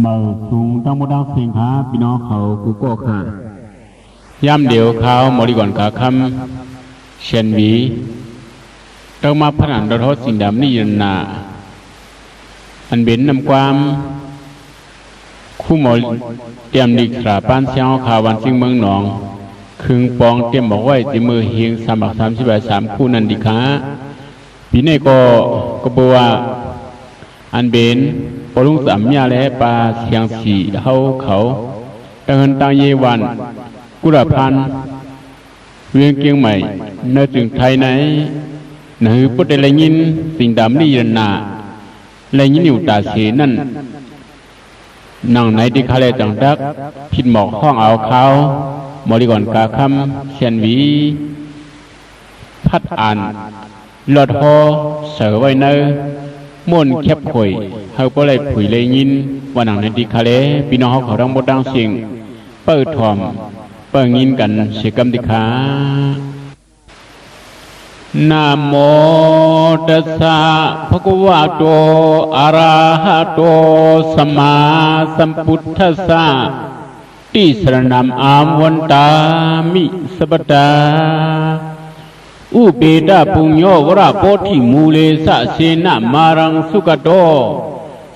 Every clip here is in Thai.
เมื่อสูงตั้งหมดดังเสียงขาพี่น้องเขากูก็ค่ะย่ำเดียวเขาหมดก่อนขาคำเชนวีต้องมาผนันระทศสิ่งดำนี่ยันนาอันเบ็นนำความคู่หมอเตรียมดิกราปานเสียงข่าววันสิ่งเมืองหนองคึงปองเตรียมบอกไว้ที่มือเฮียง338คู่นันดิขาปีนี้ก็บอกว่าอันเบนปลุงสามยาและปลาเสียงสีเขาตังเงินตังเยวันกุระพันเวียงเกียงใหม่เนื้อถึงไทยไหนหนือพุทธเลยยินสิ่งดำนี่ยันนาเลยยินอยู่ตาเสียนั่นนั่งไหนที่เขาเลยจังดักผิดหมอกห้องเอาเขามอริก่อนกาคำเชียนวีพัดอ่านหลอดหอเสือไว้เนอม่วนแคบข่อยเฮาบ่ได้ผุยเลยยินว่าหนังในที่เขาเลยพี่น้องเขาทั้งหมดดังเสียงเปิดถ่อมเปิดยินกันเสียกำดิขานะโมตัสสะภะคะวะโตอะระหะโตสัมมาสัมพุทธัสสะติสรณัมอามวันตามิสัพพตาอุเบดาปุญโญวระโพธิมูเลสะเสนะมารังสุกโต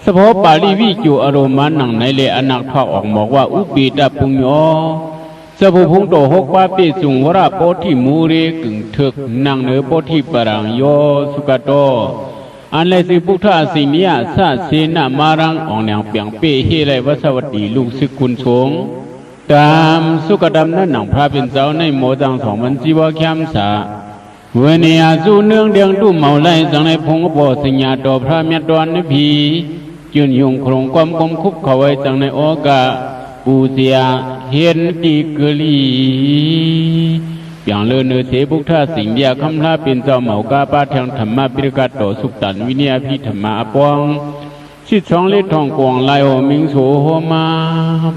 สพปาลีวิจูอโรมานังในเลอนักทอกออกบอกว่าอุเบดาปุญโญสพุพงโตหกว่าปิสุงวระโพธิมูเรกึ่งถึกนังเนอโพธิปรังโยสุกโตอันเลสิพุทธาสิเนียสะเสนะมารังออกแนวเปียงเปเฮไรวัสวัตติลูกศิกุลสงตามสุกดำนั้นหนังพระเป็นเจ้าในโมจัง2,000จีวรแคมสาเวเนียสู่เนืองเดียงตู้เมาไล่สังในพงกบสิญญาต่อพระเมตตานพียืนยงโครงความกลมคุบเข้าไว้สังในโอกาปูเสียเห็นตีกลีอย่างเลือเนื้อเสบุกท่าสิงเดียคำลาเป็นเจ้าเมากาปาแทงธรรมะปิรกัตโตสุขตันวิเนียพิธรรมะปองชิดช่องเล็ดทองกวงลายโอมิงโสโหมา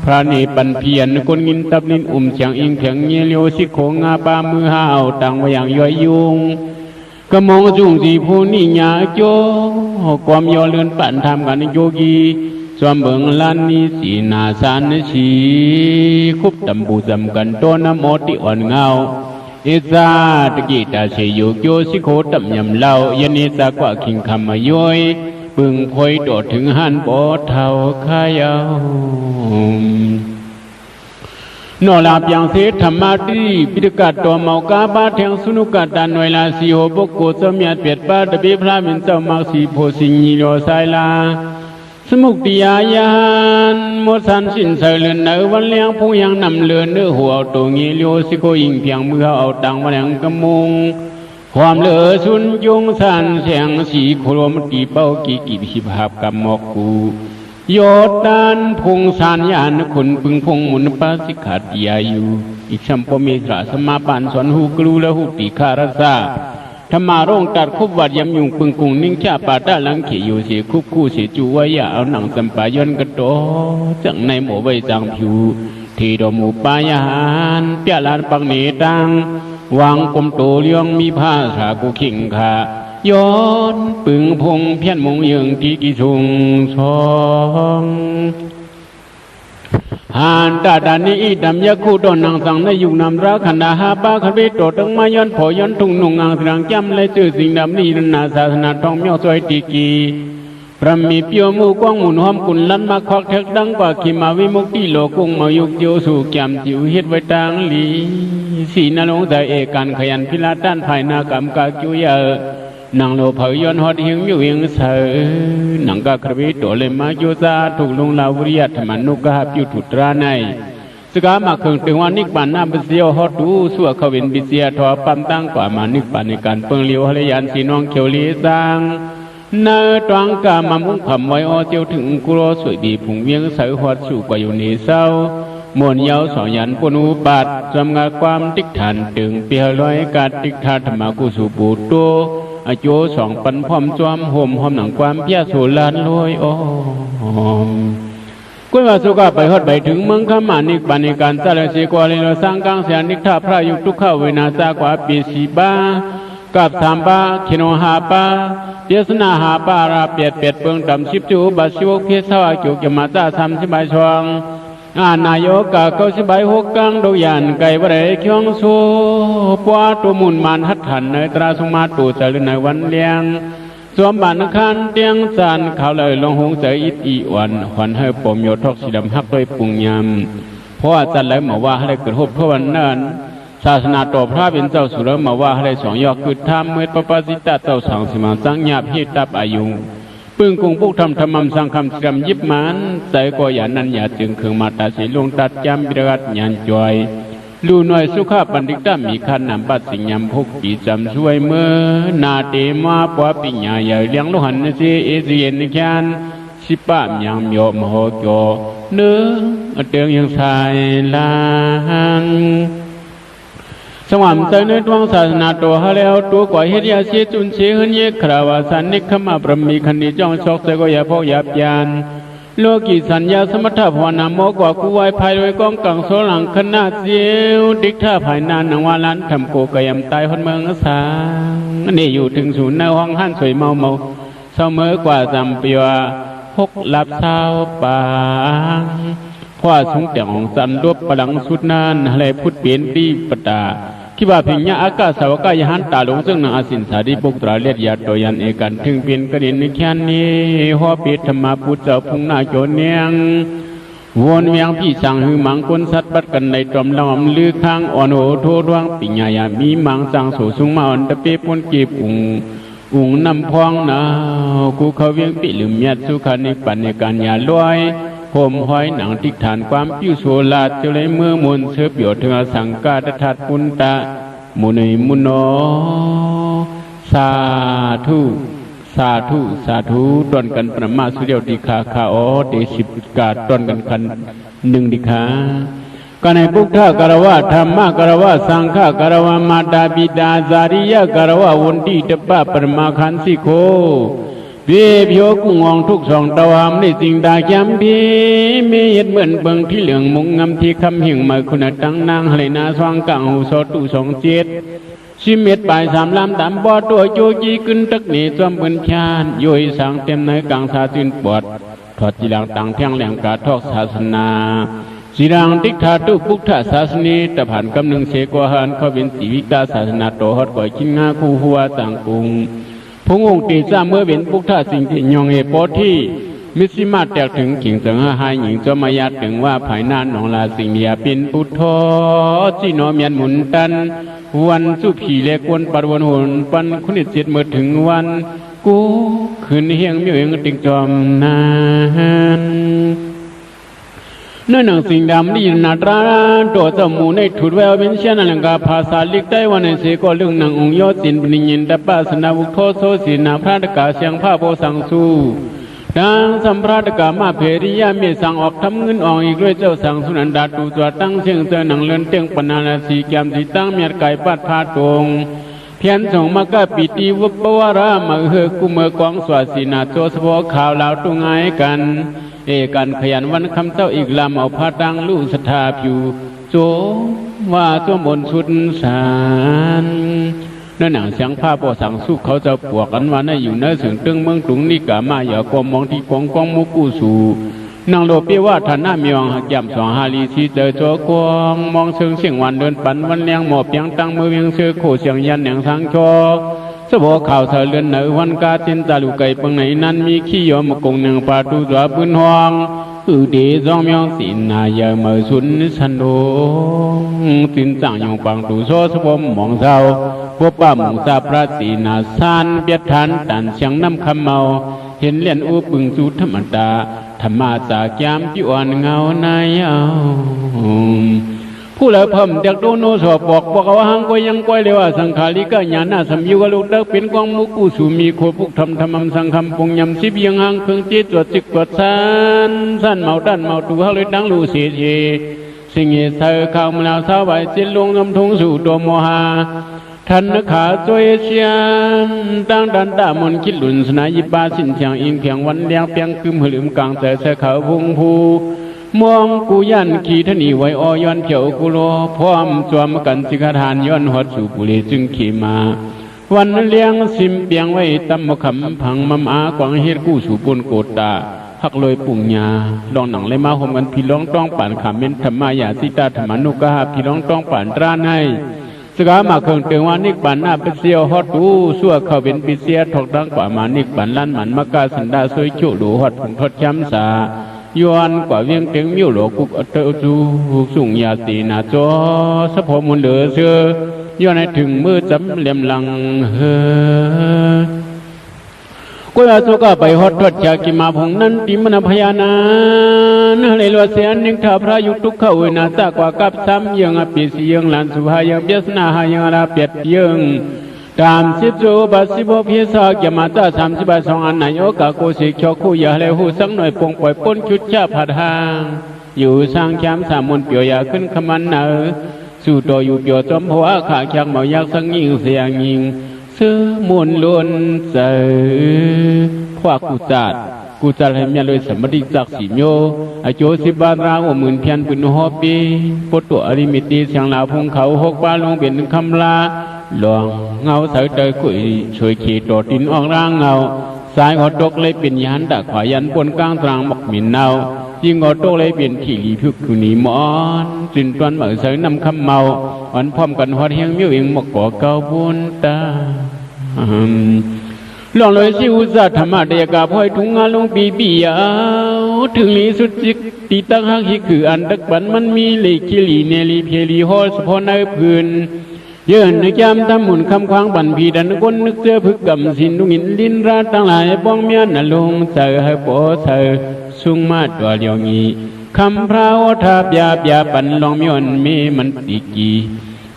พระเนปันเพียนคนงินตับนินเฉียงอิงแข็งเงียเลียวสิโคงาปามือห้าวตังไว้อย่างย่อยยุงกระมองจุงสีผู้นิญาโจความย่อเลื่อนปั่นทำกันโยกีสวมเบิงลันนิสีนาสานสีคุบตำบูจำกันโตนโมติอ่อนเงาเอซาตะกีตาเชยโยโยสิโคตำยำเล่ายันเนตากว่าคิงคำมาย้อยปึงพอยโดดถึงหันปอเท่าข้ายานอลาบอย่างเสธรรมาดีปิฎกัดตัวเมากาบาแทงสุนุกัดดันหน่วยลาสีโหบกโกสมียดเปียดปาตะเบพระเป็นเจ้ามักสีโพสิญญิโรสายลาสมุกติยายานหมดสันสิ้นเสลือนเนื้อวันเลี้ยงผู้ยังนำเลือนเนื้อหัวตัวเงี้ยโยสิโกยิงเพียงมือเอาตังวันแหงกระมุงความเลือสุนยงสันแสงสีโครมตีเป้ากีกิบิภาพกรรมกูโยดานพงสานยานคนพึงพงมุนปาสิขาดยาอยู่อีกชัมปมีสระสมาปานสวนหูกลูและหูติคารสาธรรมาร่งตัดคุบวัดยำยุงปึงกุงนิ่งชาปาตาลังเขยอยู่เสียคุบคู่เสียจูวายาเอาหนังสัมปายนกระโตจังในหมู่ใบจังผิวที่ดมูปายาหานเปียลานปังเนตังวางกลมโตเลี้ยงมีผ้าสากุขิงขาย้อนปึงพงเพี้ยนมงยืงที่กิสุงสองหานตาดานีดำยาคูดอนนางสังในยุคนำรักขณะหาปาคเวโตตั้งมาย้อนผอย้อนทุ่งนุ่งอ่างเสียงจำและชื่อสิ่งดำนี้นาศาสนาทองเมียวสวยตีกีพระมีเปียวมูกว้างหมุนหอมกุนลันมาคอกเทกดังกว่าขีมาวิมุกติโลกุงมายุกเจียวสู่แก้มจิ๋วเฮ็ดไว้ตางลีสีนรงใจเอกันขยันพิลาด้านภายนากรรมกาจุยนางโลเผยย้อนฮอดหิงอยู่เฮียงเสอนางกากระวิโตเลยมาโยซาถูกลงลาวริยธรรมนุกาบอยู่ถุตราในสกามาเคืองถึงวันนิกปานน้ำเบเซียวฮอดดูสั่วเขาเวนบิเซียทอปั๊มตั้งกว่ามานิกปานในการเปิงเลี้ยวฮะเลยานสีน้องเขียวลีสร้างเนื้อตวงกามามุ่งขำไว้อเจียวถึงกุโรสวยดีผงเวียงใสหอดสู่กว่าอยู่ในเศร้ามวนเยาสอยันปนุปัดจำงาความติกฐานตึงเปียร้อยกาติกธาธรรมากุสุปูโตอโจสองปันพร้อมจวมห่มหอมหนังความเพียโสลานลอยอ้อมกุยว่าสุกาไปฮอดไปถึงเมืองขมานิกปานิการซาเลสีกว่าเลยเราสร้างกลางเสียนิกท่าพระยุทุกข้าเวนาซากว่าปีสีบ้า กับสามปาขิโนหาปาเจสนาหาปาราเปียดเปียดเปิงดำชิบจูบัชิวกเพศสวากิวเกมาตาสามสิบายชวงนายกกะเก้าสิบายหกกังโดยานไก่บะไรเคียงสูปวาตัวมุนมันหัดหันในตราสมาตูเสลในวันเลี้ยงสวมบานคันเตียงจานเขาเลยลงหงเสยอิดอีวันขวัญให้ปมโยทอกสีดำฮักด้วยปุงยำเพราะจันเลยมาว่าให้เกิดหบทั่ววันนั้นศาสนาต่อพระเป็นเจ้าสุรมาว่าให้สองยอคือธรรมเมื่อปปสิตาเจ้าสังสิมาสังญาพิตับอายุปึ้งกงปุกทำธรรมสังคำจำยิบมันใส่ก็อย่านั้นอย่าจึงเคืองมาตาสีลงตัดจำบิรัตยันจอยลูหน่อยสุขาปันดิตามีขันนำปัดสิงยำพกปีจำช่วยเมื่อนาเตมาปวปิญญาใหญ่เลี้ยงลูกหันนสีเอเซียนนิยานสิป้ามยังโยมโหโยเนื้อเตียงยังสายลานสวรรค์ใจในดวงศาสนาตัวฮาแล้วตัวกว่าเฮียเสียจุนเสียเฮียคราวาสันนิขมาปรมีคันนี้จ้องชอกเสกยาพกยาปยานโลกีสัญญาสมถะภาวนาโมกว่ากูไว้ภายโดยกองกังโซหลังขนาดเสียวดิกท่าภายนานนังวาลันทำโกกยำตายคนเมืองสานี่อยู่ถึงศูนย์ในห้องหันสวยเมาเสมอกว่าจำเปียพกหลับเช้าปางขว้าสูงแต่ของสันรวบพลังสุดนานอะไรพุทธเปลี่ยนดีปตาคิดว่าเพียงยาอากาศสาวกายหันตาลงซึ่งนางอาสินสาดีบุกตราเลียดยาโดยันเอกันถึงเปลี่ยนกระเด็นในแค่นี้หัวเปียธรรมพุทธเจ้าพุงนาโจเนียงวนเวียงพี่สั่งหือมังคนสัตว์บัดกันในตรมลำลือข้างอ่อนโอโทดวงปิญญายามีมังสั่งโสสุงมาอ่อนตะเปปนเก็บอุ่งนำพองนากูเขาเวียงปิลืมยัดสุขาในปันในการยาลอยผมห้อยหนังทิกฐานความปิ้วโซลาจะเลยเมื่อมนเสือเปียวถึงสังกาตทัดปุนตะมุนมุนโนสาธุสาธุสาธุตอนกันประมาสุเดียวดิคาคาโอเดสิบกาตอนกันคันหนึ่งดิคาก็ในพุทธกรวะธรรมกรวะสังฆกรวะมาตาบิดาจาริยกรวะวันที่ตปะปรมาคันสิโคเบียบยกงองทุกสองตะวามในสิ่งดาจำพีมีเหตุเหมือนเบิงที่เหลืองมุงงำที่คำหิ่งมาคุณตั้งนางไหลนาสว่างกังหูโสตุสองเจ็ดชิเม็ดปลายสามลำตามบ่อตัวโจจีขึ้นตักหนีจอมเป็นชาญโยยสังเต็มในกังสาจินปวดถอดจีรังตังเพียงแหลงกาทอกศาสนาจีรังดิกธาตุพุทธศาสนีตะผ่านกำหนึ่งเสกวหันเขาเป็นสีวิกาศาสนาโตฮอดก่อยชิ้นงาคู่หัวต่างกรุงพงองค์ตีซ้ำเมื่อเป็นพุทธสิ่งที่ยองเอโปที่มิสิมาแตกถึงขิงเสงหายหญิงจะมายาถึงว่าภายนานหนองลาสิ่งเดียเป็นพุทธจีโนเมียนหมุนตันวันสุผีเล็กวนปัดวนหุนปันคุณเจ็ดเมื่อถึงวันกูคืนเฮียงมีเองติงจอมนานเนื้อหนังสิ่งดำนี่นาตราตัวจมูกในถุดแววเป็นเช่นนั้นกับภาษาลิกได้วันในเสกเรื่องหนังองค์ยอดสินปิญญ์ดับปัสนาวุโทโซสีนาพระตกาเสียงผ้าโพสังสูดังสัมพระตกามาเพริยาเมสั่งออกทำเงินออกอีกด้วยเจ้าสั่งสุนันดาตูตัวตั้งเชียงเจอหนังเลื่อนเตียงปนาลาสีแกมสีตั้งเมียไก่ปัดพาตรงเพียนส่งมากะปิติวุปวารามาเฮกุเมกองสวาสีนาโจสโวข่าวลาวตุงไงกันเอกันขยันวันคำเจ้าอีกลำเอาผ้าตังลู่สถาผิวโจว่าโจมบนชุดสารนั่นหนังเสียงผ้าปอสังสุขเขาจะปวกกันวันนั้นอยู่ในเสียงตึงเมืองตุงนี่กะมาอย่ากมองที่กองกองมุกูสูนางโลเปียว่าฐานะมีวังหักย่ำสองฮาลีชีเจอโจกวงมองเชิงเสียงวันเดินปันวันเลี้ยงหมอบเพียงตั้งมือเวียงเสือโขเสียงยันแหนงทางชอสบข่าวเธอเลื่อนเหนือวันกาจินตาลูกไก่ปังไหนนั้นมีขี้ยอมกงหนึ่งปาตูตัวพื้นห้องเดจองมยองสินนายเมื่อสุนสันโดสินจังยองปังตูโซสบมองเศร้าพวกป้าหมูซาพระสีนาซานเบียดทันตันเสียงน้ำคำเมาเห็นเลี้ยนอุปึงสูธรรมดาธรรมาจากยามจิอ่อนเงาในเอาผู้ละเพิ่มเด็กโดนโนสอบบอกว่าหังก็ยังก้อยเลยว่าสังขาริกะญาณสัมยุกลุกเด็กเป็นกองมุกุสุมีโคพุกธรรมสังคำปงยำสิบยังหังเพิ่งจิตตรวจจิกตรวจสั้นเมาดันเมาตูเขาเลยดังลูเสียสิ่งเหตุเธอข้าวมาแล้วสาวใบจิตลงน้ำทงสู่ตัวโมหะทันขาจอยเชียนตั้งดันตามนคิดหลุนสนายิบาสินเชียงอิงเพียงวันเลี้ยงเพียงคืมหืมกลางแต่เสเขาพุงภูมองกูยันขีทนีไว้อย้อนเขียวกุโลพร้อมจวมกันสิกทานย้อนหดสู่ปุเรจึงขี่มา วันเลี้ยงสิมเปียงไว้ตำมะขำพังมำอากวางเฮ็ดกู้สู่ปนโกตาหักเลยปุ่งยาลองหนังเลยมาห่มกันพี่ร้องต้องป่านขามเม็นธรรมายาสิตาธรรมานุกะพี่ร้องต้องป่านร้านให้สกามาเคิงเตืองว่านิกป่านหน้าเป็นเสียวฮอดดูสั่วเขาเป็นปีเสียถกดังกว่ามานิกป่านล้านหมันมากาสันดาซวยโจดูฮอดผงทอดช้ำสายวนกว่าเวียงเตียงมิ้วหลกุกเตอจูสุ่งยาตีนาจอสะพอมุนเหลือเสือย้อนให้ถึงมือจำเหลี่ยมหลังเฮกุลาสุกะไปฮอดทอดจากกิมาพงนั้นติมนพยานานะเลยลวเสียนนิงทาพระยุทุกเข้าเวนาตากว่ากับซ้ำยังอภิสิยังหลานสุภายังเบียสนาหายังราเปียดยังตามสิบโจบาสิบพิสาเกมาตา32อันนายกะโกสิชอคู่ยาเลหูสังหน่อยปงปล่อยป้นชุดชาผัดหางอยู่สร้างแคมสามมนเปียวยาขึ้นขมันเนอสู่ตัวอยู่เปียวจอมหัวขาแข็งเมายักสังยิงเสียงยิงซื้อมุนล้วนเสือพวกกุจัดให้เมียเลยสมบัติจักสีโยอโจ10 บาทราวหมื่นเพียนปุ่นหอปีปตัวอริมิตีเสียงลาพงเขา6 บาทลงเป็นคำลาหลวงเงาเสยเตยกุยช่วยขี่ตัวดินออกร่างเงาสายหัวตกเลยเป็นยันดักขวายันปนกลางตรังหมกหมิ่นเนายิงหัวตกเลยเป็นขี่ลีพึกกุนีมอนจินตวนเหมือเสยนำคำเมาวันพร้อมกันฮอดเฮียงมิ้วเองหมกก่อเกาบุญตาหลวงเลยสิอุตสาธรรมะเดียกาพ่อยทุงงานลงปีปียาวถึงลีสุดจิกตีตั้งหักฮิคืออันดักบันมันมีเลคิลีเนลีเพลีฮอสพอในพื้นเยื่อนึกยามทำหมุนคำควางบันพีดันก้นนึกเจอพึกกำสินดุงินลินราตั้งหลายบ้องเมียนลงเจอให้โปเธอสุงมาตัวเดียวงี้คำพระวทาบยาปันลองมีวันมีมันติกี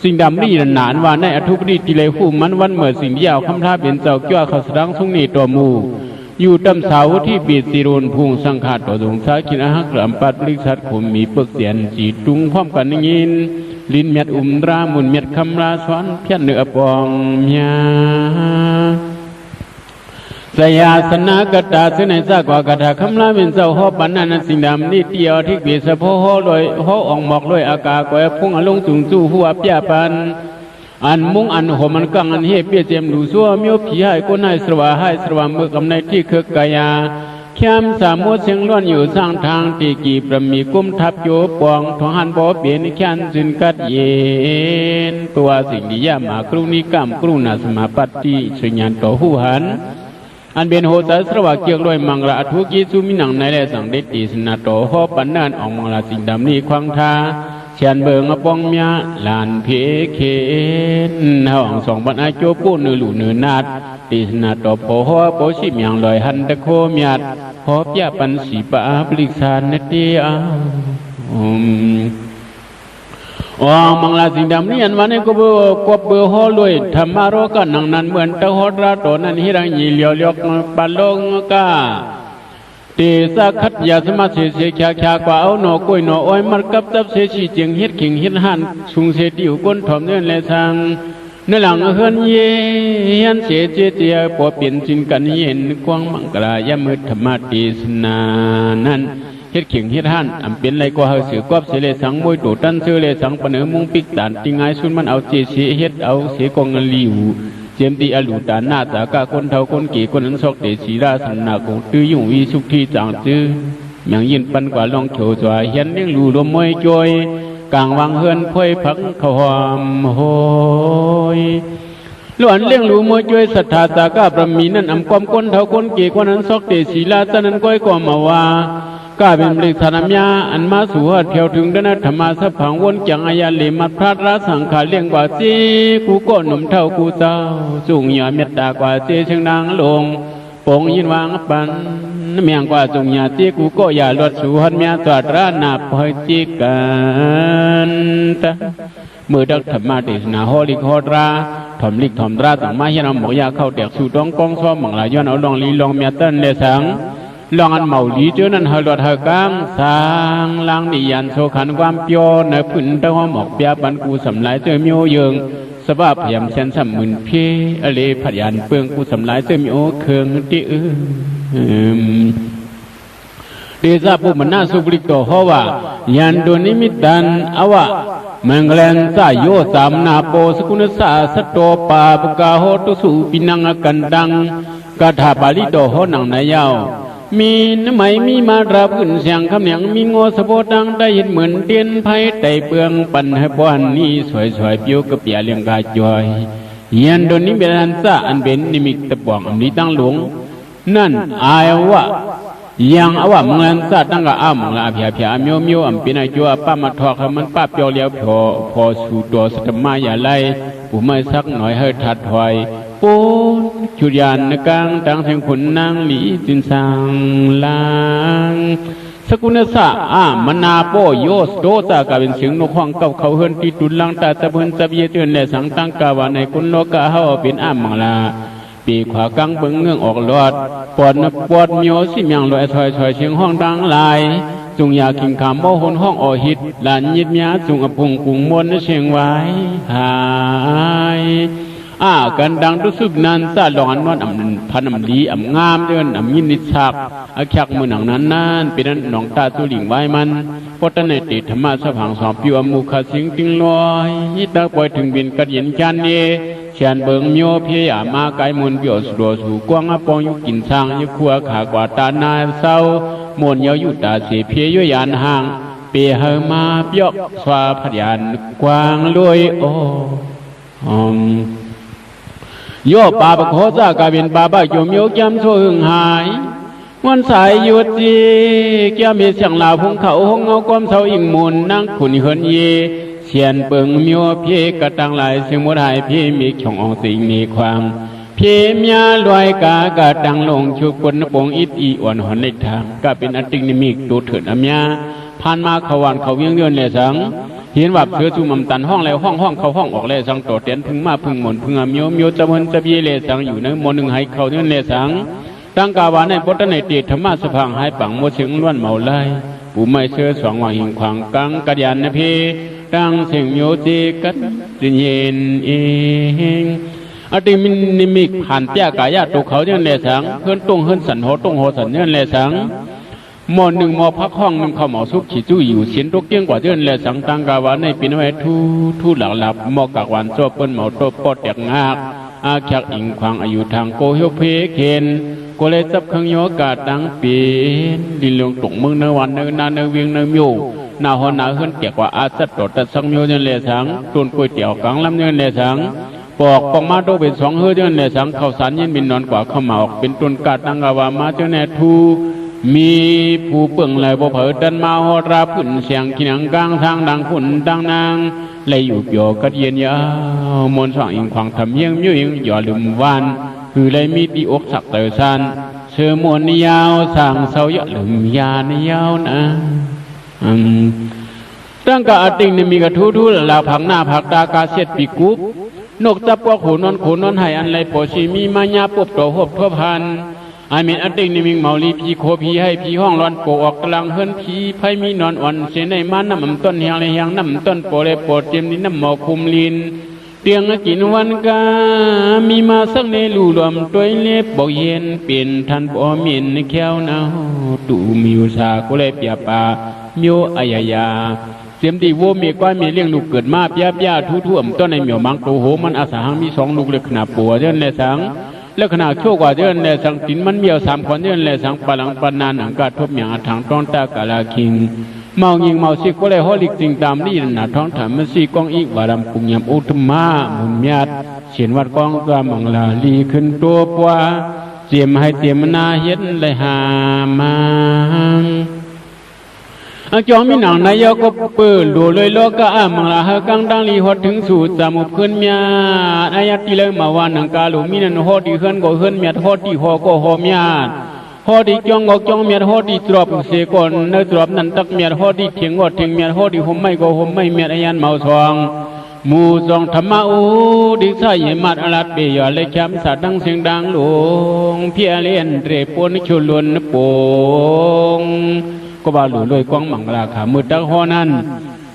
สิ่งดำนี่นานว่าในอทุปนิติเลยคู่มันวันเมื่อสิ่งยาวคำท่าเป็นเจ้าเกี่ยวเขาสดังสุงนีตัวมูอยู่ตำเสาที่บีดสิรุนพุงสังขาดตัวสงสารกินอาหารกลัมปัดลิกสัตขุมมีเปลือกเสียนจีตุงพร้อมกันยินลินเม็ดรามุนเม็ดคำราสวนเพี้ยนเนื้อปองยาสยาสนากตาซึ่งในซากว่ากตาคำลาเป็นเจ้าหอบบันนั้นสิ่งดำนี่เตียวที่บีสะโพหอลอยหอออกหมอกลอยอากาศก้อยพุ่งอลงสูงจู่หัวเปียปันอันมุงอันหอมันกังอันเฮเปียเจมดูซัวมิวผีให้ก้นให้สวาให้สวามือกำในที่เคือกายาแคมสามมดเสียงล้วนอยู่สร้างทางตีกีประมีกุ้มทับโยปองทองหันบ่เปลี่ยนแค้นจึนกัดเย็นตัวสิ่งดียามากรุนิกรรมกรุณาสมาปัตติสุญญาต่อหูหันอันเป็นโหตสระวะเกี่ยวด้วยมังระทุกิสุมิหนังในแลสังเดติสนาโตหอปันนานออกมังระสิ่งดำนี้ควางทาเชียนเบิงอปองเมียลานเพเคนห้องสองบรรอาโจปูเนื้อหลูเนื้อนาดติสนาโตโปหอโปชิมยังลอยหันตะโคเมียดหอเปียปันสีปะปลิกสานเนตีอามังลาสิ่งดำนี้อันวันนี้ก็เบื่อหอลอยธรรมารกันนังนั้นเหมือนตะหอดราโตนั้นฮิรังยีเลียวเลียกปัลลงกาเตสะขัดยาสมาเสเขียกว่าเอาหนอกล้วยหนออ้อยมันกับจับเสชีเจียงเฮ็ดขิงเฮ็ดหันชุงเสติวก้นถอมเนื้อและสังในหลังเฮือนเย็นเสียเจียปอเปลี่ยนจินกันเย็นกว้างมังกรายมืดธรรมติสนานั้นเฮ็ดขิงเฮ็ดหันอำเป็นไรก็เฮาสือกอบเสเลสังมวยโตตันเสือเลสังปะเนอมุงปิกตานติงไงสุนมันเอาเจสีเฮ็ดเอาเสกองลิวเจมตีอลูตาหน้าตากาคนเท่าคนกี่คนนั้นซอกเตศีราสนาคงตื้อยุ่งวิสุขที่จางจื้อเมียงยินปันกว่าลองโฉจวยเห็นเลี้ยงลูลมมวยจอยกลางวังเฮือนพวยพักเขาหอมโหยล้วนเลี้ยงลูมวยจอยศรัทธาตากาประมีนั่นอำความคนเท่าคนกี่คนนั้นซอกเตศีราสนั้นก้อยก็มาว่าก้าเป็นบริษานยาอันมาสู่หัดเที่ยวถึงดนธรรมาสะพังวนจังอายาเลมัดพระราสังขารเลี้ยงกว่าจีกูก็หนุ่มเท่ากูเจ้าสูงหยาเมตตากว่าเจเชิงนางลงปงยินวางปันเมียงกว่าสูงหยาเจกูก็อย่าลดสู่หันเมียตราดรานาพอยจีกันตะเมื่อดักธรรมาเทศนาฮอลิกฮอดราถมลิกถมราสังมาเฮียนหมอกยาเข้าแตกสู่ต้องกองซ้อมมังลายย้อนเอาลองลีลองเมียตันเลสังลองอันเมาลีเจ้านั้นหลอดหกางสางลางนิยันโซขันความเปียวในพื้นตะหอมออกเปียบันกูสำลายเจอมิโอเยิงสภาพพยามเส้นสำมื่นเพอเลพยันเปืองกูสำลายเจอมิโอเคืองที่เดชะผู้มันน่าสุบริโตเพราะว่ายันโดนิมิตันอวะ มังกลันสายโยสามนาโปสกุณสาสโตปาปกาโหตุสุปินังกันดังกาถาบาลิโตโหนังนายาวมีนไหมมีมารับขึ้นเสียงคำเนียงมีงอสะโพดังได้ยินเหมือนเตียนไผ่ไต่เปลืองปันให้บ้านนี้สวยๆเปียวกับเปียเลียงกาจอยเยียนโดนนี้เป็นอันซาอันเป็นนิมิตตะบองอันนี้ตั้งหลวงนั่นอายว่ายังอว่ามังลันซาตั้งกะอ้ามลาเพียเมียวเมียวอันเป็นอาจัวป้ามาทอกมันป้าเปียวเลี้ยวพอสู่ตัวสตมาอย่าไล่ผู้ไม่สักหน่อยให้ทัดถอยปูนจุยานกลางตังเสียงขุนนางหลีจินสังลางสกุลสะมนาโปโยสโตตากาเป็นเสียงนกห้องเก่าเขาเฮินที่ตุลังตาตะเพิ่นจับเยเตือนในสังตังกาวาในกุนโลกาเฮาเป็นมังลาปีขวากังเบิ่งเงื่องออกลอดปอดเมียวสิเมียงลอยถอยเสียงห้องดังลายจุงยากินขามโมหนห้องอหิตหลานยิดเมียจุงอพุงกุงมนเชียงไว้หายกันดังรู้สึกนั้นซาลองอันนวลพันลีงามเดินยินนิชักขักมือหนังนั้นเป็นนั้นหนองตาตุลิงไว้มันพอตในติธรรมะสะพังสอบพิวมุขสิงติงลอยยิตาปล่อยถึงบินกัดเย็นจันเนเชียนเบิงโยเพียมาไกลมุนเบียวสุดสู่กว้างปองยุกินช่างยุขัวขากว่าตานาเศร้ามวนเยายุตาเสียเพียยุยานห่างเปียเฮมาเปียกสวาพยานกว้างลอยโอโยปาปโคซากาบินปาบะโยมโยแกมโซหึงหายวันสายยุติแกมีเสียงลาพงเขาหงเงาความเศร้าอิงมุนนั่งขุนเฮินเยเชียนเปิงเมียวเพียกระตังหลายเสียงมุดหายเพียมีช่องอองสิ่งมีความเพียเมียลอยกากระตังลงชุกคนนปงอิดอีอ่อนหอนในทางก็เป็นอันติงนิมิกตัวเถิดอเมียผ่านมาเขาวันเขาเวียงเดือนเลยสังเห็นว่าเสือจุมตันห้องแล้วห้องเขาห้องออกเลยสังโตเตียนพึ่งมาพึ่งหมนพึ่งเมียวจะมันจะเบียเลยสังอยู่ในมหนึ่งให้เขาเดือนเลยสังตั้งกาวาในปตในตีธรรมะสะพังหายปังโมเชิงล้วนเมาไล่ผู้ไม่เชื่อสองว่าหิงขวางกังกระยานนพีตั้งเสียงโยติกัดเย็นเองอติมินิมิกผ่านเปียกายาตุเขาเดือนเลยสังเพื่อนตรงเฮือนสันโหตรงโหสันเดือนเลยสังหมอหนึ่งหมอพักห้องนึงเข้าหมอซุกขีจู้อยู่เสียนตกเกี้ยงกว่าเดือนและสังตังกาวาในปีนไว้ทูหลับหมอกากวันโซเปิ้นหมอโตปอดแตกงากขักอิงควางอายุทางโกเฮเพเคนโกเลยจับเครื่องโยกาดังปีนดินลงตกเมืองเนวันเนนาเนเวียงเนมิวนาหอนาเฮือนเกียกว่าอาสัตตตัดสังโยเดือนและสังตุนก๋วยเตี๋ยวกังลำเดือนและสังปอกปองมาโตเป็นสองเฮือเดือนและสังข้าวสารเย็นบินนอนกว่าข้าวหมอกเป็นตุนกาดังกาวามาเจ้าแน่ทูมีผู้เปิ่งเลยบ่เผยดันมาหอราพุ่นเสียงกินังกลางทางดังพุ่นดังนางเลยอยู่เกี่ยวกัดเย็นยาวมนสว่างอิงขวางทำเยี่ยงมิ้วอิงหย่อลืมวานคือเลยมีตีอกสักเตอซันเชื่อมวนยาวสั่งเสาหย่อลืมยานยาวนะตั้งกะติงนี่มีกระทูลาผังหน้าผักตากาเสียดปีกุบนกจับปวกขนนให้อันไรปอชีมีมายาปบโตหบทั่วพันอาเมนอันติงนิมิงเมาลีพีโคพีให้พีห้องร้อนโปออกกลางเฮือนพีไฟมีนอนอ่อนเสียในมาน้ำต้นเฮียงเลยเฮียงน้ำต้นโปเลโปเจียมดินน้ำหมอคุมลินเตียงกินวันกามีมาสักในลู่รวมตัวเล็บบ่เย็นเปลี่ยนทันบ่เมียนในแควนาตูมิวซาโกเลเปียปามิวอายายาเสียมดีโวเมียก้อยเมียเลี้ยงลูกเกิดมาเปียทุ่มต้นในเหมียวมังโตโหมันอาสาหังมีสองลูกเล็กขนาดปัวเดินในสังแล้วขณะโชคว่าเดือนแลสังตินมันเมียว3คนเดือนแลสังปะหลังปนานอังกาทบอย่างทางต้องตากาลาคิงเมายิงเมาสิก็เลยฮอลิกจริงตามนี่น่ะท้องถามมันสิกองอีกว่าดำปุงยำอุตมามุนญาติเขียนวัดกองตัวมังลาลีขึ้นตัวปัวเจียมให้เจียมนาเฮ็ดเลยหามาจอมมีหนังนายก็เปิดดูเลยโลกะมังลาหกังดังลีฮอดถึงสู่จามุขึ้นเมียอายะติเลยมาวันนังกาลุมีนันฮอดีขึ้นก็ขึ้นเมียฮอดีฮอก็ฮอเมียฮอดีจองก็จองเมียฮอดีตรอบเสก่อนเนื้อตรอบนั้นตักเมียฮอดีเถียงก็เถียงเมียฮอดีห่มไม่ก็ห่มไม่เมียอายันเมาซองมูซองธรรมะอูดิใส่มัดอลัดเบียเลยช้ำสาดังเสียงดังหลวงเพียเลียนเตรปนชลวนโป่งก็บาหลุยลอยกองมังลาขามือตักฮอนั้น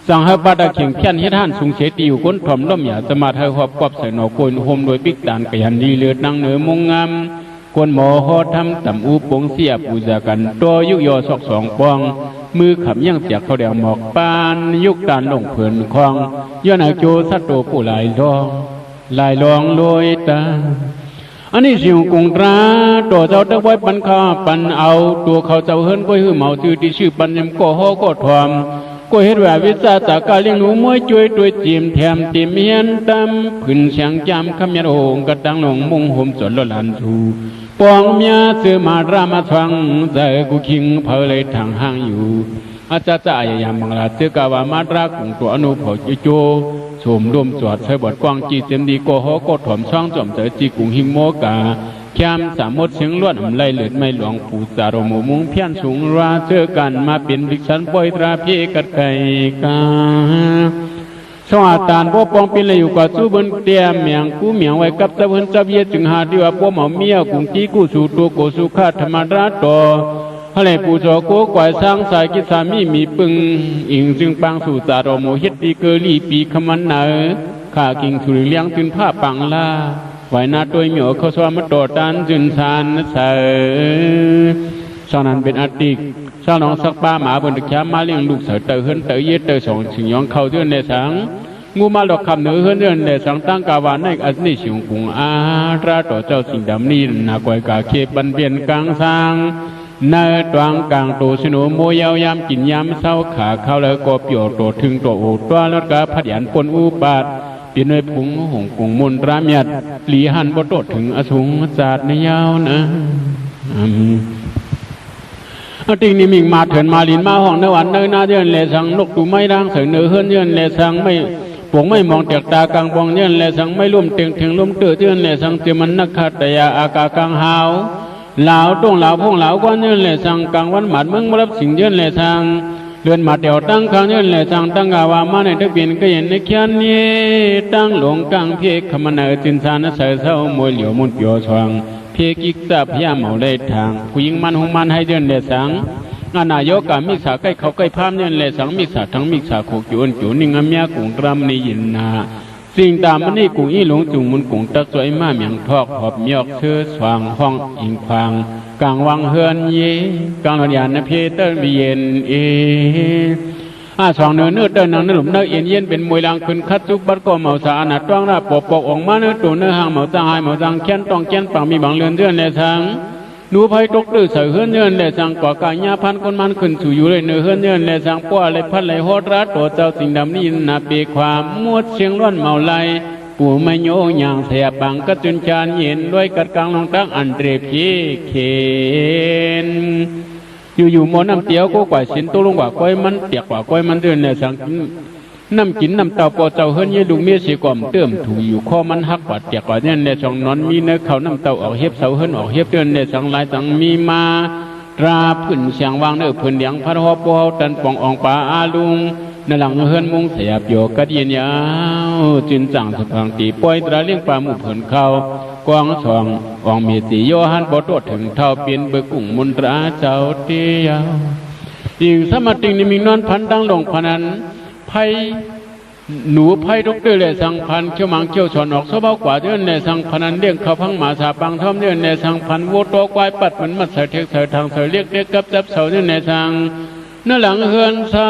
สั่งให้บาดาเขียงเพี้ยนให้ท่านสุงเสติอยู่ก้นถ่อมล้มหยาสมาธิหอบกวบใส่หนอโกนโฮมโดยปิกตานกยันดีเลือดนางเหนือมงงามคนหมอฮอทำต่ำอูปงเสียปูจากันตัวยุยอสอกสองปอง มือขับยังเสียเขาเดียวหมอกปานยุกดานลงเผื่อนคลองย้อนอาโจสัตโตผู้ลายลองลอยตาอันนี้สิวกุงตราตัวเจ้าตะไว้ปันข้าปันเอาตัวเขาเจ้าเฮิรนก็หื้อเมาชื่อที่ชื่อปันยำก็ฮอก็ทอมก็เฮ็ดว่าวิชาจากการเลี้ยงหนูมวยช่วยตัวจีมแถมตีเมียนตำขึ้นเสียงจำคำยันโงกระดังหลงมุงห่มสนละลันทูปองเมียเสือมารามาฟังใจกูคิงเพลเลยทางห้างอยู่อาจารย์ยามบังลาเสือกาวามาตรากุงตัวอนุพอโจชมรวมจอดใช้บทกว้างจีเต็มดีก็ฮอก็ถ่อมช่องจอมเจอจีกุงหิงโมกาแคมสามมดเสียงล้วนอำไลเลือดไม่หลวงปู่สารโมมุงเพี้ยนสูงราเจอกันมาเป็นบิกชันปอยตราพี่กัดไก่กาสวัสดานพวกปองเป็นเลยอยู่กับสู้บนเตียมเมียงกู้เมียงไว้กับตะวันจับเยจึงหาดีว่าพวกหมอเมียกุงจีกู้สู่ตัวโกสุขาธรรมราตออะไรปู่จอโกกวยสร้างสายกิสามีปึงอิงจึงปังสู่สารโมเฮ็ดดีเกลีปีขมันเนอข้ากิ่งสุริเลี้ยงจึงผ้าปังลาไว้นาตัวเหมียวเขาสวามาต่อต้านจึนซานเสอสาวนั้นเป็นอติกสาวน้องสักป้าหมาบนตะแคมมาเลี้ยงลูกเสือเตอเฮิรนเตอเยเตอสองถึงยองเข้าเดือนในสังงูมาหลอกคำเหนือเฮิรนเดือนในสังตั้งกาวานในอัศนิชิงกุงอาตราต่อเจ้าสิ่งดำนี้นากวยกาเคบันเบียนกลางสร้างเนื้อตวงกลางตัวสนุโมยาวยามกินยามเศร้าขาเข้าแล้วก็เปียวตัวถึงตัวโอตัวแล้วก็พัดยันปนอุบาทเป็นในผงหงกุงมนรามีดหลีหันบ่โตถึงอสุงศาสตร์ในยาวนะติงนี่มิงมาเถินมาลินมาห้องในวันเนื้อนาเยือนเลสังนกตูไม่ร่างเสือเนื้อเฮือนเยือนเลสังไม่ปงไม่มองแตกตากลางบองเยือนเลสังไม่ร่วมเตียงถึงร่วมเตือเยือนเลสังเจมันนักขัดแต่ยาอากากลางหาวเหลาตรงเหลาพงเหลาก้อนเยือนเลสังกลางวันหมัดเมืองมารับสิ่งเยือนเลสังเดือนมาเดียวตั้งครั้งเยือนเลสังตั้งกาวามาในทะเบียนก็เห็นในเขียนนี้ตั้งหลงกลางเพียขมันเนอจินสานเสือเศร้ามวยเหลียวมุนเปียวชวงเพียกิกตาพยาเมาเลยทางผู้หญิงมันหงมันให้เยือนเลสังนายกกามิสาใกล้เขาใกล้พามเนี่ยเลยสังมิสาทั้งมิสาโคกจุนนิ่งอเมียกุงตรำในยินนาสิ่งตามมันนี่กุงอีหลงจุงมุนกุงตักสวยมาเมียงทอกหอบเมียกเชื่อสว่างห้องอิงควางกลางวังเฮือนเยกลางยานนเพเตอร์เย็นสองเนื้อเดินนางหนุ่มเนื้อเย็นเป็นมวยลางขึ้นคัดจุกบัดก็เมาสาอนาต้องราปอกออกมาเนื้อตัวเนื้อหางเมาจางหายเมาจางแค้นต้องแค้นปังมีบางเรือนเดือนเลยสังหนูไผ่ตกตื้อใส่เฮือนเยือนและสังก่อกายาพันคนมันขึ้นสู่อยู่เลยเนื้อเฮือนเยือนและสังป้ออะไรพัดไหลฮอดรัดตัวเจ้าสิ่งดำนี้นาเปความมวดเสียงร้อนเมาไหลปู่ไม่โยอย่างเสียบังกระจุนจานเย็นด้วยกัดกลางลงตั้งอันเตรพีเคนอยู่หมอน้ำเตียวก็กว่าสินตัวลงกว่าก้อยมันเตียกกว่าก้อยมันเดือนและสังน้ำกินน้ำเต่าปอเจ้าเฮิรนยี่ลุงเมียสีกอมเติมถูอยู่ข้อมันหักปัดเตียกกว่าเนี่ยในสองนอนมีเนื้อเขาน้ำเต่าออกเฮ็บเสาเฮิรนออกเฮ็บเดือนในสังหลายสังมีมาตราพื้นเสียงวางเนื้อพื้นเลี้ยงพัดหอบปอตันปองอองป่าอาลุงในหลังเฮิรนมุงเสียบโยกัดเย็นยาวจินจังสุพังตีปล่อยตราเลี้ยงปลาหมู่ผืนเขากวางสองอองมีสีโยหันบ่โตถึงเท่าเปลี่ยนเบิกกุ้งมุนตราเจ้าเตียวยิ่งสมัตินี่มีนอนพันดังลงพนันไพหนูไพ่ดกเดือเลยสังพันเขี้ยวมังเขี้ยวชอนออกโซเบากว่าเดือนในสังพันันเลี้ยงเขาพังหมาสาปังท่อมเดือนในสังพันโวโตกวายปัดมันมัดเสเทกเสทางเสเรียกเด็กกับจับเสาเดือนในสังเนื้อหลังเฮือนเสา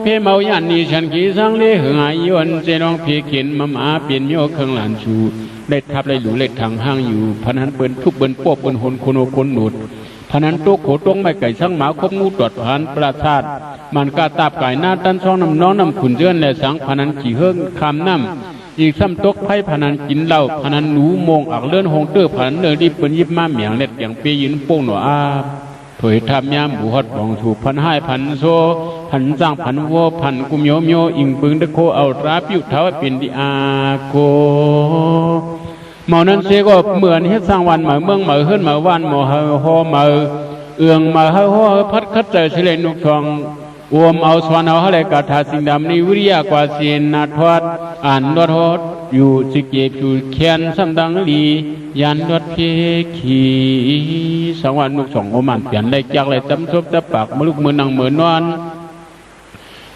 เพเมายันนี่ฉันขี่สังเลี้ยหงายยวนเจนองพีเขียนมาเปลี่ยนโยเครื่องหลานชูเล็ดทับเลยหลูเล็ดทางห้างอยู่พนันเปิ้นทุบเปิ้นปอบเปิ้นหนโคโนคนหนุดพนันโตโขตงไม่ไก่สังหมาคบงูตรวจผ่านประสาทมันกาตาบไก่หน้าตันช่องน้ำน้องน้ำขุนเยื่อนและสังพนันขี่เฮิงคำน้ำอีกซ้ำตกไพ่พนันกินเหล้าพนันหนูโมงอักเลื่อนหงเตอร์พนันเนอรีบเปิ้นยิบมาเหมียงเล็ดอย่างปียินโป้งหนออาถอยทำยามบุหดบองถูพันให้พันโซพันสร้างพันวัวพันกุมโยมโยอิงปึงตะโคเอาตราปิวเท้าเป็นดิอาโกหมอนั้นเสก็เหมือนเฮ็ดสร้างวันหมาเมืองหมาเฮิรนหมาวันหมอเฮาฮอหมาเอื้องมาเฮาฮอพัดคัดเจอเฉลนุกทองอวมเอาสวรรค์เอาเฮาเลยกาถาสิ่งดำนี้วิริยากว่าเสียนนาทอดอ่านดอดฮอดอยู่สิเก็บอยู่แขนซ้ำดังลียันดอดเพขีสังวันนุกสองโอมันเปลี่ยนได้จากเลยจำซบตะปากมลุกมือนังมือนอน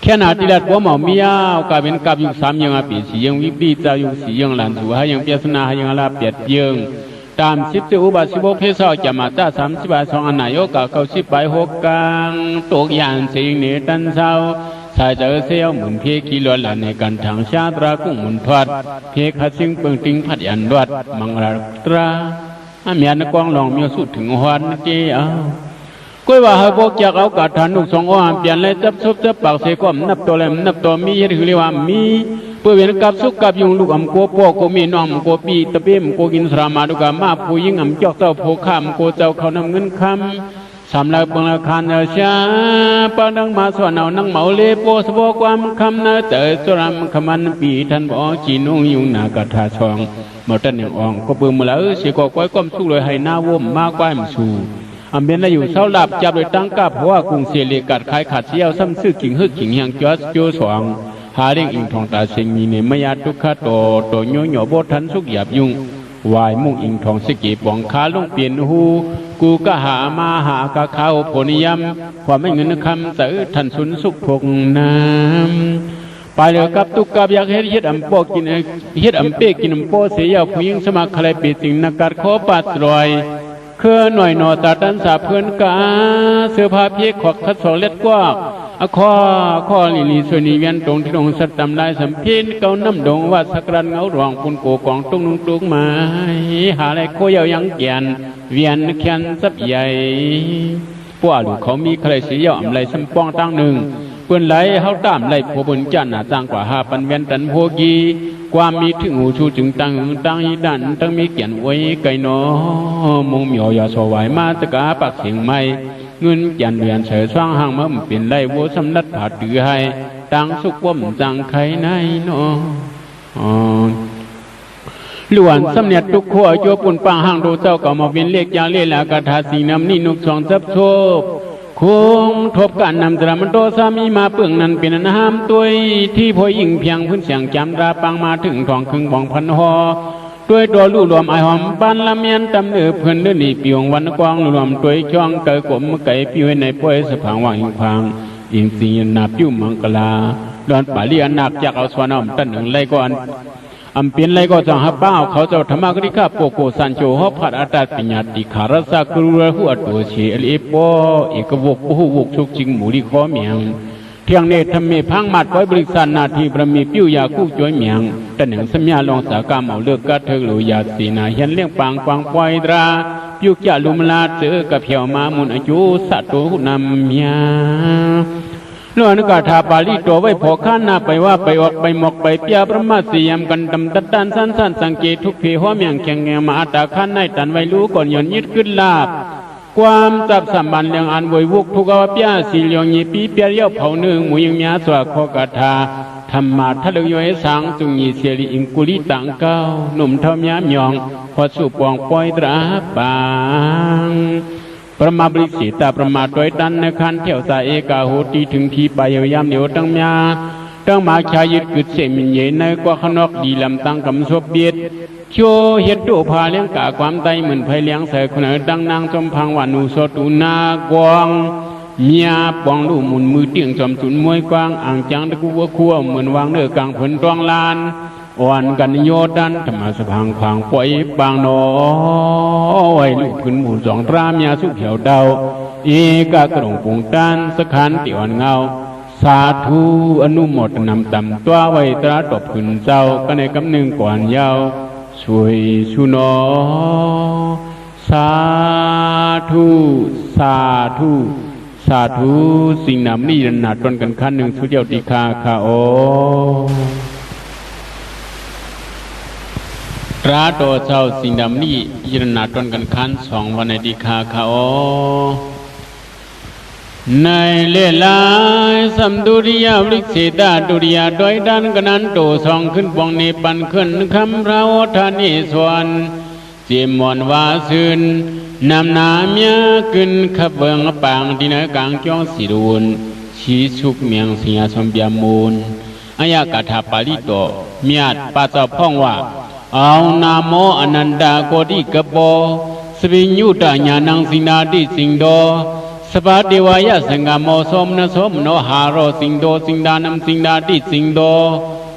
แค่นาทีละหัวหมอมียาวกลายเป็นกับอยู่3ยังปี4ยังวิบีเจ้าอยู่4ยังหลานสู่ให้ยังเปียสนาให้ยังลาเปียดยัง ตามสิบสิอุบาสิบกเพศจะมาจ้า30 บาท2อันนายกเก้า10 ใบ6กลางตกยานสิงเหนตันเศร้าสายเจอเสียวหมุนเพกีล้วนหลานในการทางชาตรากุ้งหมุนทอดเพขัดซิงเปิงติงพัดยันรวดมังราตราเมียนกองลองมีสุดถึงหวานเจียวก้อยว่าให้พวกจากเอากาฐานลูก2 อ้อมเปลี่ยนเลยจับซุบจับปากเสกอมนับตัวเลยนับตัวมีถือเรียกว่ามีเพื่อเวียนกับสุกกับยุงลูกโกโปโกมีน้องโกปีตะเปียมโกกินสรามาดุกามาผู้ยิ่งจอกเต้าโพขามโกเจ้าเขานำเงินคำสำหรับบังคารชาปานังมาสวนเอานังเมาเลโปสบความคำนาเตอสรามขมันปีทันบ่จีนุ่งยุงนากาถาชองหมดตันอย่างอ่องก็เปิมมาแล้วเสียก็ก้อยก้มสู้เลยให้หน้าว่มมากกว่ามันสู้อำเบนได้อยู่เศร้าหลับจับโดยตั้งกับเพราะว่ากรุงเสียเลกัดขายขาดเสียวซ้ำซื้อกิ่งฮึกกิ่งยังจอสโจสวงหาเรื่องอิงทองตาเสียงมีเนมยาทุกขโตโตโยโยโบทันสุกหยาบยุงวายมุ่งอิงทองสกีบองขาลงเปลี่ยนหูกูก็หามาหากะเขาโพนิยมความไม่เงินคำเสือทันสุนสุกพงน้ำไปเลยกับตุกกับอยากเฮ็ดอำโปกินเฮ็ดอำเปกินอำโปเสียผู้หญิงสมัครใครปีสิงนักการขอปัดรอยเคลื่อนหน่อยหนอตาดันสาเพื่อนกาเสื้อผ้าเพียกขอกคัดสอเล็ดกว่าข้อลีส่วนนี้เวียนตรงที่ตรงสัตตำลายสัมพินเกาน้ำดงว่าสักรันเงารองปุ่นโกกองตุ้งนุ่งตุ้งมาหาอะไรโคยาวยังเกียนเวียนแขนซับใหญ่พวกลูกเขามีใครเสียอำไรสัมปองตั้งหนึ่งเปื้อนไหลเขาตามไหลผู้บนจันหนาต่างกว่า5 ปันเวียนตันโพกีความมีถึงหูชูจึงตั้งอีดันตั้งมีเกียนไว้ไก่นอมงเหมียวยาสวายมาตะกาปากเสียงไม่เงินยันเวียนเสือสร้างห้างมั่มเป็นไรวัวสำนัดผาดือให้ตั้งสุกว่มจังไข่ในนอล้วนสำเนียดทุกขั้วโยปุ่นปังห้างดูเจ้าก็มาเวียนเล็กยาเล่ละกาถาสีน้ำนี่นุกสองซับโชบคงทบกันนำตรามันโตสามีมาเปื่องนั้นเป็นน้ำตัวที่พอยิ่งเพียงพื้นเสียงจำราปังมาถึงทองครึ่งบองพันหอด้วยตัวลู่รวมไอหอมปานละเมียนตำเนือเพื่อนเดินหนีปีวงวันกวางรวมตัวช่องเกยกลมไก่ปิวในป่วยสะพังวางอิงพังอิงสีนับยุ่มังกลาดอนป่าเลียนักจากเอาสวนอมตั้งหนึ่งไล่ก่อนอำเปียนไรก็จังฮับเป้าเขาเจ้าธรรมกริกาโปโกสันโจฮอบผัดอาตาปิญญาติขารสากรุระหัวตัวเชอเลปอเอกวกผู้วกชุกจิงหมูดีข้อเมียงเที่ยงเนธทำเมพังมัดไว้บริษัทนาทีประมีปิ้วยาคู่จ้อยเมียงแต่หนึ่งสัญญาลองสากรรมเอาเลือกกัดเถิกหลุยาสีนาเห็นเลี้ยงปังปล่อยตราปิ้วจ่าลุมลาเจอกับเหี่ยวมามุนอายุสัตว์ตัวนำเมียเรื่องนึกถาปาลีตัวไว้พอข้าหน้าไปว่าไปออกไปหมกไปเปียประมาสียมกันดำตัดด้านสั้นสังเกตทุกเพหัวเมียงแข็งแงมาตาข้านในตันไว้รู้ก่อนย่อนยึดขึ้นลาบความจับสัมบันเรื่องอันวยวุกทุกอวเปียสีเหลียงยีปีเปียเลี้ยวเผาหนึ่งหมูยังมีอาสวะขอกาถาธรรมาทะเลย้อยสังจุงยีเสียริอิงกุลิตังเก้าหนุ่มเท่ามียองพอสู่ปองปล่อยตราปางประมาบริสิตาประมาโดยดันในคันเที่ยวสายเอกาโหตีถึงทีไปยามเหนียวตั้งมาตั้งมาชายึดกึดเสมินเยในกว่าขนอกดีลำตั้งกำศพเบียดโชเฮ็ดดูพาเลี้ยงกะความใดเหมือนไผเลี้ยงใส่คนดังนางจมพังวานูสตูนากวางเมียปองลูหมุนมือเตียงจอมจุนมวยกวางอ่างจังตะกูวัวคั่วเหมือนวางเนื้อกลางผลตวงลานอ่อนกันโยดันธรรมสพังขวางปล่อยบางนอไว้ลูกพื้นหมู่สองตรามยาสุเขียวเดาเอกากระดงปุงตันสขันติอ่อนเงาสาธุอนุโมทนำตำตัวไว้ตราตบขึ้นเจ้าก็ในกำหนึ่งก่อนยาวช่วยสุนอสาธุสาธุสาธุสิ่งนำนี่หนาตนกันขั้นหนึ่งสุดเดียวติคาคาโอราโตเจ้าสิ่งดำนี้ยืนหนาตนกันขั้น2 วันในติคาคาโอในเล่ลายสัมดุริยาวิเศษดุริยาโดยดันกันนั้นโตสองขึ้นปองเนปันขึ้นคำพระโอทานิสวนเจียมอนวาซึนนำนาเมียขึ้นขบเบิงปางที่ในกลางจ้องสีดูนชีสุกเมียงเสียสมเบียมูลอายากาถาปาลิโตเมียดปาเจ้าพ่องว่าเอานาโมอนันดาโกดิกโปสวิญญุตญาณังสินาดิสิงโดสปาเดวายะสังกโมสมนสมโนหารโสิงโดสิงดานัมสิงดาดิสิงโด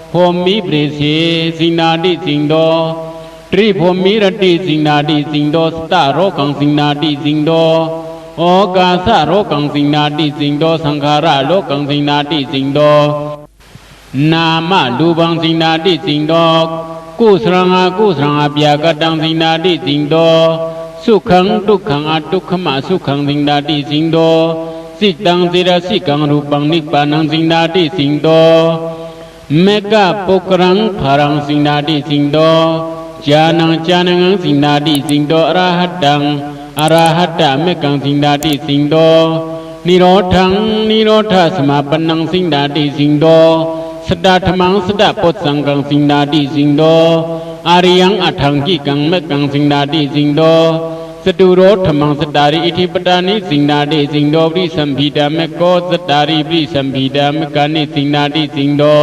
โพมิเปรสีสิงดาดิสิงโดเต tri pho mi ra ti sing na ti sing do sta ro kang sing na ti sing do o ka sa ro kang sing na ti sing do sankhara ro kang sing na ti sing do na ma lu bang sing na ti sing do ku sranga pya ka tang sing na ti sing do su khang a dukha ma su khang sing na ti sing do sit tang sira sit kang ru pang nippanang sing na ti sing do meka pokrang pharang sing na ti sing do janang sing na ti sing do arahata mekang sing na ti sing do nirodha samapanang sing na ti sing do sada thamang sada pot sangkang sing na ti sing do ariyang athang ki kang mekang sing na ti sing do saduro thamang sadari ithi padani sing na ti sing do pri sambhida mekko sadari pri sambhida mekani sing na ti sing do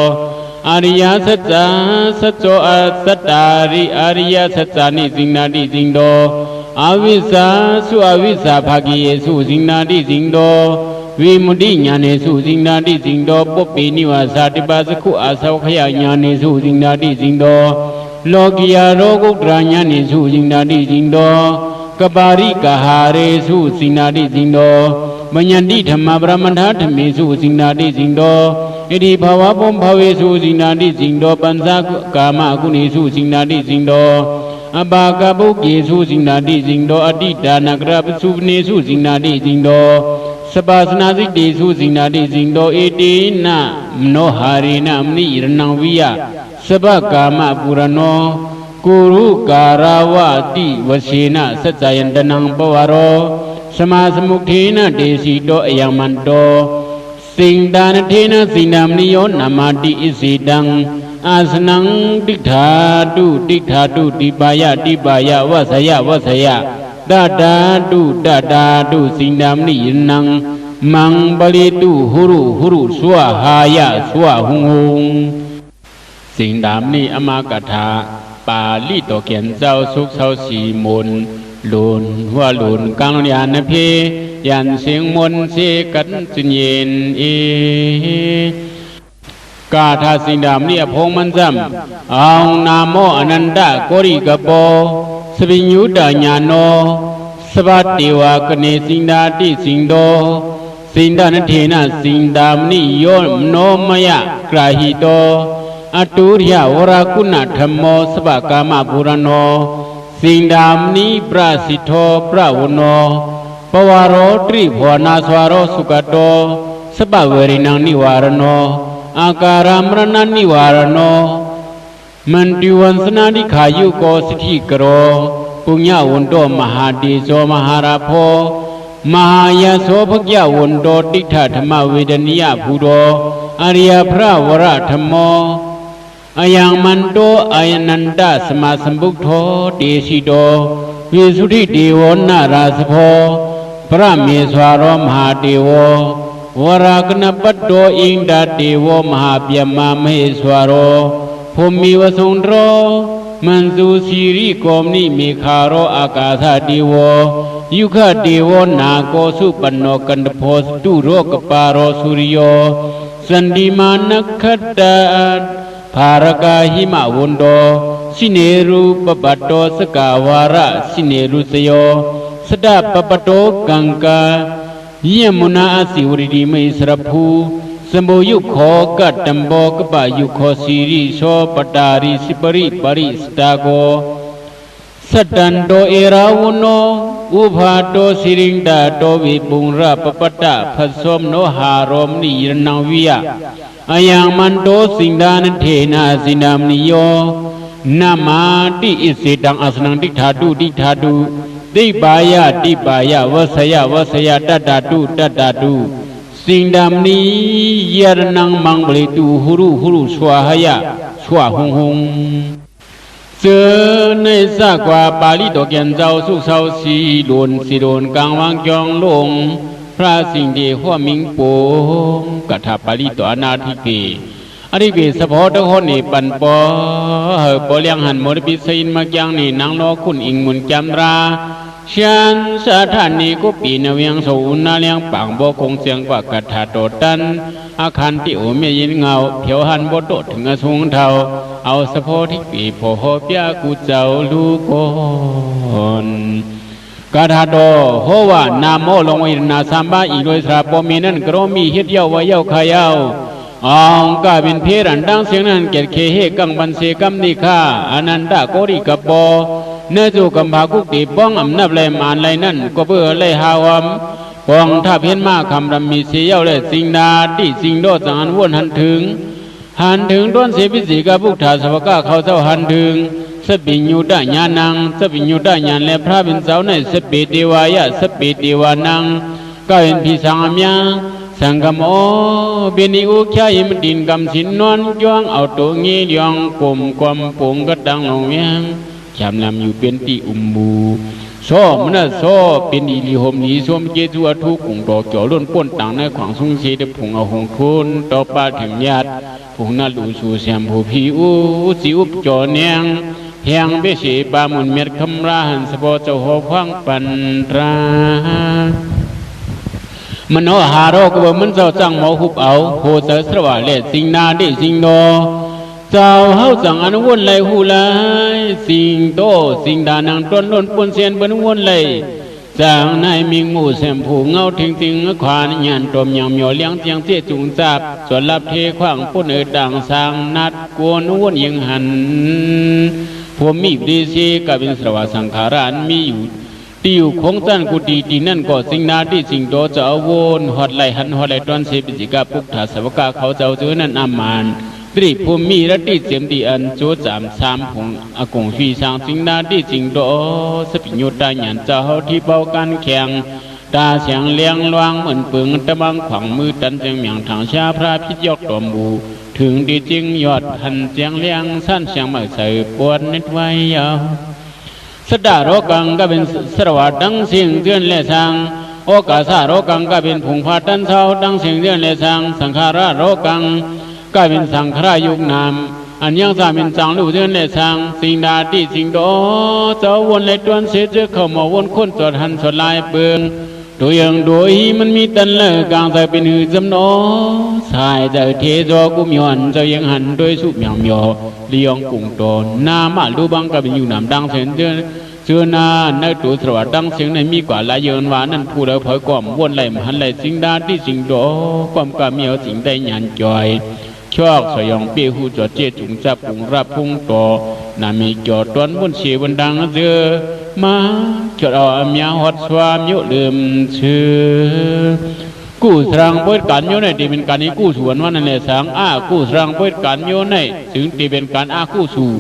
Ariya Satsa Satso Asatari Ariya Satsa Ni Singnadi Singdo Avisa Su Avisa Bhagi Su Singnadi Singdo Vimudi Nyane Su Singnadi Singdo Popi Niwasa Tibasaku Asaukaya Nyane Su Singnadi Singdo Logiya Rogudra Nyane Su Singnadi Singdo Kabari Kahare Su Singnadi Singdo Manyandi Dhamma Brahmana Dhammi Su Singnadi Singdo Iti bhava pom bhave su singnadi singdo pansa kama kuni su singnadi singdo abaka bukye su singnadi singdo adita nagrab su ne su singnadi singdo sabasana siddhi su singnadi singdo iti na mnoharina mni irnang viya sabakama purano kuru karawati vasena satsayantanang pavaro samasamukthena desito ayamanto Singdana thena sinam niyo namati isidang asanang dikthatu dibaya wasaya dadadu singdam niyinang mang balitu huru swahaya swahung singdam ni amakatha ปาลีโตเขียนเจ้าสุขเจ้าสีมนลุนหัวลุนกังยานเพยันเสียงมนเสกันจุนเย็นกาทาสิดามเนี่ยพงมันจำเอานาโมอนันตะโกริกโปสปิญุตญาโนสวัสดิวากเนสิงดาติสิงโดสิงดานเทนะสิงดามนิโยมโนมยะกราหิโตอตุริยวรากุณธรรมโมสบกามบุรโนสิงดามนิปราสิโธปราวโนปวารโรตริภวนาสวารสุกโตสบเวรินังนิวารโนอาการามรณนิวารโนมันติวันสนาดิขายุโกสิทธิกโรปุญญาวันโตมหาติโสมหาราโพมหายาโสภกยาวันโตติฏฐธรรมเวดนิยภูโตอริยพระวรธรรมโมอายังมันโตอายันันตะสมาสัมพุทโธเตชิโตวิสุทธิเทวนาราสโพพระเมสวารมหาเทววรากนปัตโตอิงดาเทวมหาเปียมามเหสวารภูมิวสุนโรมันสุสีริโกมนิเมฆาโรอากาธาเทวยุขเทวนาโกสุปนโนกันตโพสตุโรกปารสุริโยสันติมานัคขตาภารกาหิมะวันโตสิเนรุปปัตโตสกาวาระสิเนรุสโยสดาปปัตโตกังกาเยมุนาอสิวริดิเมสรภูสมโภยุโขกัตตัมโบกปะยุโขสีริโสปตาริสิปริปริสตาโกสัตตันโตเอราวุโนอุภาโตสิริงดาโตวิปุงระปปตะภัสสมโนหารมนิยนังวิยะอายังมันโตสิงดานเทนะสินามนิโยนามาติอิสิตังอาสนังติธาตุติธาตุติปายะติปายะวัสยะวัสยะตัตตาตุตัตตาตุสิงดามนิยรนังมังบริตุหุรุสวาหยะสวาหงหงเจอในสักว่าปาลิโตเกียนเจ้าสุเสาสีโดนสิโดนกลางวังจองลงพระสิงห์เดหัวมิงโปงกัทปาลิโตอนาธิเกอริเกสะพอตะโหนี่ปันปอปอเลียงหันมรปิสินมักยังนี่นางโลคุณอิงมุนจำราฉันสถานีกุปีนเวียงสูนาเลียงปังโบคงเสียงกว่ากัทาโตตันอาคารที่โอเมียยินเงาเขียวหันโบโตถึงอสูงเทา เอาสะโพธิปีโพโหเปียกูเจ้าลูกคนกาธาโดโหวานามโมลงวินาสัมบาอีโดยสระปมีนั่นกรมีเฮ็ดเย้าวะเย้าขายาวองกาเป็นเพรันดังเสียงนั้นเกตเคเฮกังบันเสกัมนิฆาอนันตโกริกบอเนื้อจูกัมภากุติป้องอำนาจแลมานไรนั่นก็เพื่อไล่หาวมปองถ้าเพี้ยนมาคำรำมีเสียเย้าและสิ่งนาที่สิ่งโดสังอันวนหันถึงต้นเสพิสีกับพุทธาสวกาเขาเจ้าหันถึงสปิญญูได้ญาณังสปิญญูได้ญาณและพระเป็นเสาในสปิติวายะสปิติวานังก็เห็นพิสังอมยาสังกมโอเบนิอุขยายมดินกำสินนวลย่องเอาตัวงี้ย่องกลมความปุงก็ดังลงเวียงจำนำอยู่เป็นตีอุมบูโซมันน่ะโซเป็นอิริหมนีสวมเจตัวทุกขุงดอกจ่อล้นป้นต่างในขวางสุงเสดผงเอาหงทุนต่อปาถึงญาติผงน่าดูสู่เสียมผู้ผิวสิอุบจ่อเนียงเฮียงเบเสบามุนเม็ดคำราหันสปอเจ้าหอฟังปันตรามโนหาโรกบมันเจ้าจังหมอหุบเอาโหเสสระว่าเลสิ่งนาดิสิ่งโนเจ้าเฮาจังอนุวนไหลหูไหลสิ่งโตสิ่งดานังต้นล้นปนเสียนบนวนไหลจางนายมิงหมู่แสมผูเงาทิ้งขวานหยันตมยังเหมียวเลี้ยงเตียงเสียจุงจับส่วนรับเทขวางปุ่นดังสร้างนัดกวนวนยิงหันพวมมีดีซีกับเป็นสวาสังขารานมีอยู่ที่อยู่คงจันกุฏิที่นั่นก็สิ่งนาที่สิ่งโตจะเอาวนหอดไหลหันหอดไหลตอนเสปิจิกาปุกถาสวกาเขาเจ้าเจอนั่นอามานตรีภูมิรัติเสียมตีอันโจจามสามผงอากงฟีสางสิ่งนาที่สิ่งโตสปิญญุตาหยันเจ้าที่เบากันแข็งตาเสียงเลี้ยงลวงเหมือนปึงตะบังขวางมือตันเสียงเหมียงทางชาพระพิจยกตอมบูถึงดีจริงยอดหันเสียงเลี้ยงสั้นเสียงมาใส่ปวดนิดไว้ยาวสดาโรกังก็เป็นสรวัตดังเสียงเตือนและสังโอกาสาโรกังก็เป็นผงพาตันเช้าดังเสียงเตือนและสังสังขาราโรกังก็เป็นสังขารยุกนามอันยังสาเป็นจังลูเตือนและสังสิ่งดาที่สิ่งโตเจ้าวนเลยตวนเสียเจอเข้ามาวนคนจดหันสดลายเปิงโดยอย่างโดยมันมีตันเลิกกลางใจเป็นหือจำโนสายใจเทโจกุมยอนเจ้ายังหันโดยสุเมียงเมียวเลี้ยงกุ่งโตนามาลูบังก็เป็นอยู่นำดังเสียงเชื่อนาในตัวสวัสดังเสียงในมีกว่าลายเยินวานั่นผู้เราเผยก่อมวนไหลมหันไหลสิ่งดาที่สิ่งโตความกาเมียวสิ่งได้หยันจอยชอกสยองเปียหูจอดเจจุงจับปุงรับพุงโตนามีจอดตอนบนเชียบนดังเจอมาจอดเอาอเมียหดสวามยุลืมชื่อกู้สร้างเปิดการโยในที่เป็นการนี้กู้สวนว่านั่นแหละสังกู้สร้างเปิดการโยในถึงที่เป็นการกู้สู่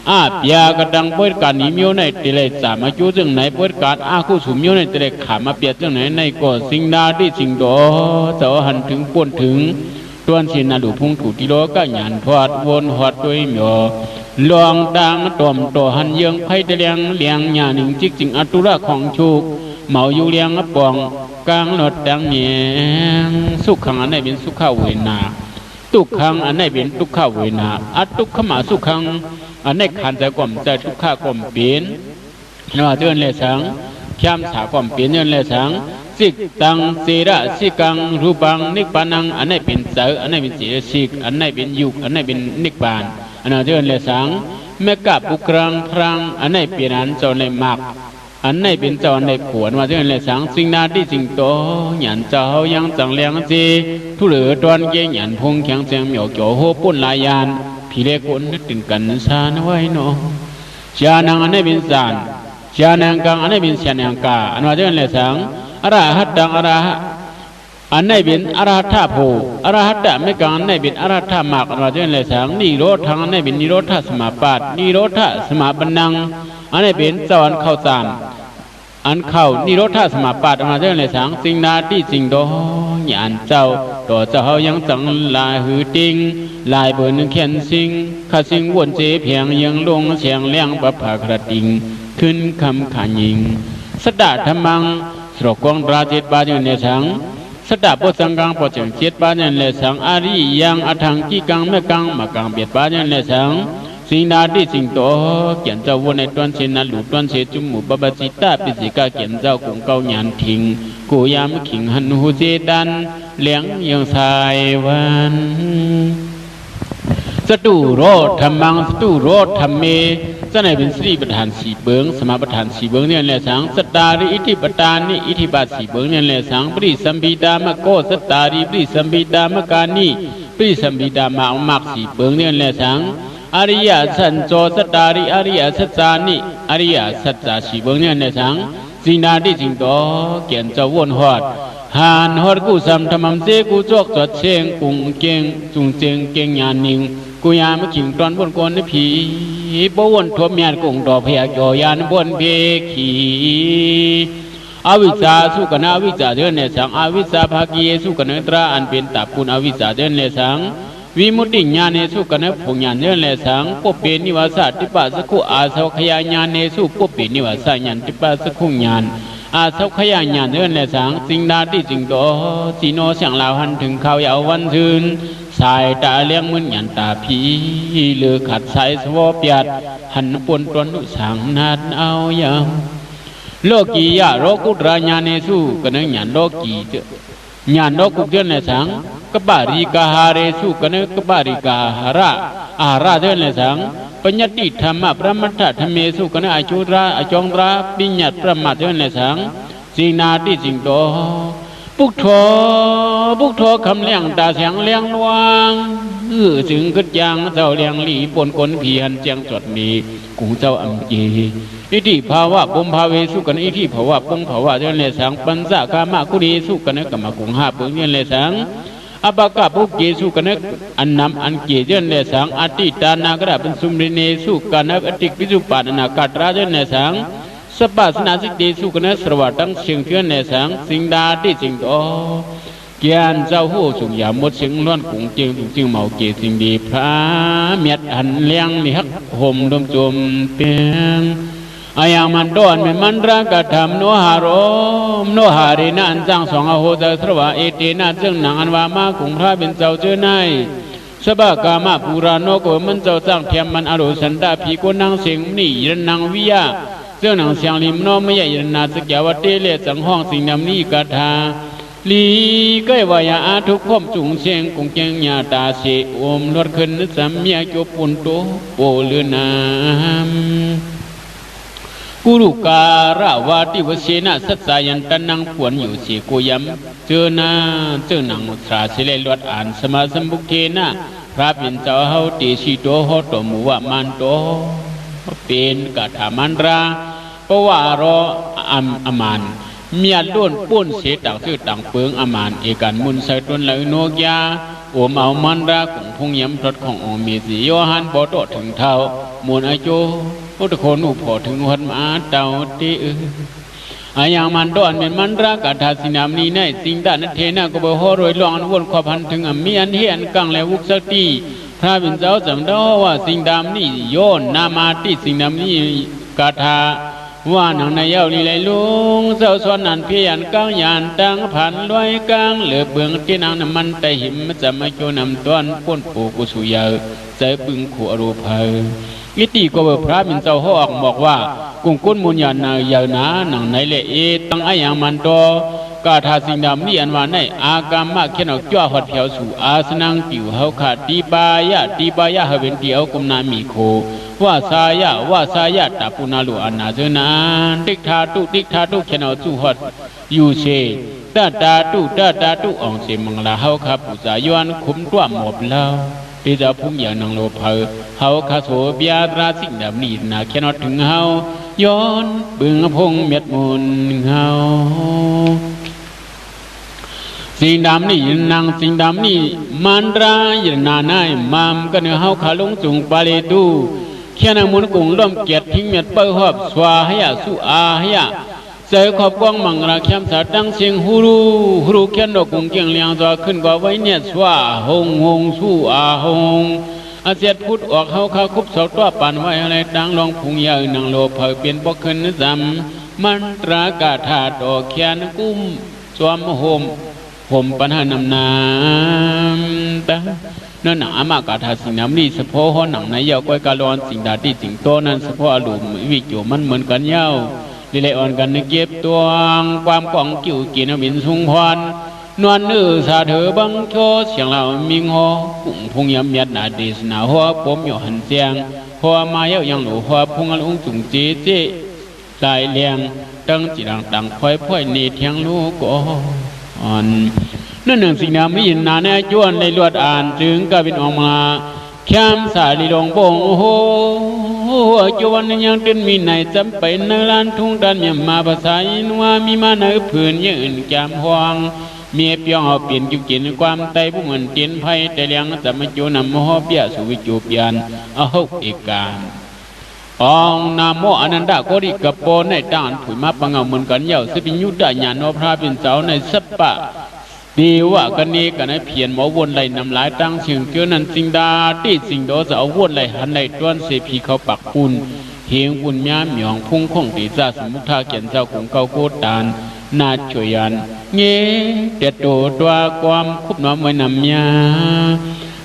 เปียกระดังเปิดการนี้โยในที่เลยสามารถจูจึงไหนเปิดการกู้สู่โยในที่เลยขามาเปียจึงไหนในก็สิ่งดาที่สิ่งโตเจ้าหันถึงปนถึงต้นสินาดูพุงถูติโลก็หยันทอดวนหอดด้วยหมอลองดังตอมโตหันยังไพ่เลี้ยงหยาหนึ่งจิกจิงอัตุระของชุกเมาอยู่เลี้ยงปองกลางหลดดังเมียงสุขขังอันไหนเป็นสุขเวนาทุกขังอันไหนเป็นทุกขเวนาอัตุขมาสุขังอันไหนขันใจก่อมใจทุกขก่อมเปลี่ยนนว่าเตือนเลยสังข้ามสาก่อมเปลี่ยนเตือนเลยสังสิกตังสีระสิกังรูปังนิพานังอันไหนเป็นเสอันไหนเป็นสีสิกอันไหนเป็นยุกอันไหนเป็นนิพพานอันนั้นเตือนเลยสังเมกับปุกรังครังอันไหนเป็นอันเจ้าในหมักอันไหนเป็นเจ้าในขวนว่าเตือนเลยสังสิ่งนาที่สิ่งโตหยันเจ้ายังจังเลี้ยงจีทุเรศตอนเกี่ยหยันพงแข็งเสียงเหมียวโจโหปุ่นลายยานพี่เล็กคนนึกถึงกันสานไว้เนาะชานังอันไหนเป็นสานชานังกังอันไหนเป็นชานังกาอันว่าเตือนเลยสังอรหัตดังอรหัตอันไหนเป็นอรหัตถาโพอรหัตตะไม่กังอันไหนเป็นอรหัตถามากอันว่าเจ้าเลยสังนิโรธทางอันไหนเป็นนิโรธสมาปาตนิโรธสมาบันนังอันไหนเป็นเจ้าอันเข้าตามอันเข้านิโรธสมาปาตอันว่าเจ้าเลยสังสิ่งนาที่สิ่งโดหยานเจ้าต่อเจ้ายังจังลายหือติงลายเบอร์นึงเขียนสิ่งข้าสิ่งวนเจเพียงยังลงเสียงเลี้ยงปะผากระติงขึ้นคำขายิงสดาธรรมังสรกองราจิตบาจังเนสังสดาปสังกังปจังเจ็ดบาจังเนสังอาริยังอัถังกีกังเมกังมากังเบียดบาจังเนสังสิ่งนาที่สิ่งโตเขียนเจ้าวนในตอนเชนัลุตอนเชจุมุปปจิตาปิสิกาเขียนเจ้าคงเกาหยานทิ้งกูยามขิงหันหูเจดันเลี้ยงยังสายวัน สตุโรธรรมังสตุโรธรรมเมจะไหนเป็นสีประธานสีเบิงสมาประธานสีเบิงเนี่ยแหละสังสตาริอิทธิปตานิอิทธิบาทสีเบิงเนี่ยแหละสังปริสัมปิดามะโกสตาริปริสัมปิดามะกานิปริสัมปิดามะอมักสีเบิงเนี่ยแหละสังอริยสัจโจสตาริอริยสัจจานิอริยสัจจาสีเบิงเนี่ยแหละสังสินาที่จริงต่อเกียนจะวนหอดหานหอดกูสัมธรรมเจกูจกจดเชงกุงเกงจุงเจงเกงยานนิงกูยามขิงตอนบนกนผีบวนทวมยานกุงดอกพยากยานบนเพขีอวิชชาสุกนาอวิชชาเดินในสังอวิชชาภากีสุกนตราอันเป็นตับคุณอวิชชาเดินในสังวิมุตติญาณเนสุกนผงญาณเดินในสังปเปนิวาสติปัสสคุอาสวขยาญาณเนสุปเปนิวาสญาณติปัสสคุญาณอาสวขยาญาณเดินในสังสิงดาที่จิงโตสีโนเสียงลาวหันถึงเขายาววันคืนสายตาเลี้ยงเหมือนหยันตาผีเลือขัดสายสวบยัดหันปนตรนุสังนัดเอาอย่างโลกียะโรกุตระญาณเนสุกันนึงหยันโลกีเจญาณโลกุเจนในสังกบาริกาหาเรสุกันนึงกบาริกาหาระอาระเจนในสังปัญญติธรรมะพระมัทธธรรมเมสุกันนึงอาจุระอจงระปิญญาพระมัทเจนในสังสินาติสิงโตปุกโถคำเลี้ยงตาเสียงเลี้ยงลวงถึงขึ้นยางเจ้าเลี้ยงหลีปนกลผีหันเจียงจดมีกูเจ้าอัมจีอิทิภาวะปมภาเวสุกันอิทิภาวะปงภาวะเจริญเลสังปัญจกามะกุณีสุกันกรรมกุงหาปุญญเลสังอปากาปุกเกสุกันอันนำอันเกเจริญเลสังอติตานากระเป็นสุมริเนสุกันอติปิจุปานนากัตราเจริญเลสังสปัสนาสิกเดสุกันสรวัตังเชียงเทียนเลสังสิงดาที่จิงโตเกียนเจ้าหูสุงยามดเสียงล้วนกุงเจียงจึงเมาเกสิงดีพระเมียดหันเลี้ยงนิฮักห่มดมจมเปียงอายังมันดอนเป็นมันรักกระทำโนหารมโนหารีนันจังสองอโหตสระวะเอเตนะจึงหนังอันว่ามากุงพระเป็นเจ้าเจ้าในสบากามาปูราโนโกมันเจ้าจังเทียมมันอรุสันดาภีโกนังเสียงนี่ยันนางวิยาเจ้าหนังเสียงลิมโนไม่ใหญ่ยันนาสกยาวเตเลสังห้องสิ่งนำนี้กาธาลีก็วายาทุกข้อมจุงเสียงกุงเจียงญาตาเสอมลดขึ้นสัมเมียจบปุนโตโปเลือนามกุรุการาวาติวเสนาสัจจายันตันนังปวนอยู่เสโกยมเจอหน้าเจอหนังมุตราเสเลลวดอ่านสมาสมบุเทนะพระเป็นเจ้าเฮาติสิโตโหตมุวะมันโตเป็นกะถามันราปวารออมานเมียล้วนป้นเสต่างชื่อต่างเปิงอมานเอกันมุนใส่ต้นไหลโนกยาโอมเอามันราของพงยำรถขององมีสีโยหันบ่โตถึงเท่ามวนอาโจพุทธคนอุปอถึงหันมาเต่าตีอายังมันดอนเป็นมันรากาธาสินามนี้ในสิงดานเทนะก็บ่ฮอรวยลองอันวนขอพันถึงมีอันเฮียนกังและวุกสติพระเป็นเจ้าจำได้ว่าสิงดามนี้โยนนามาที่สิงดามนี้กาธาว่าหนังในเย้าลีไหลลุงเจ้าสวนนันเพียนก้าวยานตั้งผ่านลอยกลางเหลือเบืองที่นางน้ำมันแต่หิมจะมาโจนำต้นป้นปูกุสุยาใจบึงขัวรูเพยอิติก็พระเป็นเจ้าห้องบอกว่ากุงกุนมุญญาณยาวนาหนังในเละตั้งอายังมันโตกาธาสิงดำนี่อันว่าในอากามะเขียนออกจ้าหดเผียวสู่อาสนังติวเฮาขาตีบายะเฮเวนเดียวกุมนามีโคว่าสายะตาปุนาลุอานาเจนานติกทาตุเขียนออกจู่หดอยู่เชตาตาตุองเสมังลาเฮาขาปุจายวนคุมตัวหมอบเล่าที่จะพุ่งอย่างนางโลภเฮาคาโสเบียตราสิงดำนี่นาเขียนออกถึงเฮาย้อนบึงพงเม็ดมุนเฮาสิงดำนี่นางสิงดำนี่มันรายนาไนมามกันเฮาขาลงจุงปาเลตูเขียนมุนกุงล้มเกียรทิ้งเม็ดเปิ้ลหอบสวาหยาสุอาหยาเจอขอบกองมังราเข้มสาดังเสียงฮูรูเขียนดอกกุงเกียงเลียงตัวขึ้นกว่าไว้เนี่ยสวาหงสุอาหงอาเจียดพุดออกเฮาขาคุบเสาตัวปานไว้อะไรดังลองพุงยาวนางโลเผยเปลี่ยนบ่ขึ้นจำมันตรากาธาดอกเขียนกุ้มสวมห่มปัญหานำนามตาเนื้อหนังอามากาธาสิงน้ำนี่เฉพาะห้อหนังในเยาก้อยกาลอนสิงดาที่สิงโตนั้นเฉพาะอารมณ์วิจิวมันเหมือนกันเย้าลิเลอ่อนกันในเก็บตัวความกล่องกิ่วกินบินสุงพร นวลเนื้อสาเถอบังโชเสียงเรามิงหอปุ่งพงยำยัดนาเดสนาหัวปมหยหันเสียงหัวมาเยายังหลูหัวพงอลุงจุงเจเจลายเลียงตั้งจีดังดังคอยพ่อยเนเทียงลูกก่อนนั่นหนึ่งสิ่งนามนี้นาแน่จวนในลวดอ่านถึงกบินออกมาแคมสาลีลงบงโอ้โหจวนยังเดินมีไหนจำไปในลานทุ่งดันยามมาภาษาอินว่ามีมาในผืนยืนแกมห่วงเมียเปียงเอาเปลี่ยนจุกินความไตผู้เหมือนเตียนไพ่แต่เลี้ยงจะมาจูนำมหเปียสุวิจูเปียนเอาหกเอกาองนามโมอนันดาโกริกโปในด้านผุยมาปังเอาเหมือนกันเย่าสิปิญยุดาญาณพระเป็นเจ้าในสัปปะดีว่ากันนี้กันให้เพียนหมอวนไหลนำหลายตั้งเสียงเจ้านั้นสิงดาที่สิงโดจะเอาวนไหลหันไหลต้วนเสพีเขาปักปุ่นเฮียงปุ่นย้ำหยองพุ่งคงตีจ่าสมุทธาเกียนเจ้าของเกาโคตานนาช่วยยันเงี้ยเด็ดตัวความคุบน้อมไว้นำยา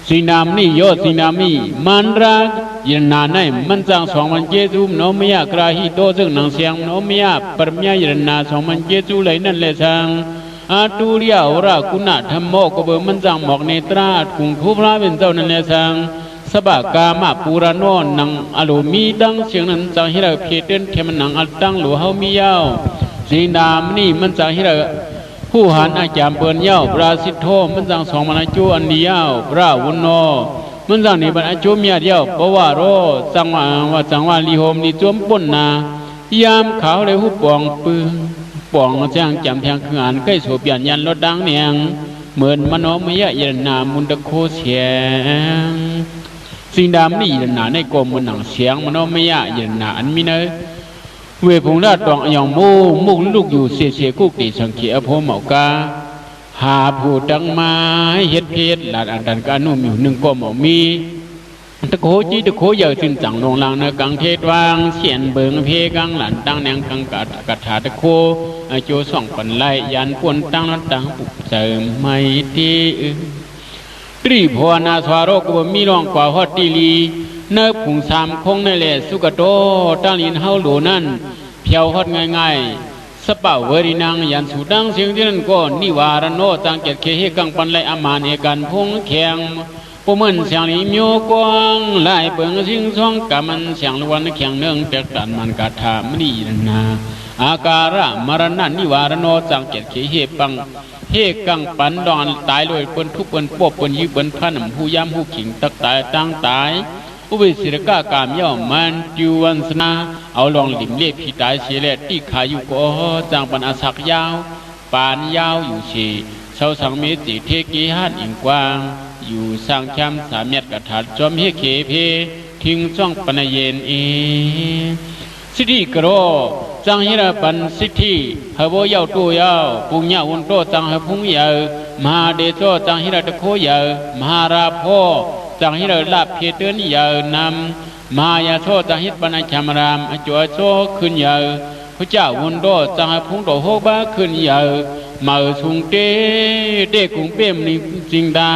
สีน้ำนี่โยสีน้ำนี่มันรักยันนาในมันจังสองมันเจจูโนเมียกราหิโตซึ่งนางเสียงโนเมียปรมียันนาสองมันเจจูเลยนั่นเลยสังอาตูเรียวราคุณธรรมโมกเบมันจังหมอกเนตราคุงคูพระเป็นเจ้านั่นเลยสังสบากามาปูรานนนังอโลมีดังเสียงนั้นจังให้เราเพียเดินแค่มันนังอัดตั้งหลัวเฮามียาวสีน้ำนี่มันจังให้เราผู้หันอาจารย์เปิลเย้าปราสิทโธมันจังสองมันอาจูอันเดียวพระวุนโนมันจังนี่บรรอาจูเมียเดียวเพราะว่าโรจังว่าลีโฮมลีจวมป่นนายามขาวเลยหุบปองปืนปองแจ้งจำแทงขานใกล้โสเปียนยันรถดังเนียงเหมือนมโนมยะยันนามุนตะโคเสียงสิ่งดำนี่ยันนาในกรมมันหนังเสียงมโนมยะยันนาอันมีเนยเวพงราดตองอย่างมุกลูกอยู่เสียกุกติสังเขียโพเหมากาหาผู้ดังมาเฮ็ดเพศหลานอันดันการนุ่มอยู่หนึ่งก็หมอมีตะโคจีตะโคเยอะจึงจังลงลังในกังเทศวางเสียนเบิงเพกังหลานตั้งแนงกังกัดถาตะโคโจส่องปันไลยันปวนตั้งนั้นตั้งปุบเสริมไม่ที่ตรีพวนาสวารกบมีรองกว่าฮอดตีลีเนื้อผงสามคงในแหล่สุกโตตั้งลินเฮาหลูนั่นเพียวฮอดง่ายๆสเป่าเวรินางยันสูดังเสียงที่นั่นก็นิวารโนตังเกตเคเฮกังปันไลอามาเนกันพงแข็งปมันเสียงลิมโยกวางไล่เปิงสิงซ่องกามันเสียงลวันแข็งเนื่องแต่ดันมันกาถามนีนาอาการะมรณะนิวารโนตังเกตเคเฮปังเฮกังปันดอนตายเลยเปิ้นทุกเปิ้นปบเปิ้นยืบเปิ้นพันผู้ย้ำผู้ขิงตักตายตั้งตายอุบิศิรกากามย่อมันจูวันสนาเอาลองหลิมเล็บผีตายเสียแลที่ขาอยู่ก็จังปันอาศักยาวปานยาวอยู่ชีเสาสังเมติเทกีหันอิงกว้างอยู่สร้างแคม3 เมตรกระถาจอมเฮเคเพทิ้งจ้องปนเยนสิทธิกรอจังฮิราปันสิทธิฮะโบยาวตัวยาวปุญญาวุนโตจังฮะพุงยาวมหาเดโชจังฮิราตะโคยาวมหาราโพจังฮิราลาภเพเตนยาวนำมายาโชจังฮิตปนัญชามรามอจวยโชขึ้นยาวพระเจ้าวุนโตจังฮะพุงโตโฮบ้าขึ้นยาวมาสุงเตกุงเป้มนิจิงดา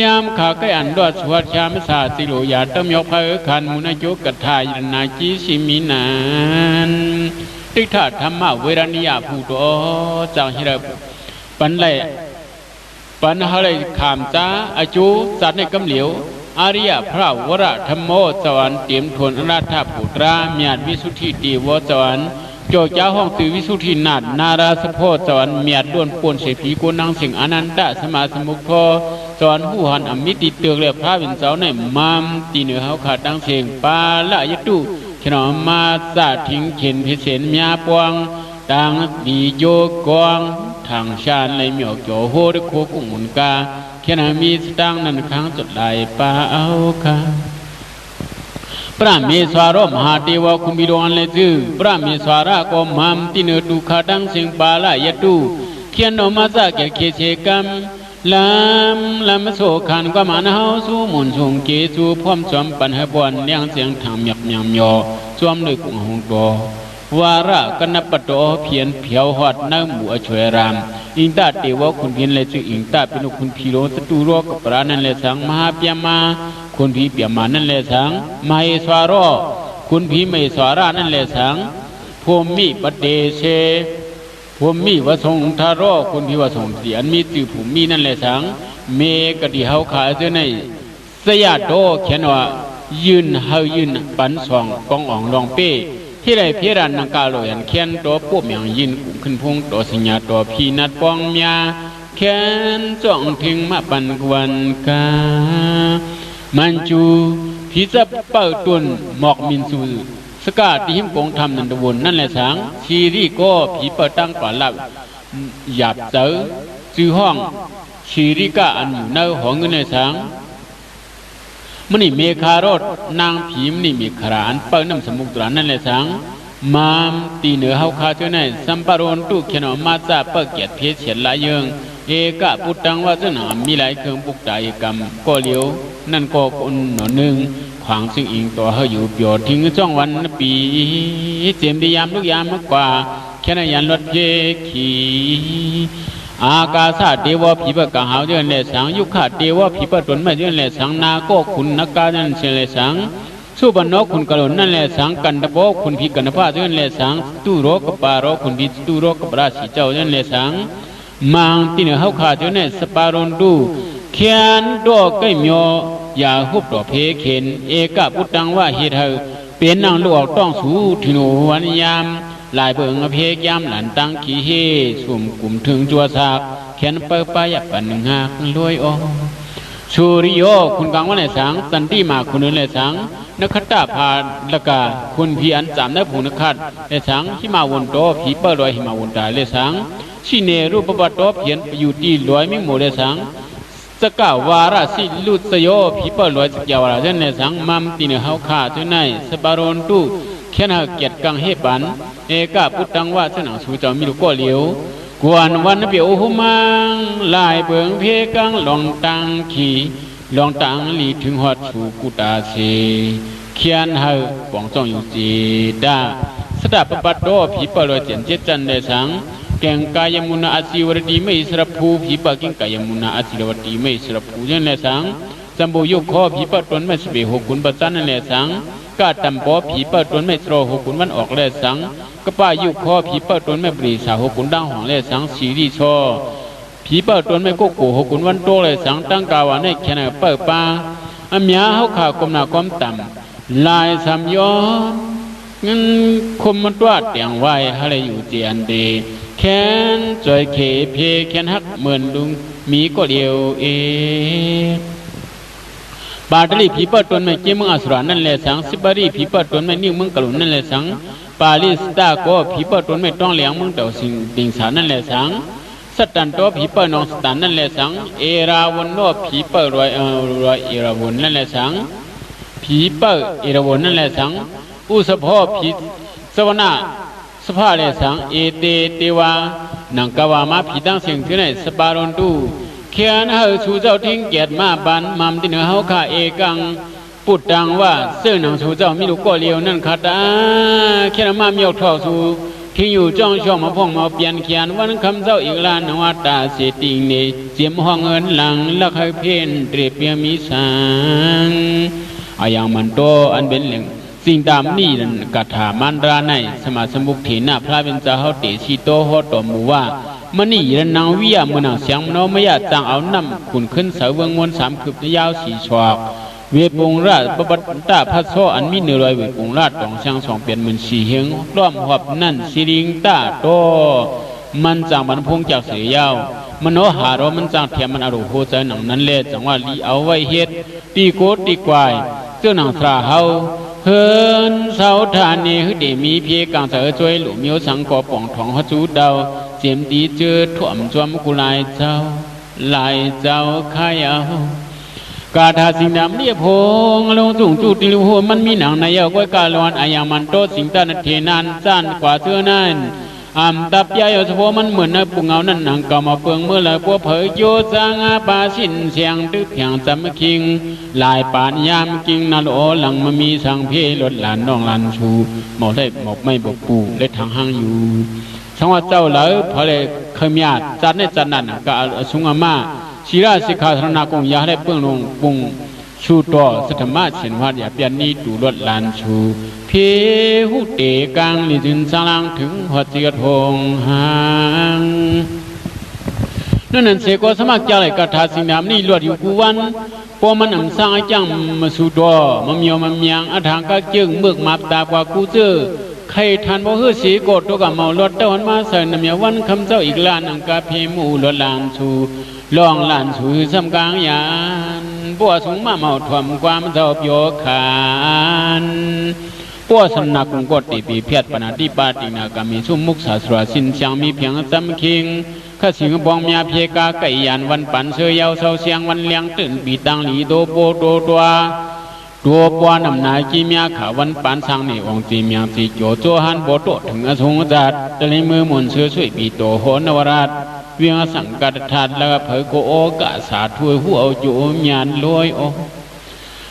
ยามขาใกล้อันดอดสวัสดิ์ชามสาติโลยาต้มยกพระขันมุนโยกทายนาจีสิมินานติถาธรรมะเวรนิยาผู้โตจังฮิระปันไลปันหะไลขามจ้าอจูสัตในกำเหลียวอริยพระวรธรรมโมสวรรค์เตรียมทวนอราธาปุตราเมียดวิสุทธิตีวสวรรค์โจเจ้าห้องตื่วิสุทธินาฏนาราสโพสวรรค์เมียดล้วนปนเสพีโกนังสิงอนันตสมาสมุขโธสอนผู้หันอมิติเตือกเรียบพระเป็นเจ้าในมามตีเหนือเขาขาดดังเสียงปาละยตุขนมมาสาทิ้งเข็นพิเศษมียปวงดังดีโยกองทางชาญในเหมียวโจโหดโคกุมุนกาแค่นั้นมีสตังนั้นครั้งจุดไหลปาเอาค่ะพระเมสวารมหาเทวะคุมิโรอันเลจือพระเมสวาระก็มามติเนตุขาดังเสียงปาละยตุเขียนออกมาจากเกศเชกัมลำโสขันก็มาเฮาสู้มุนทรงเกจูพร้อมจอมปันหบวนเลี้ยงเสียงทางหยับยำยอจอมเลยกุงหงโตวาระกันนปโตเพียนเพียวหอดน้ำหมูอช่วยรามอิงตาเทวะคุณเพียนเลยจืออิงตาเป็นคุณพีโรสตูโรกับปรานันเลยสังมหาเปียมาคุณพีเปียมานั่นเลยสังมเหสวารคุณพีมเหสวารานั่นเลยสังภูมิปเดเช ผมมีวสงทารอคุณพิวสงเสียนมีจื่อผมมีนั่นแหละสังเมกะที่เฮาขาเจอในสยาโตเขียนว่ายืนเฮายืนปันสองกองอ่องรองเป้ที่ไรเพียรันนังกาโลยันเขียนตัวปุ๊บอย่างยืนกุขึ้นพุงตัวสัญญาตัวพีนัดปองเมียแขนจ้องถึงมาปันกวนกามันจูพิจับเปิดตุนหมอกมินสูสกาที่หิมกงทำนันตวนนั่นแหละสังชีรีก็ผีเปิดตั้งก่อนลับหยาบเจอจื้อห้องชีริกาอันอยู่ในห้องเงินในสังมันนี่เมฆารถนางผีมันนี่มีขรานเปิดน้ำสมุทรนั่นแหละสังมามตีเหนือเฮาคาเจ้าในสัมปารนตุเขนอมาจาเปิดเกียรติเพชรเฉียนหลายเยิงเอกะปุตตังว่าเจ้าหนามีหลายเครื่องปุกตายกรรมก็เลี้ยวนั่นก็คนหนอหนึ่งขวางซึ่งอิงตัวเฮาอยู่เปียวทิ้งจ้องวันปีเจียมดียามทุกยามมากกว่าแค่นั้นยันรถเพขีอากาศาเทวะผีปะกะหาวเดือนเลสังยุคาเทวะผีปะตนไม่เดือนเลสังนาโกคุณนักการนั่นเชเลสังสุบรรณคุณกะหลนนั่นเลสังกันตะโบคุณพีกันผ้าเดือนเลสังตุโรกปารคุณพีตุโรกปราชิเจ้าเดือนเลสังมังติเนเฮาขาเดือนเลสปารนดูเขียนดอกไก่เมียวอย่าหุบดอกเพเข็นเอกะพุทธังว่าเฮเธอเป็นนางลูกต้องสู้ถิโนวันยามลายเบิ่งเพกยามหลันตังขี้เฮสุ่มกลุ่มถึงจัวสากแขนเปิดไปยับปันหนึ่งหักลอยอสุริโยคุณกังว่าในสังสันติมาคุณในสังนักขัตตาพาละกาคุณพีอันจำได้ผู้นักขัดในสังที่มาวนโตผีเปิดลอยหิมาวนตาเลสังชิเนรูปบัตโตเพียนอยู่ที่ลอยมิ่งโมเลสังสกาวาราสิลุตโยผีเปิดลอยสกาวาราเจนในสังมัมติเนเฮาขาเจนในสบารนตุแค่นาเกียรติกังเฮปันเอกะพุทธังว่าสนังสูเจ้ามีลูกก็เหลียวกวนวันเปียวหุมังลายเบิงเพกังลองตังขี่ลองตังหลีถึงหอดสู่กุตาเสเขียนเฮาปองจ้องอยู่จีดาสดาปปัตโตผีเปลอยเจียนเจจันเดสังแกงกายมุนาอาศิวรดีไม่สระภูผีปะกิงกายมุนาอาศิวรดีไม่สระภูยันเลสังจำโบยุคอผีปะตนไม่สเบหกุนปัจจันเลสังกาตำปอผีเปิดตนไม่โตหกุนวันออกเลสังกป้ายุคอผีเปิดตนไม่ปรีสาหกุนดังของเลสังสีรีชอผีเปิดตนไม่กุกกูหกุนวันโตเลสังตั้งกาวาในแค่ไหนเปิดปาอันยาเฮาขากมนาคมต่ำลายสามยอเงินคมมันตัวเตียงไว้อะไรอยู่เจียนเดแขนจอยเคเพแขนหักเหมือนลุงมีก็เดียวบาดลีผีเปิดตนไม่เกี่ยมึงอสุรานั่นแหละสังสิบารีผีเปิดตนไม่นิ่งมึงกะหลุนนั่นแหละสังปาลิสตาก็ผีเปิดตนไม่ต้องเลี้ยงมึงเต่าสิ่งดิ่งสารนั่นแหละสังสตันโตผีเปิดนองสตันนั่นแหละสังเอราวันโนผีเปิดรอยเอราวันนั่นแหละสังผีเปิดเอราวันนั่นแหละสังอุสภผีสวนาสภาเลสังเอเตเตวานังกวามาผีตั้งเสียงที่ไหนสปารอนตูเขียนเฮาสู่เจ้าทิ้งเกียรติมาบันมัมที่เหนือเฮาข้าเอกังปุดดังว่าเสื้อหนังสู่เจ้ามีลูกก็เลียวนั่นขัดเขียนมามีออกทอสู่ที่อยู่จ้องช่องมาพ่องมาเปลี่ยนเขียนวันคำเจ้าอีกล้านนวัตตาเสติงเนเจียมห้องเงินหลังลักให้เพียนเตรียเปียมีสังอายังมันโตอันเป็นเหล่งสิ่งตามนี่นั่นกถามันราในสมาสมุกเถนะพระเป็นเจ้าเฮาเตชีโตโฮตอมูว่ามันนี่ระนางวิยามือหนังเสียงมโนมยาจังเอาน้ำขุนขึ้นเสาเวงมวลสามคืบยาวสี่ชอกเวปงราชปบัตตาพัดโซอันมีเนื้อลอยเวปงราชต้องช่างสองเปลี่ยนเหมือนสีเฮงร่วมหับนั่นสิริงตาโตมันจังบรรพงจากเสียยาวมโนหารมันจังเทียมมันอรุโหใจหนังนั้นเล่จังว่าลีเอาไว้เฮ็ดตีโกตีกวายเจ้าหนังสราเฮาเฮินเสาทานนี่ฮึเดมีเพียกังเสอช่วยหลุมโยสังกอป่องทองฮัจูดาวเจียมดีเจอถ่วมจวมกุลายเจ้าลายเจ้าขายเอากาถาสิ่งดำเรียพงลงสูงจุดติลุหัวมันมีหนังในเยาวก้อยกาลวนอายังมันโตสิงตานเทนันสั้นกว่าเสื้อนั่นตับยายสะโพมันเหมือนในปุ่งเงานั่นหนังเก่ามาเปลืองเมื่อไรพวกเผยโยจางอาปาสินเสียงตึกเพียงจำคิงลายปานยามกิงนาโอหลังมามีสังเพลดหลานน้องลันชูหมอได้หมอกไม่บกปูเล็ดทางห้างอยู่ช่างว่าเจ้าเหล่าพอเลยเคยมีอาจัดในจันนั่นก็สุงอามาชีราสิกขาธนากงยาได้เปื้องลงปุง ชูต่อสธรรมะเช่นวัดอย่าเปลี่ยนนี้ดูรถลานชูเพหูเตกังลิจินสาลังถึงหัวเจียทงหางนั่นเสกสมัครใจกระทาสิงดำนี่ลวดอยู่กูวันพอมันสร้างจังมาสู่ดอมาเมียวมาเมียงอาทางก็จึงเบิกมาตากว่ากูเจอใครทันบ่ฮือสีโกดตัวกับเมารถเต้าหันมาใส่น้ำยาวันคำเจ้าอีกล้านอังกาเพมูลดลานชูลองลานชูสำกลางยานบัวสูงมาเมาถ่วมความเจ้าโยขานปัวสำนักกดติปีเพียรปนาติปาตินากามีสุมุกษาสระสินเสียงมีเพียงจำคิงข้าสิงบองเมียเพกาไก่ยานวันปันเสือยาวเสาเสียงวันเลี้ยงตื่นปีตังหลีโดโปโดตัวปวนำนายจีเมียขาวันปันสังในองจีเมียจีโจโจหันโบโตถึงอสงจัดตะลิมือหมุนเสือช่วยปีโตโหนวราชเวียงสังกัดทัดแล้วเผยโกโอกะสาถวยหัวจุญานลอยโอ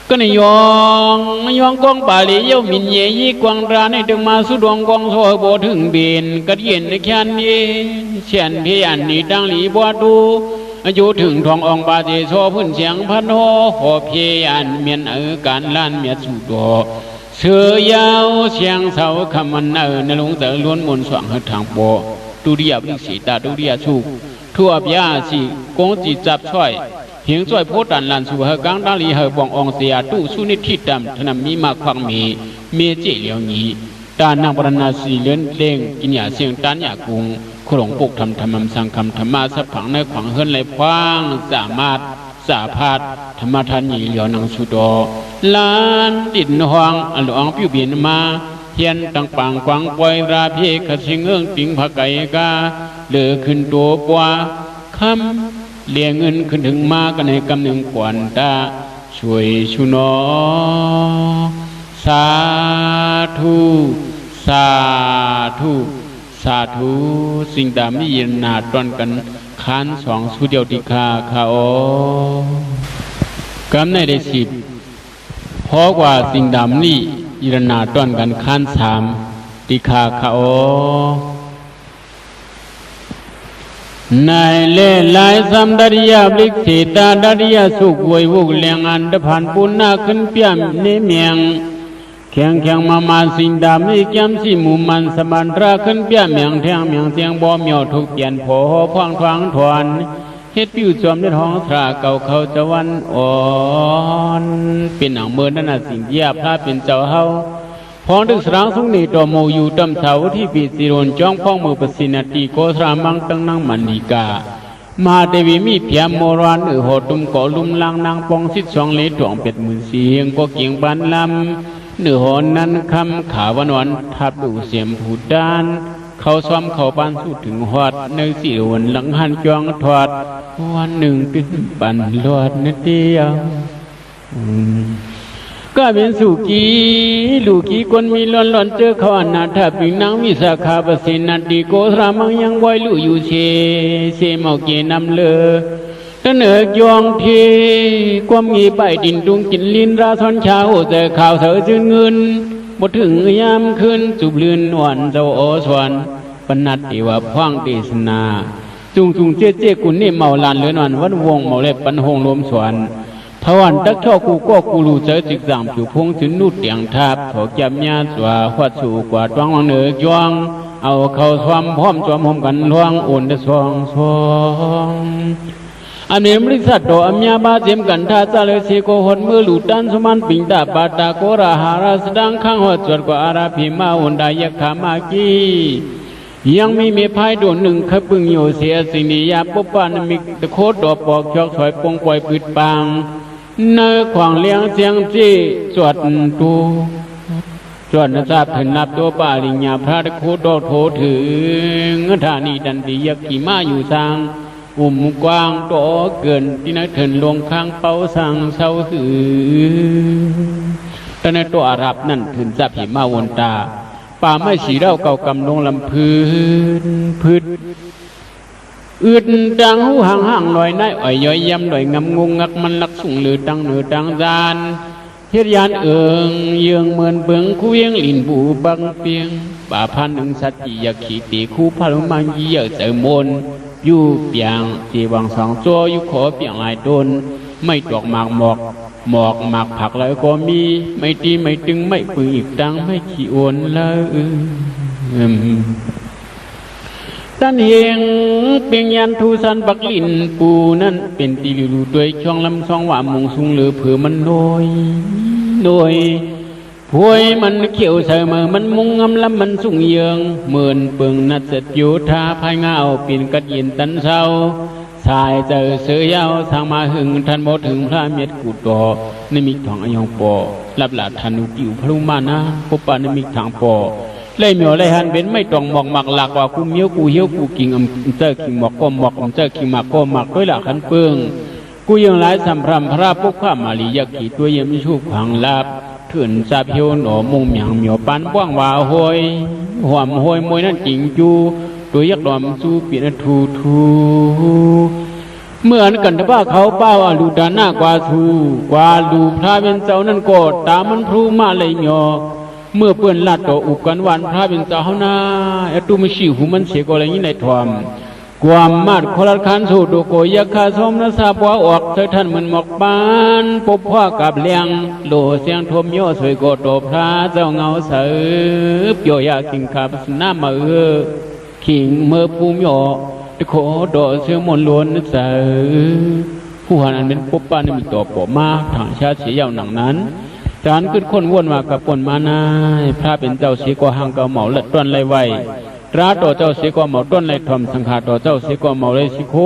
ก็นยองกองบาลีเย้ามินเยยี่กวางราในดึงมาสุดวงกองโซโบถึงเบนกัดเย็นในแค่นี้เช่นเพียนนี้ดังหลีบัวดูอยู่ถึงทององบาเจโซพื้นเสียงพโนขอเพียนเมียนการล้านเมียสุดอเสือยาวเสียงเสาคำมันในหลวงเตอล้วนมนสว่างทางโบตุเรียบลิสีตาตุเรียสุกทั่วพยาสีกงจีจับช่วยเพียงช่วยโพดันลันสู่เฮกังดาลีเฮบององเสียตู้สุนิทิดำธนมีมาควังเมเจเหลียวนี้ตานางปรณาสีเลื่อนเล่งกินยาเสียงตานยากุงขลงปุกทำธรรมสังคำธรรมาสับผังในขวังเฮิรนไหลคว้างสามารถสาพาดธรรมทันยีเหลียวนังสุดอลานดินหวงอลองผิวเบียนมาเฮียนตังปังกวางปอยราเพขสิงเอื้องติงผักไก่กาเลือขึ้นตัวกว่าคำเลี้ยงเงินขึ้นถึงมากันในกำหนึ่งกวนตาช่วยชุนอสาธุสาธุสาธุสิ่งตามนี้ยินนาตอนกันค้านสองสุเดียวติคาขาโอกำในได้สิบเพราะว่าสิ่งดำนี้ยินนาตอนกันค้านสามติคาขาโอนายเล่ลายสัมดาริยาบลิกสีตาดาริยาสุกวยวุกเลียงอันดผ่านปุณนาขึ้นเปียมเนเมียงแข็งมาสิ่งดำนี่แก้มสีมุมมันสมันราขึ้นเปียเมียงแทงเมียงเสียงบ่เมียวทุกเปลี่ยนโผพวางทวางถอนเฮ็ดปิวจอมในท้องตราเก่าเขาจะวันอ่อนเป็นหนังเมื่อนั่นน่ะสิ่งเยียบพระเป็นเจ้าเฮาพองดึกสร้างสุนีตัวโมอยู่ตำเสาที่ปีสิโรนจ้องพ้องมือประสินาตีโกสรามังตั้งนั่งมันดีกามาเดวีมีเพียมโมรานหอตุมก่อลุมลังนางปองสิทสองเลถวงเป็ดมือเสียงก็เกียงบันลำหอนนั้นคำขาวันวันทับดูเสียมผูดด้านเขาซ้อมเขาปานสู้ถึงหอดในสิวันหลังหันจองถอดวันหนึ่งตึ้งปั่นลอดนิดเดียวก็เป็นสุกีลูกีคนมีหล่อนเจอเขาอนาถาปิงนางวิสาขาปสินันติโกสรามังยังบ่อยลู่อยู่เชเมาเกนำเลอตะเนกยองเทความงีไปดินดุงกินลินราซอนเช้าแต่ข่าวเสือจืนเงินบ่ถึงยามคืนจุบลื่นอ่อนเจ้าโอสวนปนัดติว่าพ่างเดสนาจุงเจ๊กุนนี่เมาลานเลือนวันวัดวงเมาเล็บปันหงลมสวนทวันตักช่อกูก็กูรู้เจอจิกสามผิวพงถึงนุดเตียงทับถกยำยาสวาหัดสู่กว่าตวงวังเหนือยองเอาเข้าความพร้อมจอมหอมกันล่วงโอนได้ซองอันนี้บริษัทโตอัมยาบาเจมกันท่าซาเลสีโกหดมือหลุดดันสมันปิงตาปาตาโกราหาราสดังข้างหัดจวดกว่าอาราพิมาอุนดายขามากียังไม่มีพายโดนหนึ่งขบึงโยเสียสิ่งนี้ยาปุปปานมิกตะโคดดอกปอกชอกถอยปงปล่อยปิดปางเนื้อขวางเลี้ยงเสียงจี้จวดตูจวดนทราบถึงนับตัวป่าลิญญาพระตะโคดดอกโถถึงธานีดันติยักขี่มาอยู่สร้างกว้างโตเกินที่นักเถินลงข้างเป้าสังเศร้าหือแต่ในตัวอาหรับนั่นถึงจับหิมาวนตาป่าไม่สีเล่าเก่ากำลงลำพื้นอืดดังหูห่างลอยน้อยอ่อยย้อยย้ำลอยงำงงงักมันลักสุ่งหรือดังเหนือดังจานเฮียยานเอิงเยืองเหมือนเบืองคู่เวียงลินบูบังเปียงป่าพันหนึ่งสัตย์อยากขีตีคู่พาลุมังยี่เจอมนอยู่เปียงจีวังสองโจอยู่ขอเปียงลายต้น ไม่ดอกหมากหมอกหมากผักแล้วก็มีไม่ตีไม่ตึงไม่ปึงอีกดังไม่ขี้โอนเลยตันเฮงเปียงยันทูสันปักลินปูนั่นเป็นตีลูด้วยช่องลำซองว่ามงสุงหรือเผื่อมันโดยพวยมันเขียวเสมอมันมุงงำลำมันสุ่งเยืองเหมือนเปิงนัดเสร็จอยู่ท่าภายเงาปีนกัดยินตันเศร้าสายเจอเสือยาวทางมาหึงทันบ่ถึงพระเม็ดกุดดอนิมิตทองอยองปอรับหลาทันุกิวพลุมานะปปานิมิตทางปอเลยเหมียวเลยหันเป็นไม่ต้องหมอกหมักหลักว่ากูเมียวกูเหี้ยวกูกิ่งเจอกิ่งหมอกก็หมอกเจอกิ่งหมากก็หมักด้วยหลักขันเปิงกูยังหลายสัมพรำพระพุกข้ามาลียกีตัวยังไม่ชูผังลาบเถื่อนซาเพียวหนอมุงเหมียงเหมียวปันว่างว่าหอยหวมหอยมวยนั่นจริงจูตัวยักษ์ดอมสู้ปีนทูเหมือนกันแต่ว่าเขาเป้าว่าดูดาหน้ากว่าทูกว่าดูพระเป็นเจ้านั่นก็ตามมันพรูมาเลยหยอเมื่อเปื้อนลาดต่ออุกกันวันพระเป็นเจ้าเฮานาไอ้ตู้มันชิวหูมันเสียก็อะไรนี้ในทวมความมาดโคราชคันสูดโดโกยคาสมนะซาบัวออกเธอท่านมันหมอกบานปบพ่อกับเลี้ยงโลเสียงทมโยสวยโกโตพระเจ้าเงาเสือโยยากิงขับสนามาขิงเมื่อภูมิโยตะโคโดเสือมนล้วนเสือผู้หันเป็นปบปานมีต่อปอมาทางชาติเสียยาวหนังนั้นจานขึ้นคนวนมากับปนมานายพระเป็นเจ้าเสียกว่าหางเก่าเหมาเล็ดต้นไรไว้ตราต่อเจ้าเสียกว่าเหมาต้นไรทอมสังขารต่อเจ้าเสียกว่าเหมาไรสิโค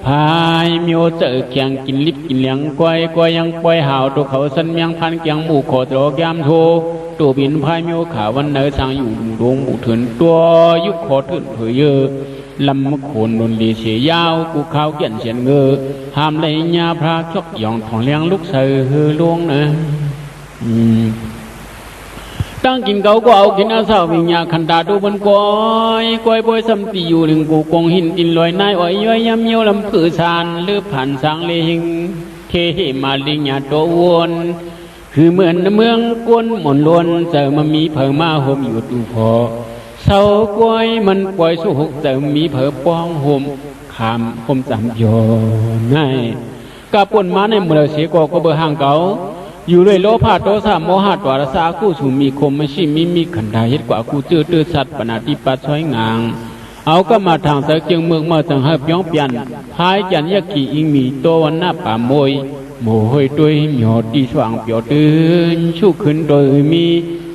พายมีโอเจอเกียงกินลิบกินเลี้ยงก้อยยังปล่อยหาวตัวเขาสันเมียงพันเกียงหมู่ขอตรอกยามโทตัวบินพายมีโอขาวันเนอสางอยู่ดวงหมู่ถืนตัวยุคขอถืนเผยเยอะลำมะโขนนนลีเสียยาวกูข้าวเกี่ยนเสียนเงอหามเลยญาพระชกยองทองเลี้ยงลูกเสือลวงนะตั้งกินเกาก็เอากินอาสาววิญญาขันตาดูบนก้อยบอยสัมติอยู่หนึ่งกูกงหินกินลอยนายอ้อยย้อยยำเยี่ยวลำผือชานเลือผ่านสังเลหิงเคมาลิงญาโตวนคือเหมือนเมืองกวนหม่นล้วนเจอมามีเผอมาห่มอยู่ตูพอเสาก้อยมันปล่อยสุกเจอมีเผอป้องห่มขามห่มจำยอในกาปนมาในเมืองเสียก็เบอร์ห่างเก่าอยู่ด้วยโลภะโทสะโมหะตัวรสาคู่สู่มีคมไม่ชิมีขันธาเฮ็ดกว่าคู่ตื้อสัตว์ปนาติปัสสวยงางเอาก็มาทางเสจึงเมืองเมื่อจังเฮบย้องเปลี่ยนพายจันยกีอิงมีโตวันหน้าป่าโมยโมหอยด้วยหยอดดีสว่างเปียวตื่นชูขึ้นโดยมี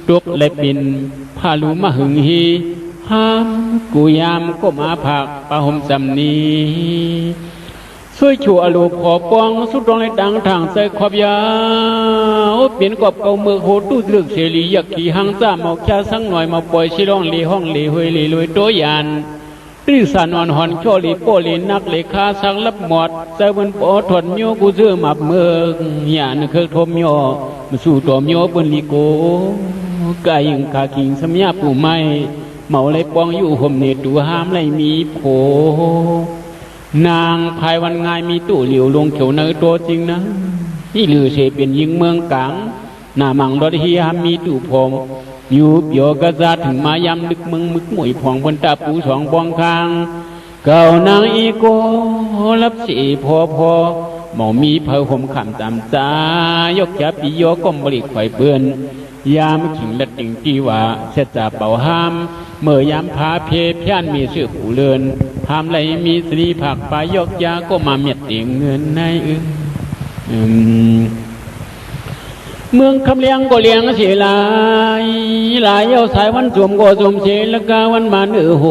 ตุกและปินพาลูมาหึงฮีห้ามกูยามก็มาผักปะหมจำนีช่วยชูอลูขอปองสุดรองเลยดังทางใส่ขอบยาวเปลี่ยนกอบเก่าเมือโหตู้เลือกเสรีอยากขี่หางจ้าเมาแค่สังหน่อยมาปล่อยชิร้องลีห้องลีหวยลีลอยโตยานรีสานอนหอนโชลีโปลีนักเลขาสังลับหมดใส่บนปอถอนโยกูเชื่อมาเมืองหยานเคยทมโยมาสู่ตัวโยบนลีโกกายิงกากิงสมยาปูไม้เมาเลยปองอยู่ห่มเนตูห้ามเลยมีโผนางภายวันงายมีตู้เหลียวลงเขียวเนอตัวจริงนะนี่ลือเสเป็นยิงเมืองกลางหน้ามังรถเฮียมีตู้พองอยู่เปียวกระซาถึงมายำลึกเมืองมึกหมวยพองบนตาปูสองบองคางเก่านางอีโกรับสีพอหมอมีเผาห่มขำจำจ้ายกจับปีโยก้มบริไข่เปื้อนยามขิงและติงที่ว่าเสจ่าเป่าห้ามเมื่อยามพาเพพี้ยนมีชื่อผู้เลือนห้ามไรมีสรีผักปลายกยาก็มาเม็ดเตียงเงินในเมืองคำเลี้ยงก็เลี้ยงเสียหลายเย้าสายวันสวมก็สวมเสียละกาวันมาเนื้อโห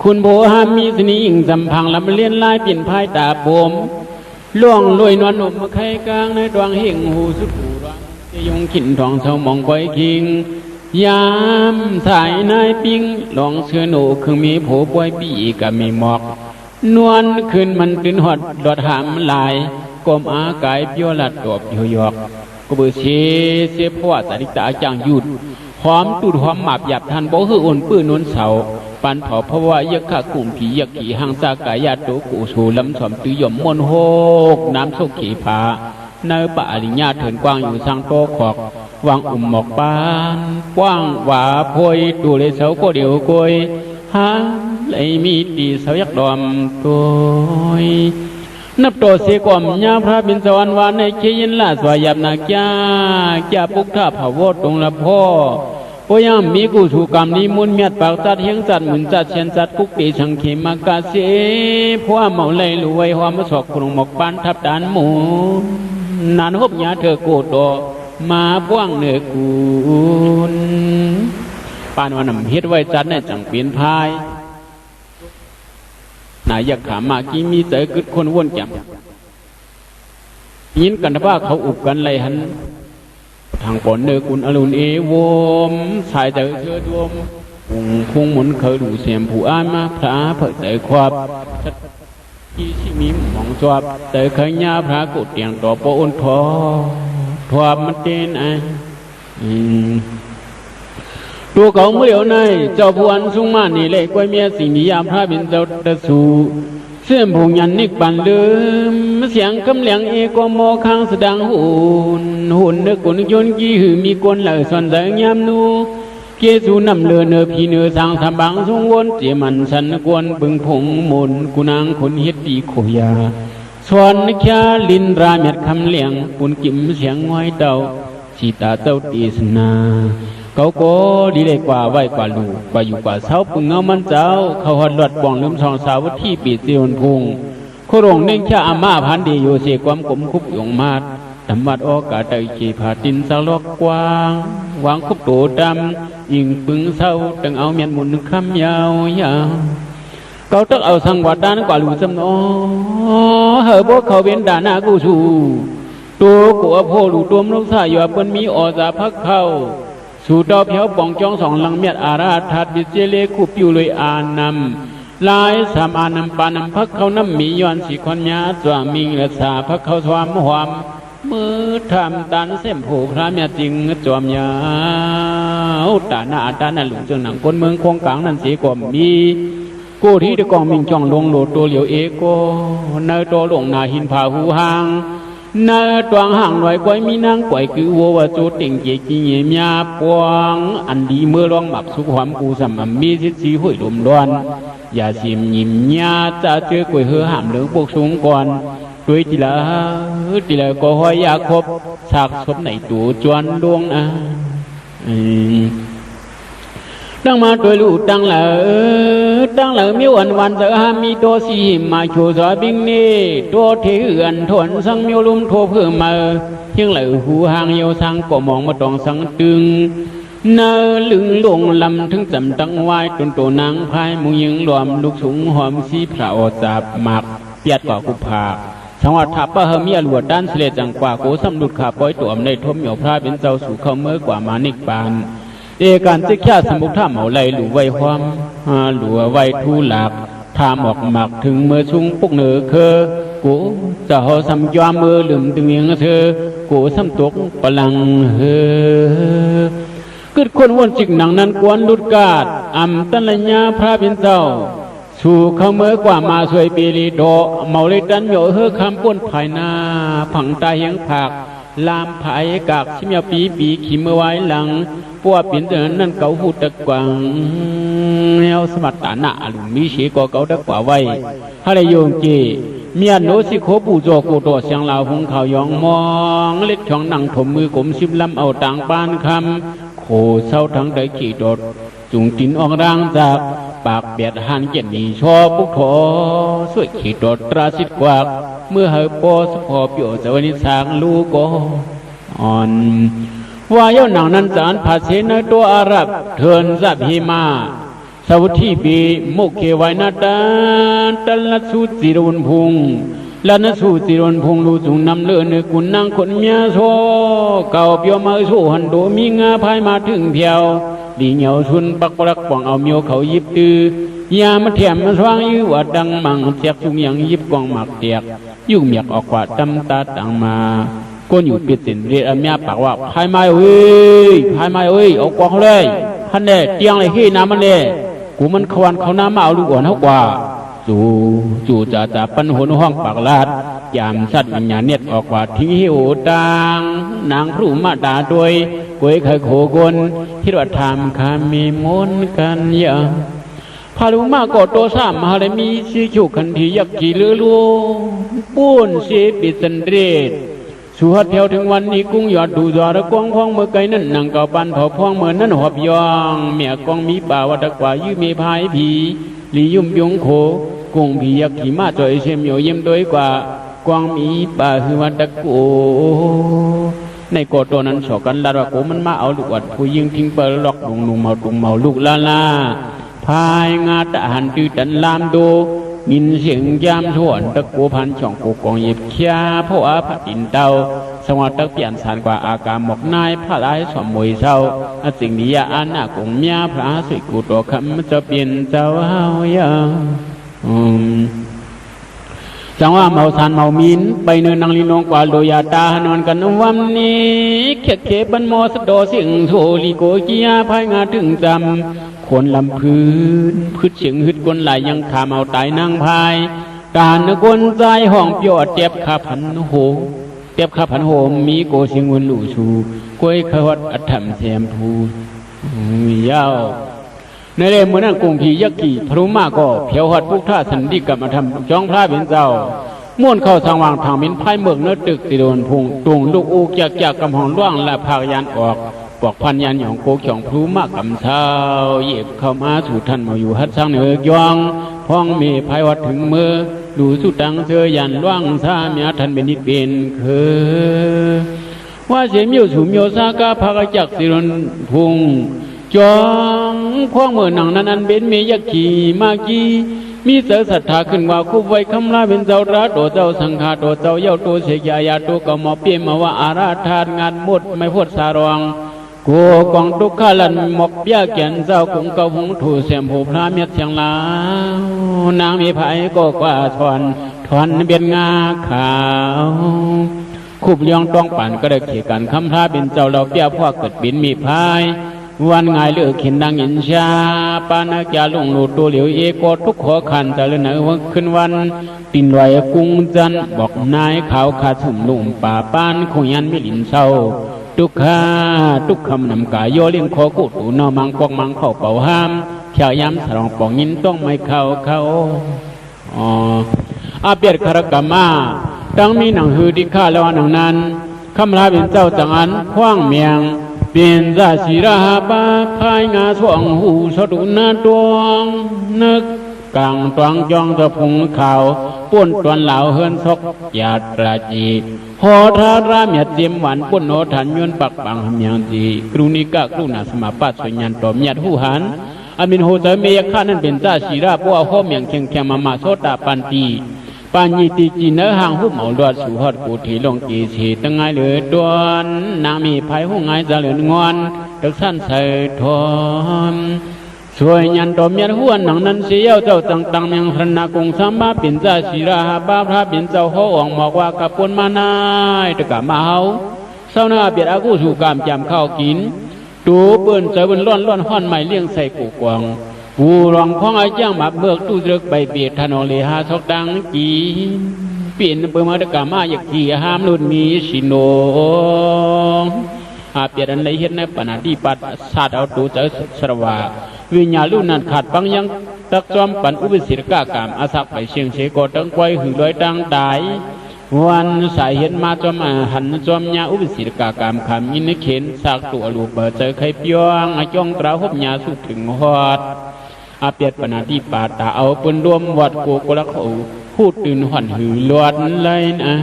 คุณโบห้ามมีสนีอิงจำพังลำเลียนลายปิ่นพายตาผมล่วงลอยนวลหนุ่มไข่กลางในดวงเฮงหูสุดหูรังจะยงขินทองเสามองก้อยคิงยามสายนายปิงลองเชื่อหนูคือมีโผป่วยปีกับมีหมอกนวลขึ้นมันขึ้นหอดดอดหามลายกลมอากายเปียวลัดดอบเหี่ยวยอกก็เบื่อเสียเพราะว่าสาริตาจางหยุดหอมตูดหอมหมาบหยับทันบ่คืออ่อนปื้นนวลเสาปันเผาเพราะว่ายักษ์ขากลุ่มผียักษ์ขี่หางซากายาโตกูสูลำสมตือหย่อมมนโฮกน้ำโซขี่ผาเนื้อป่าอริญญาเถินกว้างอยู่สังโตขอกวางอุ่มหมอกปานกว้างว่าพวยดูเลยเสาก็เดียวกวยหาเลยมีตีเสายักษ์ดอมตัว นับโตเสกอมญาพระบินสวรรค์วานในเขยินลาสวายับนาจ้าจ้าปุกท่าภาวตรงละพ่อพยามมีกุสุกรรมนี้มุนเมียดปากจัดเฮียงจัดหมุนจัดเชียนจัดกุกตีชังเขมากาเสพวเมาไหลรวยความมาสอกครุงหมกปานทับดานหมูนานหบยาเธอโกโตมาพ่วงเนื้อกุนปานวันนำเฮ็ดไว้จัดในจังเปลี่ยนพายนายอยากขามากี้มีใจกึดคนวนแก่มยินกันว่าเขาอุบกันไรหันทางปนเนื้อกุนอรุณเอวมสายใจเชื่อดวมพุงหมุนเคยดูเสียมผู้อ้านมาพระเผยใจความที่ชิมีมองจอบแต่เคยญาพระกุดเตียงต่อปอนทอทวบมันเต้นไอตัวเขาเมื่อเดียวในเจ้าพวนสุงมานี่เลยกวยเมียสิ่งนิยามพระบินเจ้าตะสูเสื่อมผงยันนิกปันลืมเสียงคำเลียงเอกโมข้างแสดงหุ่นเนื้อกุนยนกี้หือมีกลเหล่าส่วนใจยามนูเกสูนำเลือเนื้อพีเนื้อสางทำบังทรงวนเจียมันสันกวนบึงผงมนกุนางคนเฮ็ดดีโคยาสวนแค่ลินราเม็ดคำเลียงปุ่นกิมเสียงง้อยเต่าสีตาเต้าตีสนาเขาก็ดีเลยกว่าไหวกว่าลูกกว่าอยู่กว่าเช้าปุ่งเงามันเจ้าเขาหอดหลอดบ่องลืมสองสาวที่ปีเตียนพุงโครงเน่งแค่อาม่าพันดีอยู่เสียความกลมคุบหยงมาดธรรมัดออกกาใจขีผาตินสลอกกว้างวางคุบโตดำยิงปึงเศร้าตึงเอาเมียนหมุนคำยาวยาวเขาต้องเอาสังวัดด้านกว่าลูกจำนอเฮอพวกเขาเป็นด่านากูชูตัวกัวโพลูตัวมลูกสายอยู่บนมีอจาพักเข้าสู่ดอกเพียวป่องจ้องสองลังเมียดอาราทัดบิเจเลคูปิวเลยอานำลายสามอานำปานำพักเขาน้ำมีย้อนสีคอนยาจวามิงและสาพักเขาสวามหวามมือทำตันเส้นผูพระเมียจริงจวมยาวตาหน้าตาหน้าหลุมจึงหนังคนเมืองคงกลางนั่นสีกว่ามีกูที่ตะกองมิงจ้องลงโหลดตัวเหลียวเอโกเนอตัวหลงนาหินผาหูหางเนอตวงห่างหน่อยกวยมีนางกวยคือวัวจูติ่งเจียจีเงียมยาปวงอันดีเมื่อร้องหมักสุขความกูสมมีสิทธิหุ่ยลมดอนอย่าสิมยิมยาจะเจอกวยเหือหามเหลืองปกสูงก่อนด้วยทีละก็หอยยาคบฉากศพในตัวจวนดวงดังมาตัวลูกดังเหล่ามีวันเสือหามีตัวสีมาโชว์สอยบิงนี่ตัวเถื่อนถวนสังมีลุ่มโทเพื่อมาเพียงเหล่าหูหางเยาสังก็มองมาตองสังตึงเนอลึงลงลำถึงจำตั้งไว้ตนตัวนางพายมุยิงรวมลูกสูงหอมสีพระอจับหมักเปียดกว่ากุภาสังวัดทับปะเฮมีอลวดด้านเสลจังกว่าโกสำลุดขาปอยตัวในทมเหมียวพระเป็นเจ้าสู่เขาเมื่อกว่ามานิกปานเอการจะแค่สมุทท่าเหมาไหลหลู่ไว้ความหลัวไว้ทูหลักทามออกหมักถึงเมื่อชุ่งปุกเหนือเคอกูจะหอสำยอมมือลืมตึงเมียงเธอกูสำตกพลังเฮอกึดคนวนจิกหนังนั้นกวนลุดกาดอำตันละญาพระเป็นเจ้าสู่เขาเมื่อกว่ามาสวยปีรีโดเมาเลยดันโยเฮอคำป้นภายหน้าผังตาเฮียงผักลามภายกากชิมยาปีขีเมื่อไว้หลังพวกเปลี่ยนเดินนั่นเกาหูตะกวังแนวสมัตตาหนาลุมีเชก็เกาตะกว่าไว้ฮาเลโยงเจเมียนโนสิโคปูโจโกโตเสียงลาวหงเขายองมองเล็ดช่องนั่งถมมือกลมชิมลำเอาต่างปานคำโคเศร้าทั้งได้ขี่โดดจุงจินออกร่างจากปากเบียดหันเกียรติชอปุกโถสวยขี่โดดตราสิทกวากเมื่อเฮอปอสพอเปียวเจวนิสางลูกอ่อนว่าเย้าหนังนั้นจานผาเสนตัวอาหรับเทินสับหิมาสวัสดีปีมุกเกวัยนาตาตัลสุจิรุนพุงลานสุจิรุนพุงลูจุงนำเลือเนกุนนางคนเมียโซเก่าเปียวมาโซหันโดมีงาพายมาถึงเพียวดีเหนียวชุนปักปลักป่องเอาเมียวเขายิบตือยามาแถมมาสว่างยื้อว่าดังมังเสียกจุงยังยิบกองหมักเตียกยุ่งเมียกออกกว่าตำตาต่างมาก็อยู่เปียสินเรียเมียปากว่าพายมาเอ้ยเอากองเลยท่านเนี่ยเตียงเลยขี้น้ำมันเนี่ยกูมันขวันเขาน้ำมาเอาลูกอ่อนเท่ากว่าจู่จ่าปันหัวห้องปากลาดยามสัตว์วิญญาณเน็ตออกว่าทิ้งหิวต่างนางพรูมาด่าด้วยกวยเคยโขกนคิดว่าทำคามีมนกันยัง พาลุมาก็โตสามมหาเลมีสีฉุขันทียักษ์ขี่เรือลูปูนเสียปิสันเรศสุหัดเทวถึงวันนี้กุ้งหยอดดูจอระกวงพองเมื่อไกลนั่นนางเก่าปันเผาพองเมื่อนั้นหอบยองเมียกองมีป่าวัดกว่ายื้อเมพายผีลียุ่มยงโขกุ้งผียักษ์ขี่มาจ่อยเชมโยเยี่ยมโดยกว่ากวางมีป่าคือวัดโกในโกโตนั้นสอกันลาระโกมันมาเอาลูกวัดผู้ยิงทิ้งเปิลล็อกลุงเมาตุงเมาลูกลาลาพายงาตะหันตื้อตันลามโดมินเสียงยามทวนตะโกพันช่องโกกองเย็บเขียพระอาพระดินเตาสวัสดิ์ตะเปลี่ยนสารกว่าอากาหมอกนายพระร้ายสมมวยเศร้าสิ่งนี้ยาอันหน้ากงเมียพระสุกุโตคำจะเปลี่ยนเจ้าเฮาจังว่าเมาสานเมามินไปเนินนางลีนงกว่าโดยาตานอนกันวันนี้เข็ดเข็บันโมสดเสียงโทลีโกเกียพายงาถึงจำคนลำพื้นพืชเสียงฮึดกลไหลยังขาเมาตายนางพายการนกลใจห้องเปียดเจ็บขาพันโหเจ็บขาพันโหมีโกเสียงวนหลู่ชูกล้วยขวัดอัฐมแซมพูยาวในเรื่องเมื่อนั้นกรุงพียักษ์พระมาก็เพียวหัดพุกท่าสันติกรรมธรรมจ้องพระเป็นเจ้าม่วนเข้าสังวางทางมินไพ่เมืองเนื้อตึกติโดนพุงตุงลูกอูจากกำหองล่วงและพากยันออกปอกพันยันหยองโกกหยองพระมากำเช้าเหยียบเข้ามาสู่ท่านมาอยู่ฮัดสร้างเหนือยองพ้องเมพายวัดถึงมือดูสุตังเสือยันล่วงซาเมียท่านเป็นนิดเป็นคือว่าเสียมิวสูมิวซากาพากจักสิรนพุงจองคว้างเมื่อหนังนั้นอันเป็นเมยักขีมากีมีเสศรัทธาขึ้นว่าคุบไว้คำลาเป็นเจ้าราโตเจ้าสังฆาโตเจ้าเย้าโตเสกยายาโตก็หมอเปียมาว่าอาราธานงานหมดไม่พูดสารองโกกองทุกข้าลันหมอกเบี้ยแก่นเจ้าคงเก่าหงถูเสียมผูพระเมียเสียงลาวนางมีภัยก็กว่าทอนเบียนงาขาวคุบเลี้ยงต้องปั่นก็ได้เกี่ยกันคำพระเป็นเจ้าเราเบี้ยพ่อเกิดบินมีพายวันไงเลือกเข็นดังอินชาปานักยาลงหลุดตัวเหลียวเอกทุกขอขันแต่ละไหนวันขึ้นวันปิ่นไหวกุ้งจันบอกนายขาวขาดสุ่มลุ่มป่าปานคงยันไม่ลินเศร้าทุกข้าทุกคำนำกายโยเลี้ยงคอกุตูนอมังกองมังเข้าเป่าห้ามเขียวยำสรองปองยินต้องไม่เข้าอาเปียดคารกามาตั้งมีหนังหือดิข้าแล้วหนังนั้นคำลาเป็นเจ้าจังอันคว้างเมียงเปลี่ยนราศีราบาพายงาสว่างหูสะดุนาดวงนึกกลางตวงจองตะพุงข่าวป้นตวนเหล่าเฮินซกยาตราจีหอทาราเมียเตรียมหวานป้นโนทันยนปักปังหำยังจีกรุณิกะกรุณาสมาปัสสยันต่อเมียหูหันอามินโหเตเมียข้านั้นเป็นราศีราปัวห้อมอย่างเข่งมาโซตาปันตีปานีตีจีเนื้อห่างหุ้มเอาดอดสู่ฮอดกูถีลงกีสีตั้งไงเหลือดวนนางมีภัยหุ้งไงจะเหลืองอนตึกสั้นใส่ทอนสวยยันดอมยันห้วนหนังนั้นเสียวเจ้าต่างๆยังพระนากุงสามบ้าเป็นเจ้าศีราบาพระเป็นเจ้าห้องบอกว่ากับปนมานายตะกะมาเฮาเศร้าหน้าเบียดอากูสู่กามจำข้าวกินตูเปิ้นเจอเปิ้นร้อนห้อนใหม่เลี้ยงใส่กูกวางกูรองพ้องไอ้จ้างมาเบิกตู้เลือกใบเบียดถนนเลหาซอกดังกีเปลี่ยนเปิดมาตะกามาอยากขี่ห้ามรุ่นมีสิโนอาเปียดันเลยเห็นในปนาดีปัดศาสตร์เอาตัวเจอสระวาวิญญาลุ่นนั้นขาดปังยังตักจอมปันอุปสิรกากามอาศักไปเชียงเสกตั้งไว้หือลอยตั้งตายวันสายเห็นมาจอมหันจอมยาอุปสิรกากามขามยินเข็นสากตัวลูกเปิดเจอใครเปียงจ้องตราหบยาสุดถึงฮอดอาเปียดปนาดีปาตาเอาปืนรวมวัดโกกละเขาพูดตื่นหันหือลวดเลยนะ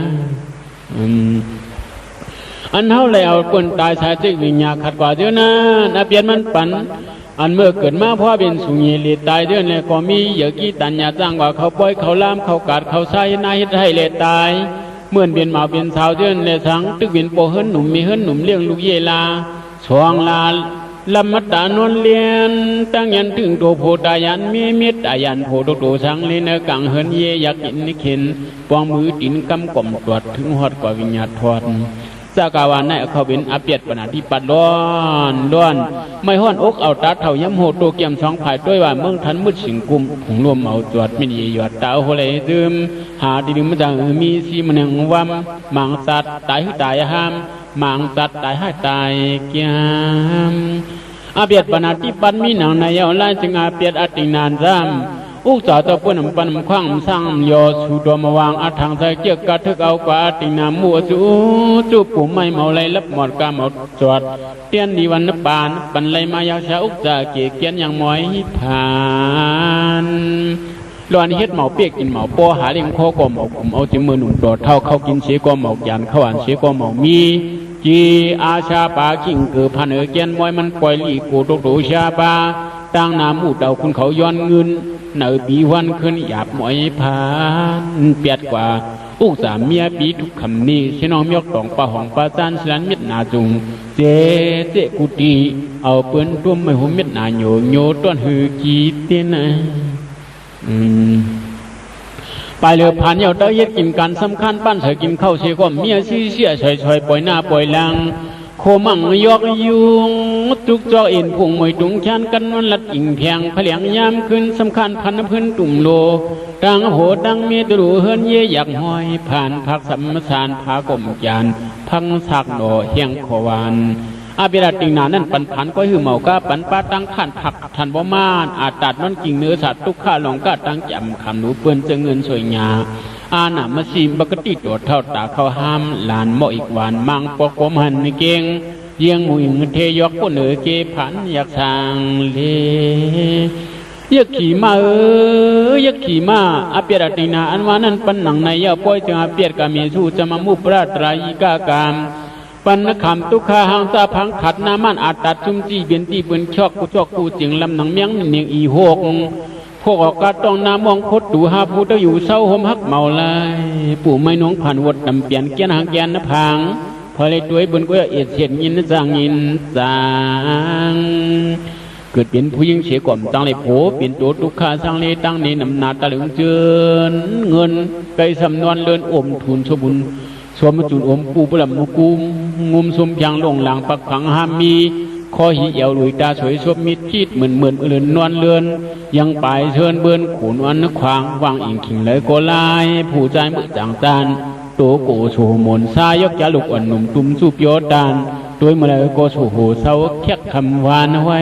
อันเท่าไรเอาคนตายสายจิตวิญญาขัดกว่าเดี๋ยวนะอาเปียดมันปั่นอันเมื่อเกิดมาพ่อเป็นสุญญ์เลตายเดือนเลยก็มีเยอะกี่ตันยาจ้างว่าเขาปล่อยเขาล่ามเขากัดเขาใส่นายให้เลตายเมื่อเป็นมาเป็นสาวเดือนเลยสังตึกเป็นโปเฮิรนหนุ่มมีเฮิรนหนุ่มเลี้ยงลูกเยลาสวงลาลำมัดตานนเลียนตั้งยันถึงตัวโพดายันมีเม็ดอายันโพดโตสังเลนกังเฮิรนเยอยากกินนิเข็นปองมือตินกำก่อมตรวจถึงหอดกว่าวิญญาณทอดสากาวานในเขาเป็นอาเปียดปนาที่ปัดร้อนไม่ห้อนอกเอาตาเท่าย้ำโหดตัวเกี่ยมสองผายด้วยว่าเมืองทันมืดสิงกุมผงรวมเอาจวดมินยอดตาโหเลยดื่มหาดิมจังมีสีมันยังวัมมังสัตตายให้ตายห้ามมังสัตตายให้ตายเกี่ยม อาเบียดปนาติปันมีหนังในเยาวไล่จึงอาเบียดอตินานซ้ำอุกษาตะปุ่นปันคว้างสร้างยอสูดมาวางอาทางใส่เกี่ยกกะทึกเอากว่าอตินามัวจูปุ่มไม่เมาไรลับหมดกาหมดจอดเตียนดีวันนปานปันไรมายาชาอุกษาเกี่ยเกียนอย่างมอยผ่านลวนเฮ็ดเหมาเปียกกินเหมาปัวหาเลี้ยงโคก็เหมาผมเอาจิ้มมือหนุ่มโดดเท่าเข้ากินเสียก็เหมาหยานเข้าอ่านเสียก็เหมามีจีอาชาปาขิงเกือพันเกียนมวยมันปล่อยลีกูตกดูชาปาตั้งน้ำมูดเดาคุณเขาย้อนเงินเนือปีวันขึ้นหยาบหมอยผ่านเปียดกว่าอุกสามเมียปีทุกคำนี้เชน้องยกตองปลาหองปลาจานสลันเม็ดนาจุงเจกุตีเอาเปิ้นตุ้มไม่หุ่มเม็ดนาโยโยต้นหือกีเต้นไปเรือผ่านเยาเตยเย็ดกินกันสำคัญปั้นเสือกินข้าวเสียก็เมียซีเสียชอยปล่อยหน้าปล่อยหลังโคมั่งยอกยุงจุกจอกเอ็นพุงมวยตุงชันกันวันลัดอิงแพงผเลียงยามขึ้นสำคัญพันพื้นตุ่มโลดังโหดังเมียตรูเฮินเย่อยากห้อยผ่านพักสัมมสานผากลมจานพังสักหน่อเฮียงขวานอาเบราติงนานั่นปันผันก็หือเมากาปันป้าตั้งขันผักทันบ่มานอาตัดนั่นกิ่งเนื้อสัตว์ทุกข้าหลงกาตั้งจำคำหนูเปื้อนเจเงินสวยงาอาหนามาซีมปกติตัวเท่าตาเขาห้ามหลานหม้ออีกหวานมังปอกหันในเก่งเยี่ยงมุยเงินเทยกก็เหนือเกผันอยากสร้างเลยักขี่มายักขี่มาอาเปียรตินาอันวานั้นปันหนังในเย่าป้อยจึงอาเปียรกามีสู้จะมามุปราตรายิกากามปันนคำตุคาหังซาพังขัดนามันอาตัดชุมจีเบียนตีเบือนชอกกุจอกกูจิงลำหนังเมียงเนียงอีหกพวกออกกาต้องนามองคดดูหาผู้เต้าอยู่เศร้าหมหักเมาลายปู่ไม่น้องผ่านวดดำเปลี่ยนเกียนหางแกนนพังพอเลยด้วยบนก็เอ็ดเสียนยินจางยินจางเกิดเป็นผู้หญิงเสียก่อมตั้งเลยโผเป็นตัวทุกขาสร้างเลยตั้งในนำนาตะลึงเจินเงินไก่สำนวนเลินอมทุนสบุญสวมจุนอมปูปลำมุกุมงุมสมยังลงหลังปักผังหามีคอหีเอวลุยตาสวยสวมิดจีดเหมือนเลื่อนนวลเลื่อนยังปลายเชิญเบิ้นขูนวันนึกควางวางอิงขิงเลยก็ลายผู้ใจมือจางจานโตโกโฉมนซายกยาลุกอ่อนหนุ่มตุ่มสูบยอดานตัวเมื่อไรก็โฉโหเศร้าแค่คำวานไว้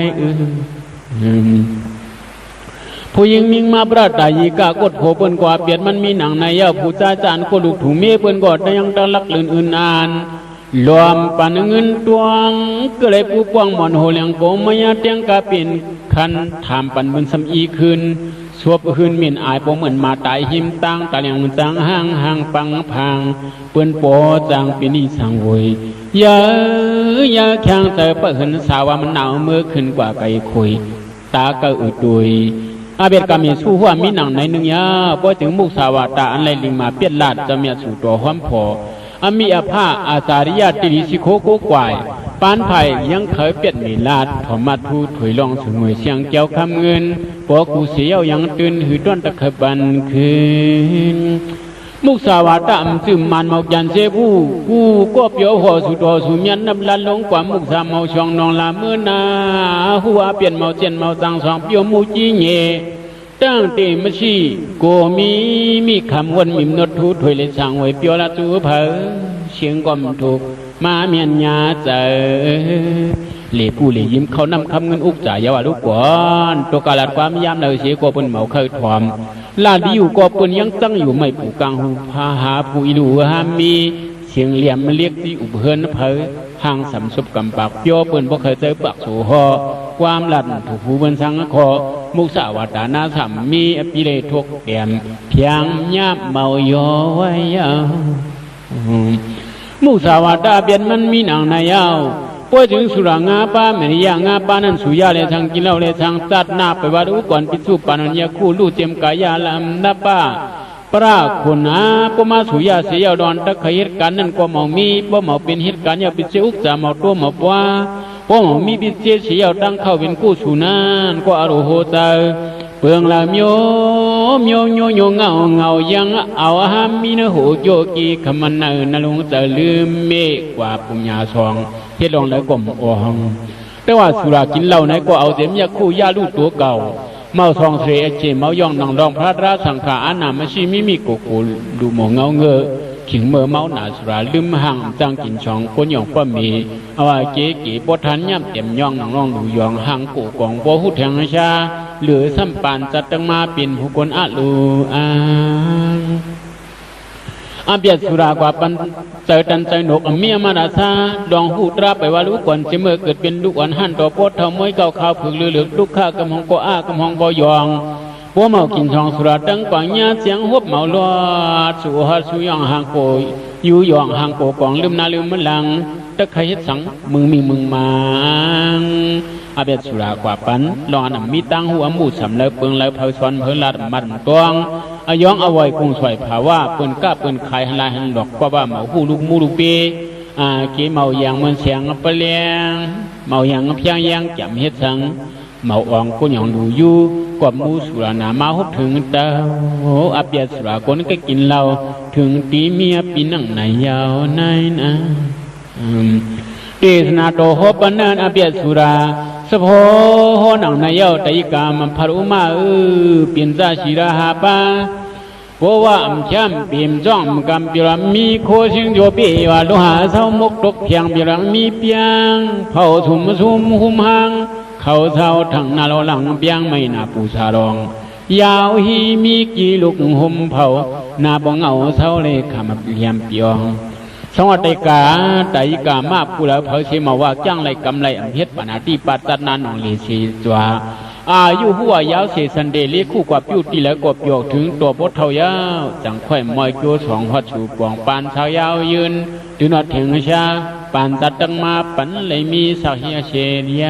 ผู้หญิงมิงมาประดายิกากดโผเปิ้นกว่าเปียดมันมีหนังในเย้าผู้จ้าจานก็ลูกถุงเมียเปิ้นกอดได้ยังตะลักลื่นอื่นอ่านรวมปันเงินตวงก็เลยผู้ปวงหมอนโหเลียงโกมายาเตียงกาเป็นคันถามปันบุญสำอีคืนสวบคืนมินอายปเหมือนมาตายหิมตั้งตาเลียงจังห่างปังพังเปิ้นปอจังปีนี้สังเวยยาแข็งแต่เปิ้นสาวมันหนาวเมื่อขึ้นกว่าไก่คุยตาก็อึดดุยอาเบดกามีสู้หัวมีหนังในหนึ่งยาพอถึงมุกสาวตาอันไรลิงมาเปียดลาดจะมีสู่ตัวห้อมพออามีอาภาอาจาริยาติริสิโคโกกวายปานไผ่ยังเคยเปียดมีลาดถอมัดผู้ถอยลองสงวยเสียงเจ้าคำเงินปอกูเสียวยังตื่นหือต้นตะขบันคืนมุกสาวตามซึมมันเมายันเสผู้กูก็เปียวหัวสุดหัวสุยันนำลันลงกว่ามุกสาเมาช่องนองลาเมื่อนาหัวเปลี่ยนเมาเจนเมาสังสองเปียวมูจีเย่ตั้งเตมชีโกมีคำวนมิมนดทูถอยเลยสั่งไว้เปียวละจูเผอเสียงกอมถูกมาเมียนยาเจอเหล่ผู้เหล่ยิ้มเขานำคำเงินอุกจ่ายยาวลูกก่อนตัวกาลาดความยามเลยเสียก็เป็นเหมาเคยถอมลาดีอยู่ก็เป็นยังตั้งอยู่ไม่ผูกกลางหูพาหาผู้อิลูหามีเสียงเหลี่ยมเรียกที่อุบเฮินเผอห่างสำซบกำปากเปียวเป็นบ่เคยเจอปากโสหอความหลัดถูกผู้เป็นสังคอมุกสาวตานาสัมมีอภิเลทุกแก่มเพียงยาบเมายอไว้มุสาวาตาเบียนมันมีหนังในยาวป่วยถึงสุรางาป้าเมริยางาป้านั้นสุยาเลทางกินเหล้าเลทางตัดหน้าไปวัดอุก่อนปิสุปานัญญาคู่ลู่เจมกายาลำนับป้าปราคุณนาปมาสุยาเสียดอนตะเขียดกันนั่นก็เมามีบ่เมาเป็นเหตุการณ์ยาปิเสอุกจะเมาตัวเมาปัวบ่เมามีปิเสเสียตั้งเข้าเป็นกู้สุนานก็อรุโหตาเปืองละโยเงายังเอาหามีนโหโยกีขมันเนลงจะลืมเมฆกว่าปุญญาซองเฮ็ดลองแล้วก็มอหังแต่ว่าสุรากินเหล้าไหนก็เอาเต็มยาคู่ยาลูกตัวเก่าเมาซองเสเจเมาย่องนองรองพระราสังขาอานามาชิมิโกโกดูหมอเงาเงอ ขิงเมื่อเมาหนาสุราลืมห่างจังกินช่องก้นหยองป้ามีเอาว่าเก๋กี่บทันย่ำเต็มย่องน้องดูยองห่างกูกองบ่หูแทงชาหรือสัมปานจัดตั้งมาเป็นผู้คนอาลูอาเบียดสุรากว่าปันเจอตันใจหนกเมียมาดาซาดองหูตราไปว่ารู้ก่อนจะเมื่อเกิดเป็นลูกอ่อนหันต่อโพดเท่ามวยเก่าข่าวผึกเลือดลูกข้ากำหองก็อ้ากำหองบ่ยองพวกเมากินทองสุราตั้งกว่างญาเสียงฮบเมาลอดสู่ฮัดสู่ยองห่างโกอยู่ยองห่างโกกองลืมนาลืมมันหลังตะไคร้เฮ็ดสังมึงมีมึงมังอาเบียดสุรากว่าปันรออนมีตั้งหัวหมู่สำเลิกเปิงเลิกเผาซ้อนเพิ่นลาดมัดตวงอายองเอาไว้คงสวยภาวะเปิ้นก้าเปิ้นขายหันลายหันดอกกว่าเมาหูลูกมูลูกเปเกเมาอย่างมันเสียงปะเลียงเมาอย่างเพียงยังจำเฮ็ดสังเมาอ่องก็ยังดูอยู่กว่ามูสุรานามาฮบถึงเต้าอาเบียดสุราคนก็กินเหล้าถึงตีเมียปีนั่งในยาวในนะเดชนาโตโหปนันอาเบียดสุราสะโพหนังนายเย้าไตกามันพารุมาเปลี่ยนซาชีราหาปาเพราะว่าอำช้ำเปี่ยมจ้องกำปีรังมีโคชิงโยปีว่าโลหะเศร้ามกตกเพียงปีรังมีเปียงเผาถุมซุมหุมหังเขาเศร้าทั้งนาโลหลังเปียงไม่นาปูชารองยาวฮีมีกี่ลูกห่มเผานาบงเอาเศร้าเลยขมับเลียมเปียงสวัสดิกาไตกามาผู้แล้วเผาเชมาว่าจ้างไรกำไรอัมเพชรปนาตีปัตตานานองเลสีจวาอายุหัวยาวเสสันเดลีคู่กว่าปิ้วตีแล้วกบโยกถึงตัวพดเท่ายาวจังค่อยมอยโจสองพัดชูปองปานชาวยาวยืนถึงนอดเถียงชาปานตัดตั้งมาปันเลยมีสักเฮียเชเดีย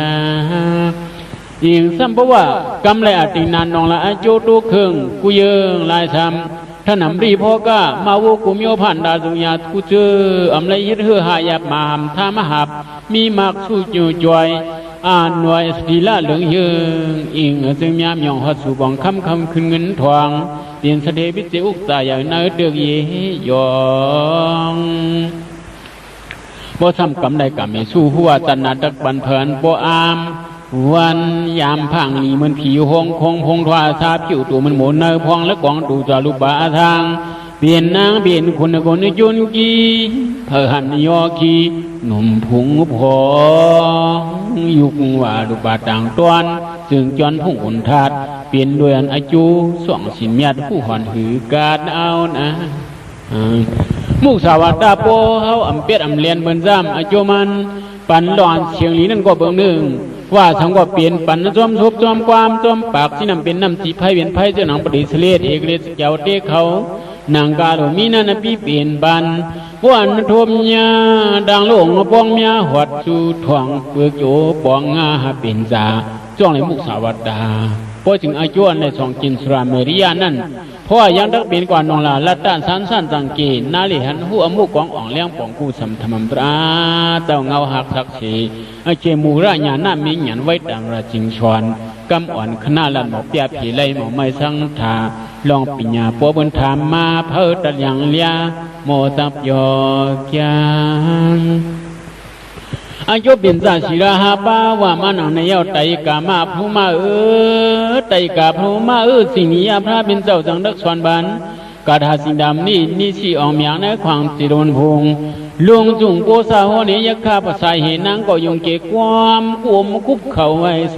ยิงซ้ำเพราะว่ากำไรอตินานนองละโจตัวเครื่องกูเยิงลายซ้ำท่านำรีพ่อก็มาวูกุมโยพันดาสุญากูเจออำไรเฮ็ดเฮือหายาบมามท่ามหับมีมากสู้จู่จอยหน่วยสติละเหลืองเยืองอิงซึ่งยามยองหัดสู่บองคำขึ้นเงินทองเตียนเสด็จวิจิอุกตาอย่างเนื้อเดือกเยยองบ่ทำกำได้กำไม่สู้หัวจันนาดักบันเพลินบ่อามวันยามพังนี่มันผีหงคงพงทวาซาผิวตัวมันหมุนเนื้อพองและกองดูจารุบาทางเปลี่ยนนางเปลี่ยนคนยุนกีเพื่อหันยอกีหนุ่มพุงพองยุกว่าดุบาต่างต้นจึงจอนพุ่งอุนทัดเปลี่ยนด้วยอันอายุสองสินเมียดผู้หอนหือกาดเอานะมุกสาวัตตาโปเขาอำเปียดอำเลียนเบิ่นซ้ำอายุมันปันหลอนเชียงลีนั่นก็เบิ่งหนึ่งว่าทั้งก็เปลี่ยนปันจอมทุบจอมความจอมปากที่นำเป็นน้ำจีไพ่เวียนไพ่เจ้าหนังปฏิเสธเอกเลสเจ้าเตเขานางกาโลมีนันปีเปลี่ยนบันวันทมยาดังโลงปองเมียหวัดสู่ทวงเปลือกโจปองงาเป็นจ่าจ้องในมุกสาวัตดาพอถึงอายุในสองจินสราเมริยานั่นเพราะยังดักเป็นกว่านองลาลัดด้านสันสันจังเกนาลิหันหัวมุกของอ่องเลี้ยงปองกู้สัมธรรมตราเจ้าเงาหักสักสีเจมูระญาณมีหยันไว้ดังระจิงชวนกำอ่อนขณะละหมอกเปียผีไลหมอไม่สังทาลองปิญญาปัวบนถามมาเพิดตัดอย่างเลียโมตับยอกยังอายุเป็นซาศิราหาป้าว่ามาหนังในเย้าไตกามาภูมาไตกาภูมาสิ่งนี้พระเป็นเจ้าจังดักสวนบันกาถาสิดำนี่สีออกเมียงในขวางจิโรนพงลวงจุงโกสาหเนยข้าภาษาเห็นนางก็ยงเกความกุมคุบเข่าไว้ส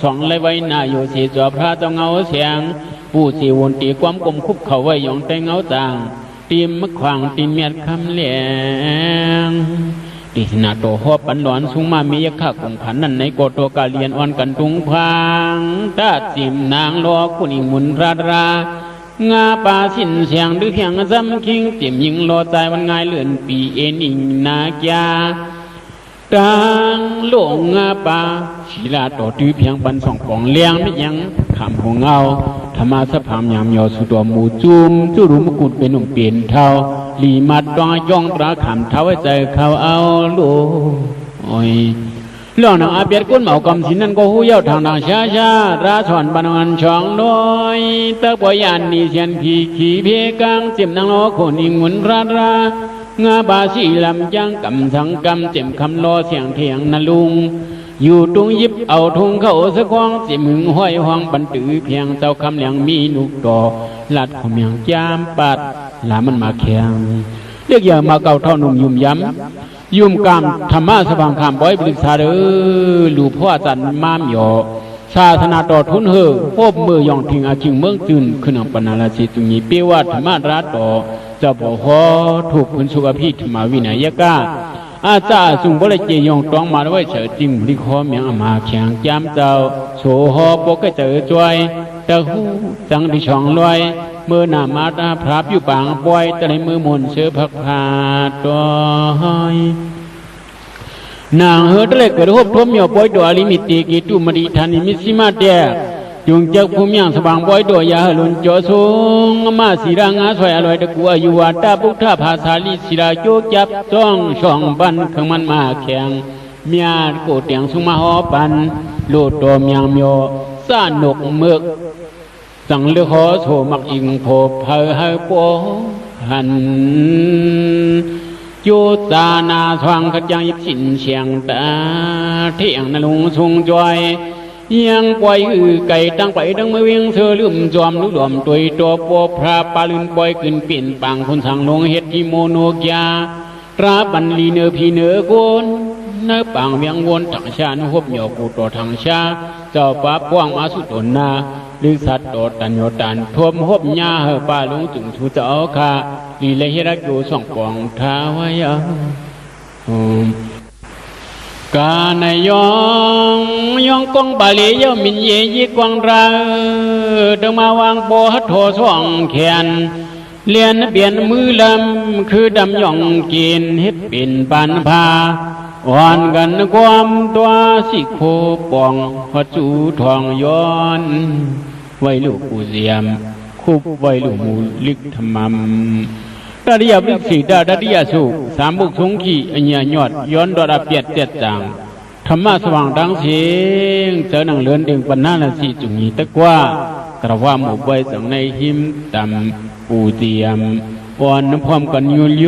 องเลยไว้หน้าอยู่สีจอพระเจ้าเงาเสียงผู้สีวนตีความกุมคุบเข่าไว้ยองแต่เงาต่างตีมขวางตีเมียดคำเลี้ยงดิสนาโตหอบปันหลอนสูงมามียข้ากงขันนั่นในโกโตกาเลียนอ่อนกันทุงพังตาจิมนางลอกุนิมุนรางาป่าสิ้นเสียงหรือเพียงซ้ำคิงเต็มยิงรอใจวันง่ายเลื่อนปีเอ็นอิงนาแกกลางโลงงาป่าศิลาต่อตื้อเพียงปันสองกองเลี้ยงไม่ยังขำหัวเงาธรรมะสภามยามยอสุดตัวหมูจุมจุรุมกุดเป็นหนุ่มเปลี่ยนเท่าลีมัดดองย่องตราขำเท้าไว้ใจเขาเอาโลยเรื่องนางอาเบียดกุนเหมากำสินนั่นก็หูเย้าทางนางชาราชอนบานวันช่องน้อยตะปอยานนี่เชียนผีขี่เพกังเจ็มนางล้อคนอิงหมุนงาบาสีลำยังกำสังกำเจ็มคำล้อเสียงเถียงนลุงอยู่ตรงยิบเอาทุ่งเข้าสะควงเจ็มหึงห้อยห้องบันตือเพียงเจ้าคำเหลียงมีนุกดอลัดขมยังจามปัดลามันมาแข็ง เรียกอย่างมาเก่าเท่านุ่มยุ่มย้ำยุ่มกามธรรมะสว่างคำบ่อยบริษาเด้อหลู่พ่อจันมามหยอศาสนาต่อทุนเฮอพบมือยองทิ้งอาจิงเมืองจืนขึ้นอังปนาลาสิตุงีเปว่าธรรมะรัตต่อจะบอกฮอถูกคุณสุขภิธรรมวินัยกาอาจารย์สุงบริเจยองตองมาไว้เฉยจริงริคอเมียงอามาแข็งจำเจ้าโฉฮอปกเจอจวยตะหูจังดิช่องลอยเมื่อหน้ามาตาพราบอยู่ปางปอยแต่ในมือมนเสือพักผาดอยนางเฮดเล็กกระทบทมเหยาปอยดอลิมิติกิตุมดีธานิมิสิมาเดียจุงจักภูมิยังสว่างปอยดอยาหลุนจ่อสูงมาสีรางาสวยอร่อยตะกัวอยู่วัดตาปุถาภาษาลิศิราโจจับจ้องช่องบันขังมันมาแข็งเมียโกเตียงสุมาหอปันโลดตอมยังเมียวสานนกเมือกสังเลือขอโฉมักอิงโผเพอเฮปอหันโยตานาสว่างขจังยิบสินเชียงตาเที่ยงนลุงทรงจอยยังปล่อยไก่ตั้งไปดังมือเวียงเธอลืมจอมลุหลอมตัวตัวปอพระปาลืนปล่อยขึ้นเปลี่ยนปังคนสั่งลงเฮ็ดที่โมโนกยาตราบันลีเนอพีเนอโกนเนื้อปังเวียงวนถังชานุหบเหนียวกูต่อถังชาเจ้าป้าป้วงมาสุดตนนาลือสัตว์ต่อตันโยตันทวมหบหญ้าเฮป้าลุงจึงชูเจ้าค่ะลีเลหิรักอยู่ส่องปองท้าวายกาในยองกองบาลีย่อมินเยยิกวางราเดิมาวางโบหัดโถส่องแขนเลียนเปลี่ยนมือลำคือดำย่องกินเฮ็ดเป็นปันพาอ่อนกันความตัวสิโคปองหัดจูทองย้อนไว้ลูกกูเสียมคุบไว้ลูกมูลิกธรรมดาริยาบิสีดาริยาสุสามบุกสงขีอัญญายอดย้อนดอดเปียดเจ็ดจางธรรมะสว่างดังเสียงเจอหนังเลือนเด้งปัญหาละสีจุงีตะกว่ากระว่าหมู่ใบสังในหิมตำปูเตียมอ่อนพร้อมกันยุโย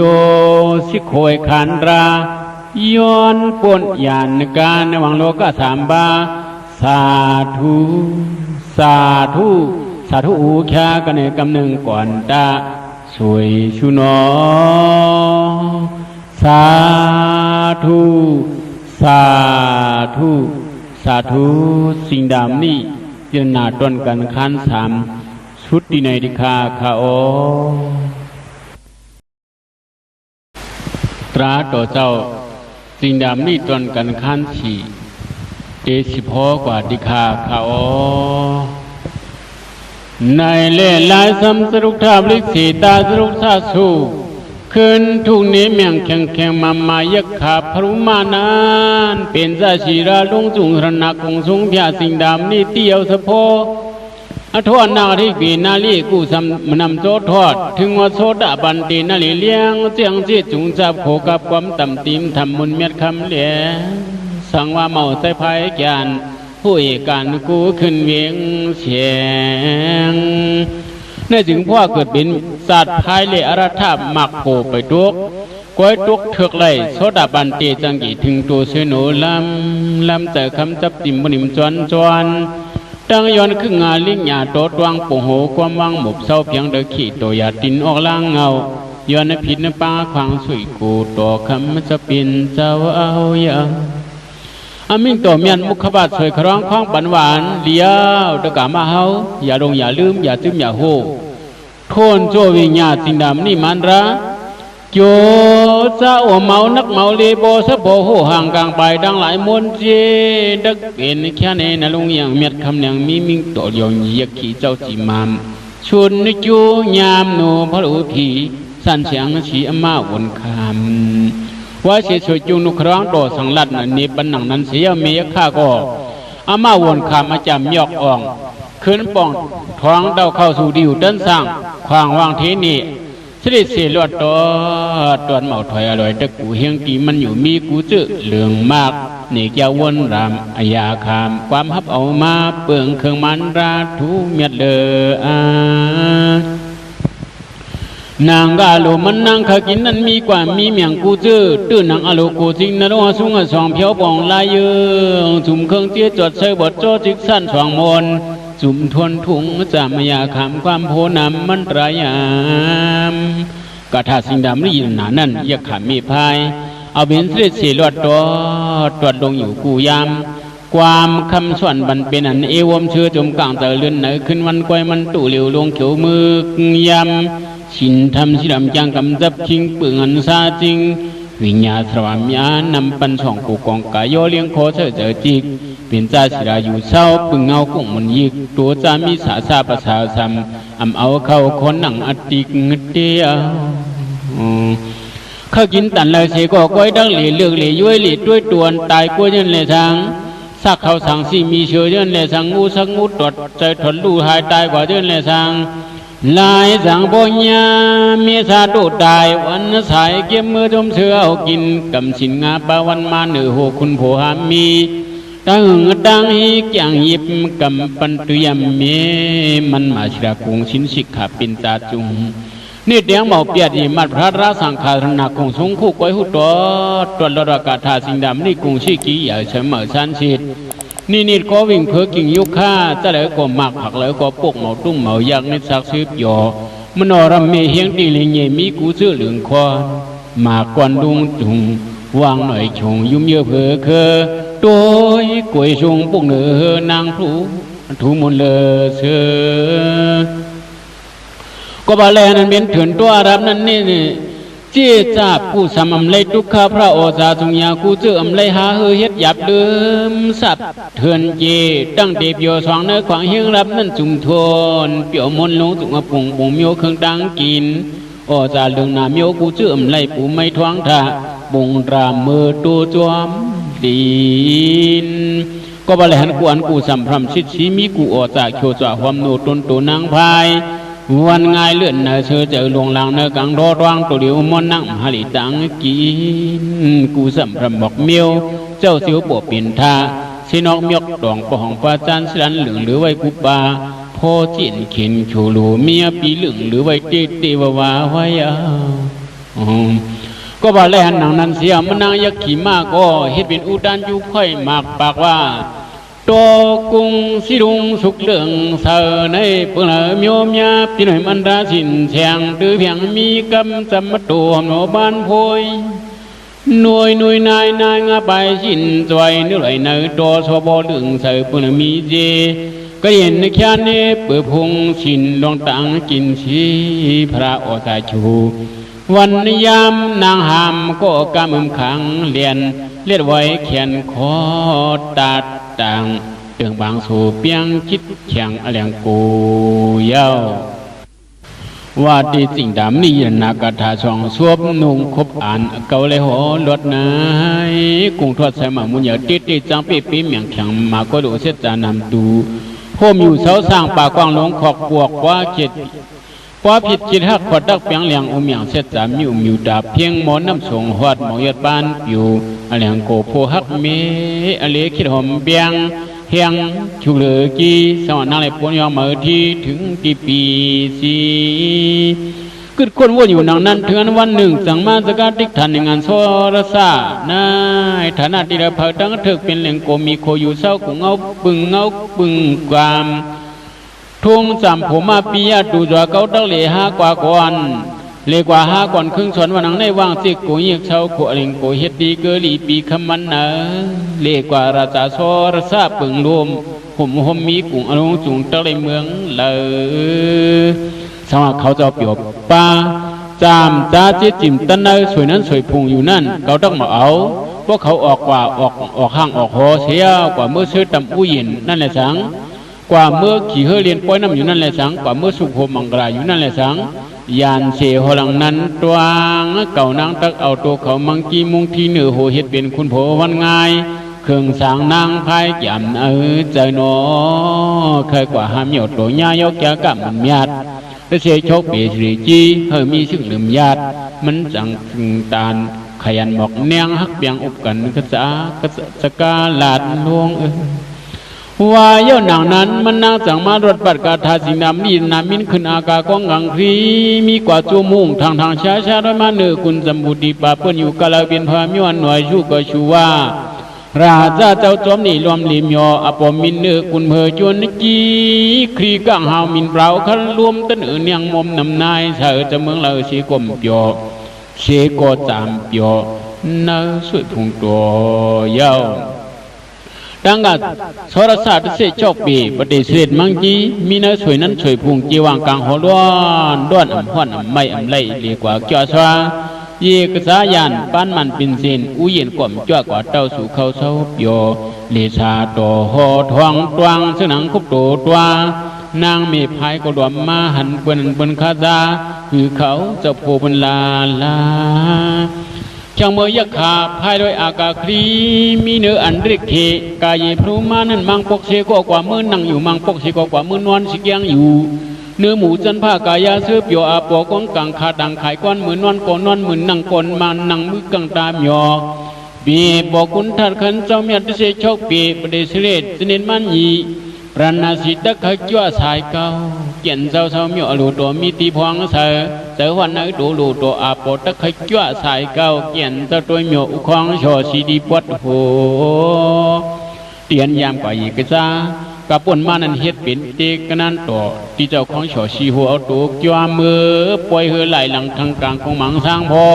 สิโคยขันราย้อนปนยานการในวังโลกสามบาสาธุสาธุสาธุอุชากันในกำหนึ่งก่อนตาสวยชุนอสาธุสาธุสาธุสิ่งดำนี้เจนนาต้นกันคันสามชุดดีในดิคาคาโอตราต่อเจ้าสิ่งดำนี้ต้นกันคันสี่สิพอกว่าดิคาคาโอในเล่ลายสัมสรุปทาบลิกสีตาสรุปซาสูคืนทุกนี้เมียงแข็งแข็งมายักขาพรุมานานเป็นซาชีราลงจุงรนักคงสูงพิาสิ่งดำนี้เตียวสะโพอทอดนาที่ปีนาลีกูสำนำโจทอดถึงว่าโซดาบันตีนาลีเลี้ยงเจียงจีจุงจับโขกับความต่ำตีมทำมุนเม็ดคำเหลียสั่งว่าเมาใส่ภายแกนผู้เอกการกูขึ้นเวียงเสียงในถึงพ่อเกิดเป็นสัตว์ภายเลอรัฐาหมักโผไปทุกก้อยทุกเถือกไหลโซดาบันตีจังกีถึงตัวเสนลำแต่คำจับติมบนิมจวนตั้งย้อนขึ้นงาลิงหยาโตตวงปูโหความวังหมบเศร้าเพียงเดือขีตัวยาตินออกล่างเงาย้อนผิดนป้าขวางสุยกูต่อคำจะเป็นเจ้าเอาอย่างอามิงตัวเมียนมุขบาทสวยครองคล้องปันหวานเลี้ยวตะกามาเฮาอย่าลงอย่าลืมอย่าซึมอย่าโหโทนโจวิญญาสิ่งดำนี่มันระโจจะโอเมานักเมาเลโบสะโบโหห่างกลางไปดังหลายมนเจดักเป็นแค่ในนลุงอย่างเมียดคำเนียงมีมิงตัวเดียวเหยียกขี่เจ้าจีมามชุนจูยามโนพระอุทีสันเสียงสีอมาวนคำว่าเสียสวยจุงนุคร้องต่อสังลัดในบันหนังนั้นเสียเมียข้าก็อามาวนคำอาจารย์ยอกอ่องขึ้นป่องท้องเต้าเข้าสู่ดิวเดินสร้างควางวางเทนี่สิริเสียลวดตัวเหมาถอยอร่อยแต่กูเฮียงกีมันอยู่มีกูเจอเหลืองมากนี่แกวนรำอายาคามความฮับเอามาเปลืองเครื่องมันราทูเมียดนางกาโลมันนางขากินนั้นมีกว่ามีเมียงกูเจอตื้อนางอโลกูจริงนรกสูงสองเพียวปองลายเยืองจุ่มเครื่องเตี้ยจดใส่บทโจจิกสั้นสองมนจุ่มทวนถุงจามยาคำความโพนำมันตรายาม กะทาสิงดำรีหนานั่นอยากขามีพายเอาเบนเสด็จเสียรอดตรวจลงอยู่กูยามความคำสวนบันเป็นอันเอวมเชื่อจมกลางเตอเลื่อนไหนขึ้นวันก้อยมันตู่เหลียวลงเขียวมือยำชินทำสิดำจางกำจับชิงเปลืองอันซาจริงวิญญาสวามยานำปันส่องกูกองกายโยเลี้ยงโคเจอจิกเป็นจ่าศิราอยู่เศร้าปึงเงากุ้งมันยิกตัวจามีสาซาประสาซ้ำเอาเข้าคนหนังอติกเดียวเขากินตันเลยเสก็ก้อยดังเหลี่ยเลือกเหลี่ยย้วยเหลี่ยด้วยตวนตายกล้วยยันเลยทางสักเขาสั่งสีมีเชื่อยันเลยสังงูสังงูตดใจถอนลู่หายตายกว่ายันเลยทางลายสังปัญญาเมียสาโดดได้วันสายเก็บมือจมเชื่อเอากินกำสินงาปาวันมาเหนือหัวคุณผัวหามีตั้งดังฮิกอย่างยิบกำปันตุยมเมมันมาชรากุงสินสิกขาปินตาจุงนี่เดียงเมาเปียดีมัดพระราสังขารนาคงสงคู่ก้อยหุดตัวรากาธาสิงดำนี่กุงชิกีใหญ่เสมอสันชิดนี่ก็วิ่งเพื่อกิ่งยุคข้าจะเลยก็หมักผักเลยก็ปกเมาตุ้งเมายักนิสักซืบหยอมโนรำเมเฮียงตีลิงเยมีกูซื้อเหลืองคอหมากกวนดุงจุงวางหน่อยชงยุ่มเยอะเผอเคอโดยกวยชงปุกเหนือนางพลูถูมนเลเสือก็บาแลนั้นเป็นถือนตัวอารับนั้นนี่เจี๊ยจับกูสามอำเลยทุกข้าพระโอษาทุงยากูเจออำเลยหาเฮเฮ็ดหยับเดิมสับเถื่อนเจตั้งเดียบโยสองเนื้อขวางเฮียงรับนั่นจุ่มทนเปี่ยวมนลงจุ่มมาปุ่งปุ่งเมียวเครื่องดังกินโอษาเรื่องนาเมียวกูเจออำเลยปูไม่ท้องท่าบุงรามมือตัวจวมดินก็บาแลหันกวนกูสัมพรำชิดชีมีกูโอษาโชจ่าความโนตนตัวนางพายวันง่ายเลื่อนเนอเชื่อเจอลวงหลังเนอกังรอร้องตัวเดียวมอนนั่งหาลิตังกินกูสัมพรำบอกเมียวเจ้าเสียวปวดเปลี่ยนท่าสินอกเมียกดองปองปาจานสลันเหลืองหรือไว้กุปาพ่อจีนเข็นโชลูเมียปีเหลืองหรือไว้เตเตวาวาไว้ก็บาแลนหนังนั้นเสียมันนางยักขี่มากก็เฮ็ดเป็นอุดานอยู่ค่อยมากปากว่าตัวกุงสิรุงสุกเลืองเสในเปลือกโยมยาปีหน่อยมันราสินแฉงตื้อเพียงมีกำจำมาตัวหนอบ้านพอยหน่วยนายงาไปสินจอยเนื้อไหลเนื้อตัวสบเลืองเสเปลือกมีเจก็เห็นในแค่นี้เปิดพงสินลองตังกินชีพระโอตาชูวันยามนางหามก็กำมือขังเลียนเลียดไว้แขนคอตัดต่างเตืองบางสู่เปียงคิดแข่งอเลียงกูเย้าว่าดีสิ่งดำนี่นากาถาช่องสวบนุ่งคบอ่านเกาเลยหัวลดนายกุ้งทอดใส่หมามุนเหยติดจังปีเมียงแข็งมาก็ดูเสียจานำดูพ่อมอยู่เสาสร้างป่ากว้างหลงขอกบวกว่าเจ็ดว่าผิดจิตหักขอดักเปียงเลียงอุเมียงเสียจามิวดาเพียงหมอนน้ำส่งหอดหมอยดบ้านอยู่อเลียงโกโพหักเมอเลคิดหอมเบียงเฮียงชุเหลือกีสวรรค์นางเลยปนยอมเมื่อที่ถึงที่ปีสีกึดคนว่าอยู่นางนั้นถึงวันหนึ่งสั่งมาสกัดติกทันในงานโซรสานายฐานะที่เราเผยตั้งถึกเป็นแหล่งโกมีโคอยู่เศร้ากุงเอาปึงความทุ่งจำผมมาปียาดูจัวเขาตั้งเลย5 กว่าก่อนเลยกว่า5 ก่อนครึ่งส่วนวันนังในว่างจิกกูยิกเช่าขวลิงกูเฮ็ดดีเกลีปีคำมันนะเลยกว่าราชาโซรสาปึงรวมห่มมีกุ้งอารมณ์จุงตั้งเลยเมืองเลยสำหรับเขาจะเปียบป้าจามจ้าเจี๊ยจิมตันเนยสวยนั้นสวยพุงอยู่นั่นเขาต้องมาเอาพวกเขาออกห้างออกหอเสียกว่าเมื่อซื้อตำอุ้ยินนั่นแหละสังกว่าเมื่อขี่เฮเรียนป้อยน้ำอยู่นั่นแหละสังกว่าเมื่อสุขโฮมังกราอยู่นั่นแหละสังยานเสหลังนั้นตวางเก่านางตักเอาตัวเขามังกีมุงที่เหนือโหเฮ็ดเป็นคุณโผวันง่ายเครื่องสางนางพายจำใจหนอเคยกว่าหามหยดตัวยายกแก่กับมันญาติและเสยโชคเปียสีจีเฮมีซึ่งลืมญาติมันจังตานขยันบอกเนียงฮักเปียงอุบกันกษกาลาดลวงว่าเย่านางนั้นมันนางจังมารถปัดกาทาสิงดำนี่นามินขึ้นอากาก้องกังครีมีกว่าจูมุ่งทางช้าด้วยมาเนื้อคุณสมบูรณ์ปาเปิ้นอยู่กาลาเบียนพามิวันหน่วยชูก็ชูว่า ราชาเจ้าจอมนี่รวมลิมยออปอมินเนอกุนเพอจวนจีครีกังหาวมินเปล่าคันรวมตันเนียงมมนำนายเสอจะเมืองเราสีกลมเปียวเชโกจามเปียวนาสวยพุงตัวเย้าดังกับสรศาสตร์เสจอกปีปฏิเสธมังจีมีเนื้อสวยนั้นสวยพุงจีวางกลางหัวล้วนด้วนอ่ำห้อนอ่ำไม่อ่ำไล่เรียกว่าเกี่ยวสวาเยกสายานป้านมันเป็นเส้นอุเย็นกว่าจ้ากว่าเต้าสู่เขาเศร้าเปียวเลชาโตหอทองตวงซึ่งหนังคุบโตตัวนางเมพายก็รวมมาหันเปิ้นเปิ้นคาซาคือเขาจะโพบนลาจังเมื่อยักขาพายโดยอากาครีมีเนื้ออันริกเขกายพรุมานั้นมังปกเสกกว่ามือนั่งอยู่มังปกเสกกว่ามือนอนสิเกียงอยู่เนื้อหมูจันผ้ากายาเสื้อเปียวอาปอกองกังขาดังขายก้อนมือนอนก่อนนอนมือนั่งก่อนมานั่งมือกังตามยอปีบอกคุณทัดขันเจ้าเมียดเสชกปีประเดชเลศเสนินมันยีปรานาสิตะขจ้วสายเก่าเกียนเจ้าเศร้าเมียวลูตัวมีตีพวงเสือเสือวันไหนดูลูตัวอาปตะขจ้วสายเก่าเกียนเจ้าตัวเมียวอุคองชอสีดีปวดโหเตียนยามกว่าอีกจ้ากระปุ่นมานันเฮ็ดเป็นเตกนันต่อที่เจ้าของชอชีหัวเอาตัวจ้วมือปล่อยเหือไหลหลังทางกลางของหมังสร้างพอ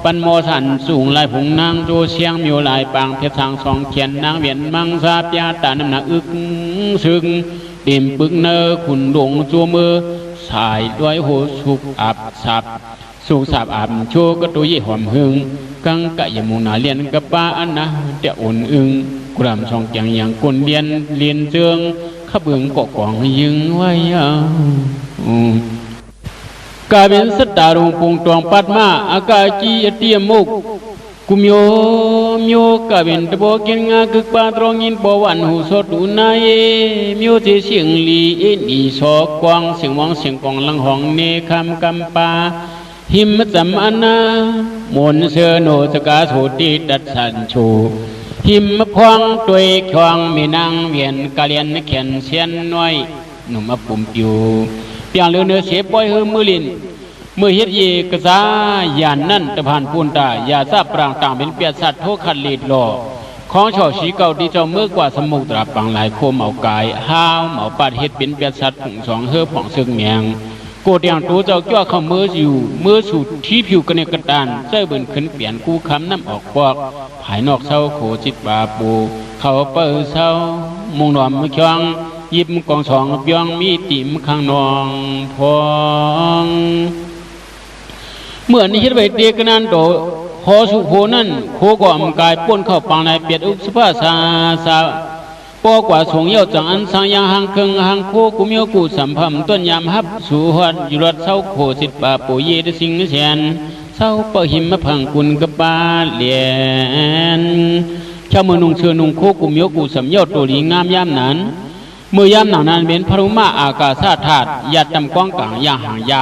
ปันโมสันสูงลายผงนางโจเชียงมีลายปางเพชรสางสองเขียนนางเวียนมังซาปยาตาน้ำหนักอึกซึงเต็มปึกเนอขุนดงจัวมือสายด้วยโหสุกอับสับสุกสับอับโชกตัวยี่หอมหึงกังกะยมุนาเลียนกับป้าอันนะเดอุ่นอึงกรำช่องอย่างอย่างกลเลียนเจืองขบึงเกาะกองยึงไว้กาเป็นสตารุงปุงตวงปัดมาอากาจีเตียมุกกุมโยกาเป็นตะโบกินงาคึกปาตรองยินปวันหูสดอุนายเมียวเจเสียงลีนีสอกกวางเสียงวังเสียงกองลังหองเนคำกำปาหิมจำอันนามนเสโนสกาโสติดัดสันโชหิมพวงตัวยควงมีนางเวียนกาเลียนเขียนเสียนน้อยหนุ่มปุ่มปิวเปียงเลือเนื้อเสียปล่อยเฮือมือลินมือเฮ็ดเยกษายานนั่นตะพานปูนตายาซาปรางต่างเป็นเปียสัตว์โทขัดลีดหล่อของชอชีเก่าที่เจ้าเมื่อกว่าสมุทรปังหลายโคมเอากายห้าวเหมาปาดเฮ็ดเป็นเปียสัตว์ผงสองเฮือผ่องซึ่งแมงโกดอย่างตัวเจ้าจ้าเข้ามืออยู่มือสูดที่ผิวกระเนกกระดานเจ้าเบิ่นขึ้นเปลี่ยนคู่คำน้ำออกปอกภายนอกเศร้าโขจิตบาปูเขาเปิดเศร้ามุงนอมมือช่องยิบกองสองเปียงมีติมข้างนองพองเมื่อนี้เฮ็ดไว้เตียกนันโตหอสุโคนั่นโคก่อมกายป้นเข้าปังในเปียดอุสภาสาปอกว่าสงเยี่ยวจังอันสังยังหังเคิงหังโคกุมโยกูสัมพัมต้นยามฮับสู่หอดยุรดเศร้าโคสิทปาปุเยดสิงเสียนเศร้าเปหิมมะพังกุลกบาเลียนชาวเมืองนุงเชือนุงโคกุมโยกูสัมเยี่ยวตัวดีงามยามนั้นเมื่อยามหนังนั้นเป็นพรุมาอากาศธาตุยัดจำกองกลางย่างหางย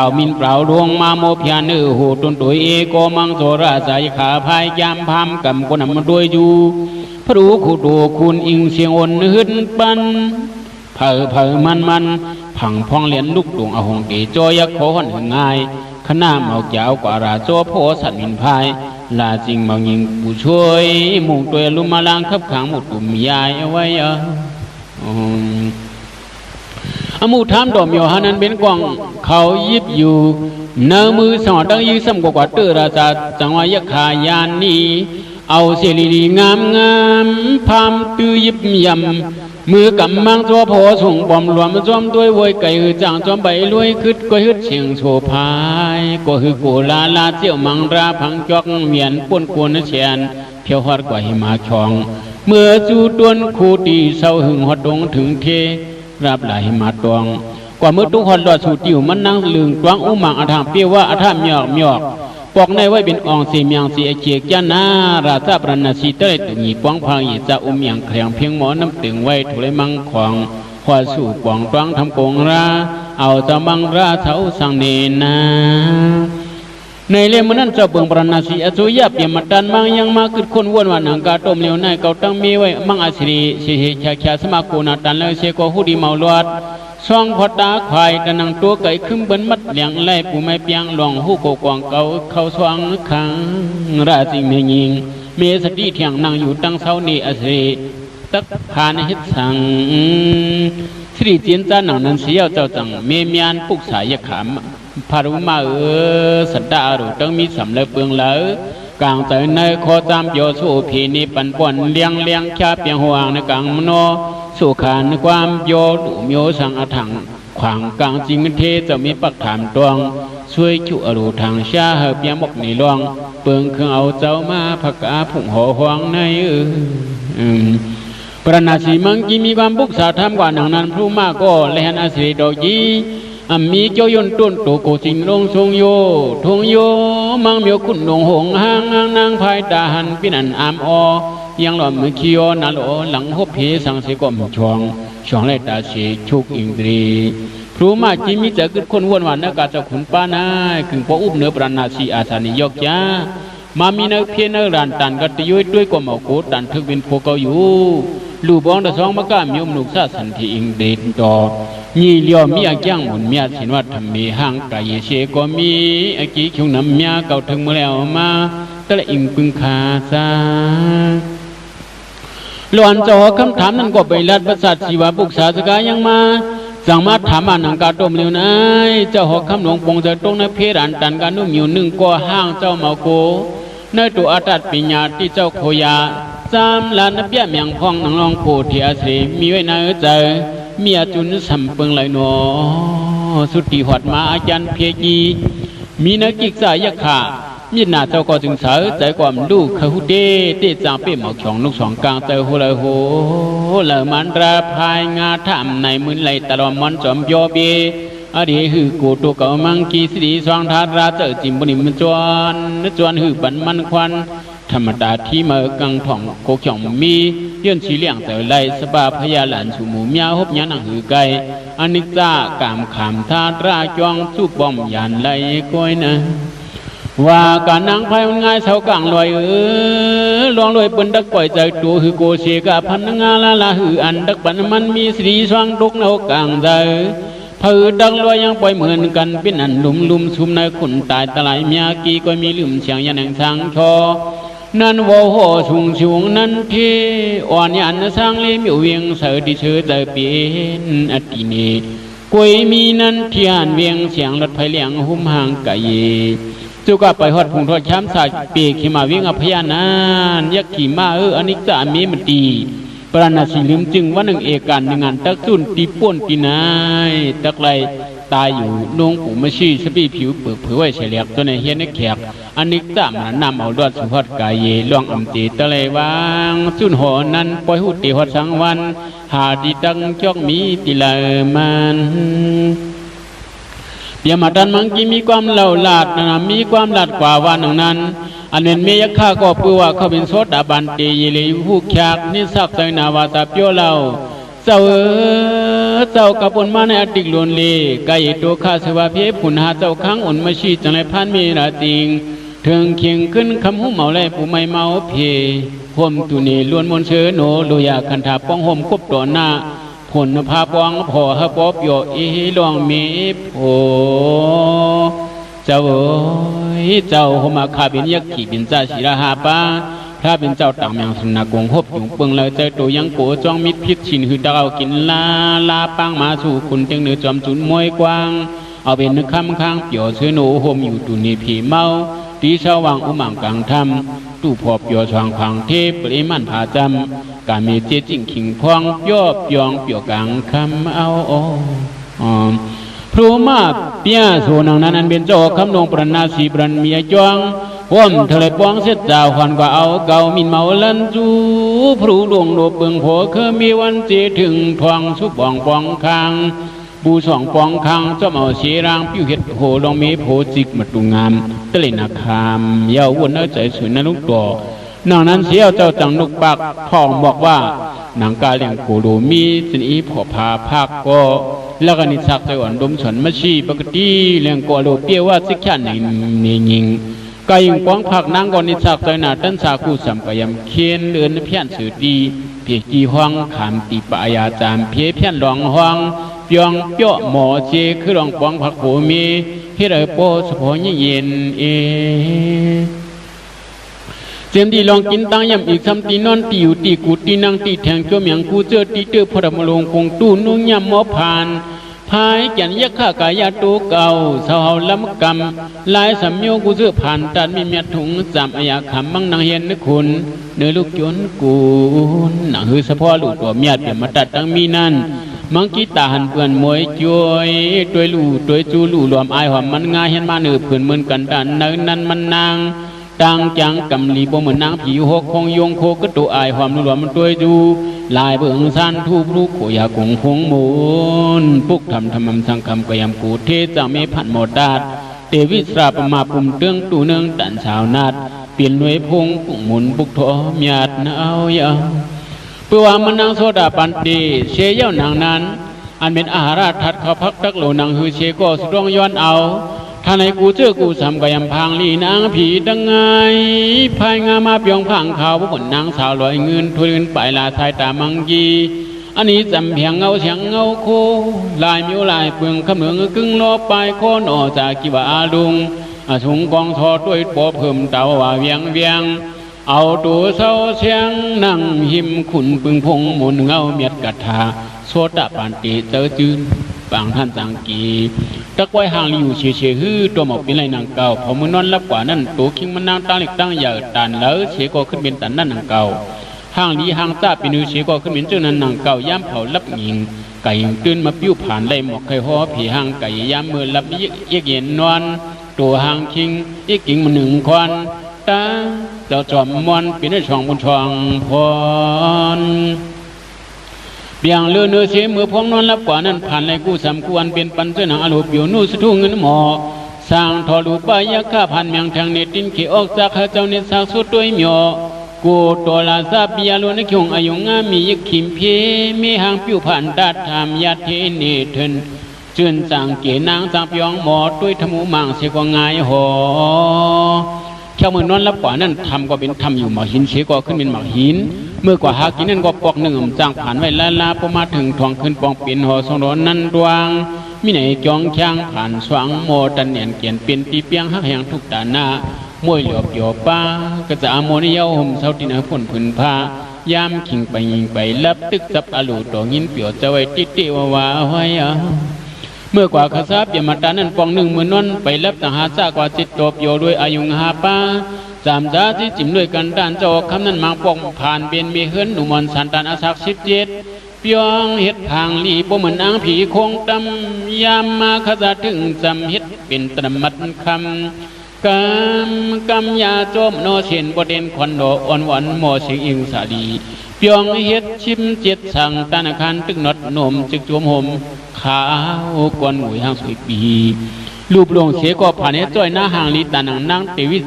าวมินเปล่าดวงมาโมพยานโหตุนตัวเอโกมังโสราใจขาพายยามพามกำกนำมาด้วยอยู่พระรู้ขุดคุณอิงเสียงอ่อนหืนปันเผอมันผังพองเหรียญลูกดวงอหงเกจอยขอหันหึงง่ายขณะเมายาวกว่าราโจโพสัตมินพายลาจิงเมายิงผู้ช่วยมุ่งตัวลุมาลางขับขังหมดกลุ่มยายเอาไว้อมูทามดอมโยฮานันเป็นกองเขายิบอยู่เนื้อมือสอดดังยื้อซ้ำกว่าเตอราชาจังหวะยขายานนี้เอาเสรีงามพามตื้อยิบยำมือกำมังตัวพอส่งบอมรวมจอมด้วยวยไก่หือจางจอมใบรวยคึดก็ฮึดเสียงโชพายก็คือโกลาเจียวมังราพังจอกเมียนป่นกวนเชียนเพียวฮอดกว่าหิมาชองเมื่อจูดวนคูตีเศร้าหึงฮอดดงถึงเทรับหลายหิมาตองกว่าเมื่อทุกคนรอดสู่ติวมันนั่งลึงตวงอุมังอาถามเปียวว่าอาถามหยอกปอกในไว้เป็นอองสีเมียงสีเจียกจานาราชาปรณสีเตยตึงหยีปองพังหยีจะอุ้มอย่างแข็งเพียงหมอน้ำตึงไว้ถุเลยมังของหัวสู่ปองตวงทำกงราเอาจะมังราเท้าสังเนนาในเรื่องนั้นเจ้าเบิ่งปรณสีอสุยะเปียมัดดันมังยังมาขึ้นคนวนวันหนังกาต้มเหลวในเก่าตั้งมีไว้มังอาศิริเสียชาสมากูนาตันเลยเสกหูดีเมาลวดช่องพอตาควายตะนังตัวไก่ขึ้นบนมัดเลี้ยงไล่ปูไม้เปียงหลองหูโกกองเก่าเข้าสว่างขังราจิงเมียยิง เมสติเถียงนั่งอยู่ตั้งเสาเนอเสตักพานเฮ็ดสังสรีเจียนจ้าหนังนั้นเสียวเจ้าจังเมเมียนปุกสายขามพารุมาสัตตาหรือต้องมีสำเร็จเบืองเหลอกลางใจในคอตามโยสู่ผีนิปันป่วนเลี้ยงแค่เปียงห่วงในกลางมโนสู่ขานความโยดุโยสังอถังขวางกลางจริงเทจะมีปักถามตวงช่วยจุอรูทางชาเฮเปียมกในหลวงเปิงเครื่องเอาเจ้ามาผักอาผุ่งหัวหวงในปรณาสีมังกีมีความบุกษาทำกว่าหนังนั้นพรูมาก็แลนอาศิดอกยีมีเจ้ายนต้นโตโกสิงลงทรงโยทงโยมังเมียวคุณหงหงหางนางภายตาหันปินันอามอยังหล่อมือคิโอนาโลหลังหบเพสังเสกอมช่องไรตาเสชุกอิงตรีพรูมาจีมีจะกึดคนวนวันนักการจะขุนป้านายกึ่งพออุบเนื้อปรณาสีอาสานิยกยามามีนักเพียนรันตันกัตยุยด้วยกว่าหมอโกตันทึกเป็นโพเกาอยู่ลูบองตะสองมะก้ามีอมนุกซาสันทีอิงเดนต่อยี่เลี้ยวมีอาแก้งหมุนมีอาสินวัดทำมีห้างไก่เชก็มีอากีคิวน้ำมีอาเก่าถึงมาแล้วมาตะละอิงปึงคาซาหลวนเจ้าคำถามนั้นก็ไปรัดประสาทชีวบุกษาสกายังมาสั่งมาถามนังกาต้มเร็วนะเจ้าหอกคำหลวงปงจะตรงในเพรันตันการนุ่มอยู่หนึ่งก็ห้างเจ้าเมาโกในตัวอาตัดปิญญาที่เจ้าโคยาจำลานเปียเมียงพองนังลองโพธิอาศีมีไว้ในใจเมียจุนสัมเปิงไหลหนอสุติหอดมาอาจารย์เพียกีมีนักกิจสายขามีหน้าเจ้าก็จึงเสาใจความลูกขหุเดเตจางเป้หมอกช่องนกสองกลางเตอหัวเลยโหเหล่ามันราพายงาทำในมือไหลตลอดมันจอมโยเบอดีหือกูตัวเก่ามังกีสีสองทาราเจอจิมบุนิมจวนหือปันมันควันธรรมดาที่เมื่อกังผ่องโกช่องมียื่นสีเลี้ยงเตอไลสบาพยาหลานสูหมูเมียฮบยันหนังหือไก่อนิจจากามขามทาราจองสู้บอมยันไลก้อยนะว่าการนางไพมันง่ายเสากลางลอยลองลอยปืนดักปล่อยใจตัวหือโกเชกาพันงาลาหืออันดักปันมันมีสีสว่างตกนกกลางใจผือดังลอยยังปล่อยเหมือนกันเป็นอันลุมชุมในขุนตายตะไลเมียกีก็มีลืมเสียงยันแห่งทางชอนั่นโวโหชุงนั่นเทอ่อนยันสร้างเลี้ยมอยู่เวียงเสดิเชอใจเป็นอติเนกวยมีนั่นเทียนเวียงเสียงรถไฟเลี้ยงหุ้มห่างไก่จุกไปหอดพุงทอดช้ำสายปีกขี่มาวิ่งอภยานานยักขี่มาอันนี้จะมีมันตีปราณาสีลืมจึงว่าหนึ่งเอกันหนึ่งงานตักสุนตีป่วนตีนายตักไรตายอยู่นงปู่มาชี้สปีผิวเปิดเผยไว้เฉลียกตัวในเฮียนแขกอันนี้จะมันนำเอาดอดสุภาพกายเยล่องอำตีตะเลวางสุนหอนั้นปล่อยหุดตีหอดสังวันหาดีตังจอกมีติลามันเปียมาดันมังกีมีความเล่าลาดนะมีความลาดกว่าวันนั้นอันเป็นเมียข้าก็เพื่อว่าเขาเป็นโซดาบันเตยเลยผู้แขกนี่สักใจนาวาตาเปียวเล่าเจ้ากับปุ่นมาในอดีตล้วนเล่ไก่ตัวข้าสวาเพียผุนหาเจ้าครั้งอุ่นมาชีจังไรพันมีราติงเถิงเคียงขึ้นคำหูเมาแลผู้ไม่เมาเพห่มตุนีล้วนมนเชโนโลยาคันถาป้องห่มคบต่อหน้าผลพาปองพอฮะปอบโยอีลองมีโผเจ้าเจ้าหมาขาเป็นยักษ์ขี่เป็นจ่าศิลาหาป้าถ้าเป็นเจ้าต่างแมงสนากงหบอยู่เปิงเลยใจตัวยังโกจ้องมิดพิษชินหือดาวกินลาปังมาสู่คุณเตียงเนื้อจอมจุนมวยกว้างเอาเป็นนึกคำข้างเปี่ยวเชื้อโนโฮมอยู่ตุนีผีเมาตีเสว่างอุมังกลางธรรมตู้พอเปี่ยวสว่างขังเทพปริมันผาจำการมีเจจิงขิงพองย่อยองเปี่ยวกลางคำเอาพรูมาเปียโซนังนั้นอันเป็นเจ้าคำลงปรณาสีปรนเมียจวงว่มทะเลปองเสียเจ้าขวัญกว่าเอาเก่ามินเมาลันจูพรูดวงโลบเบิงโผเคยมีวันเจถึงทองสุบองปองคางบูสองปองคางเจ้าเมาเสียรางผิวเห็ดโหลองมีโผจิกมาตุงามตะเลนาคามเย้าวนเอาใจสวยนะลูกตัวนางนั้นเสียวเจ้าจังนุกปากทองบอกว่านางกาเลี้ยงโกโลมีสินอีพอพาภาคก็แล้วก็นิสักใจอ่อนดมสนมาชีปกติเลี้ยงโกโลเปียว่าสิกขันในยิงกายิงป้องผักนางก่อนนิสักใจหนาตั้นสาคูสัมกยำเคียนเลือนเพี้ยนสือดีเพียกีห้องขามตีปายาจามเพียเพี้ยนหลองห้องเปียงเปียหมอเจคือหลองป้องผักโผมีเฮเดอโปสพอเย็น เสียมดีลองกินตังยำอีกซ้ำตีนอนตีอยู่ตีกูตีนั่งตีแทงจ้วมอย่างกูเจอตีเตอพระมลงคงตู้นุ่งยำหมอผ่านพายแก่นยักษ์ข้ากายาตูเก่าเสาลำกำลายสำโยกูเสื้อผ่านตัดมีเมียถุงจำอายาขำมั่งนางเฮียนนึกคุณเนื้อลูกจนกูหนังหือสะพอลูกตัวเมียเปี่ยมมาตัดตั้งมีนั่นมังกีตาหันเปื่อนมวยจวยตัวลู่ตัวจูลู่รวมอายหอมมันง่ายเห็นมาเนื้อเผื่อนเหมือนกันดันเนื้อนั้นมันนางตังจังกำลีบ่เหมือนนางผีหกคงยงโคกตัวอายหอมรวมมันตัวจูลายเบื้องสั้นทูบลูกโขยาคงพงมูลปุกทำธรรมสังคำกยำกูเทจังเมพันโมดาดเตวิสราปมาปุ่มเตืองตูเนืองตันสาวนาดเปลี่ยนหน่วยพงปุ่งหมุนปุกทอมยาดนาเอายาเพื่อว่ามันนางโซดาปันตีเชยเย้านางนั้นอันเป็นอาหาราทัดเขาพักตักโหลนางฮือเชก็สุดร้องย้อนเอาท่านให้กูเจอกูสำกยำพังลีนางผีดังไงภายงามาเปียงพังข่าวบุญนางสาวลอยเงินทุเงินไปลาสายตามังยีอันนี้จำเพียงเงาเสียงเงาโคลายมิวลายเปลืองขมืองกึ่งลอปลายโคนอจากกิบาอาดุงสูงกองทอด้วยปอเพิ่มเต่าว่าเวียงเวียงเอาตัวเศร้าเสียงนั่งหิมขุนปึงพงหมุนเงาเมียดกัดทาโซดาปานตีเจอจืนบางท่านสังกีตะไว้ห่างอยู่เฉยๆฮือตัวหมอกเป็นไรนางเก่าพอมือนอนรับกว่านั้นตัวคิงมันนางตั้งเล็กตั้งใหญ่ตันแล้วเฉยก็ขึ้นเป็นตันนั่นนางเก่าห่างลีห่างจ้าเป็นเฉยก็ขึ้นเป็นเจ้านั้นนางเก่าย่ำเผารับหญิงไก่ตื่นมาปิ้วผ่านไล่หมอกไข่ห่อผีห่างไก่ย่ำมือรับเย็นนอนตัวห่างคิงกิ่งมันหนึ่งควันตาเจ้าจอมมวนเป็นช่องบนช่องพรเบียงเลือเนื้อเสียมือพองนอนรับกว่านั้นผ่านไรกู้สำควรเป็นปันเส้นหางอรูปอยู่นู่สะทุ่งเงินหมอสร้างทอรูปายาข้าพันเมียงทางเนตินเขออกจากเจ้าเนตสากสุดด้วยเมียกูตัวลาซาปิยาลุนคงอายุงามียิกขิมเพมีหางผิวผ่านดัดทำยาเทเนเทินเจือนจางเกนางจางพยองหมอด้วยธมูมังเสียกว่าง่ายหอเจ้ามือนอนรับกว่านั้นทำก็เป็นทำอยู่หมากหินเชก็ขึ้นเป็นหมากหินเมื่อกว่าหากินนั่นก็ปอกหนึ่งจางผ่านไว้ลาพอมาถึงทองขึ้นปองเปลี่ยนหอสองร้อนนั้นดวงมิไหนจองช่างผ่านสว่างโมตันเนียนเกียนเปลี่ยนตีเปียงหักแห่งทุกด่านหน้ามวยเหลือบหยอบป้ากระจะอโมนิยาห่มเสาตินาพ่นผืนผ้ายามขิงไปยิงไปลับตึกจับอลูต่อยินเปียวจะไว้ติดติวาไว้เมื่อกว่าข้าทราบอย่ามาตานั้นปองหนึ่งมือนนไปรับต่างหาจากว่าจิตตบโยด้วยอายุงหาป้าจำจ้าที่จิ้มด้วยกันด้านเจ้าคำนั้นมังปองผ่านเบียนมีเฮือนหนุ่มอนสันตานอาศัก17เปียงเฮ็ดทางลีบ่เหมือนนางผีคงตำยามมาขจะถึงจำเฮ็ดเป็นตรมัดคำกำยาโจมโนเชนบ่เด่นควันโดอ่อนหวานโมเสียงอิงสาลีเปียงเฮ็ดชิมเจ็ดสั่งตานาคารตึกนดนมจึกจวมห่มขาวกวนหวยห้างสวยปีรูปลงเสียก็ผ่านให้จ้อยหน้าห่างลีตานังนางเตวิ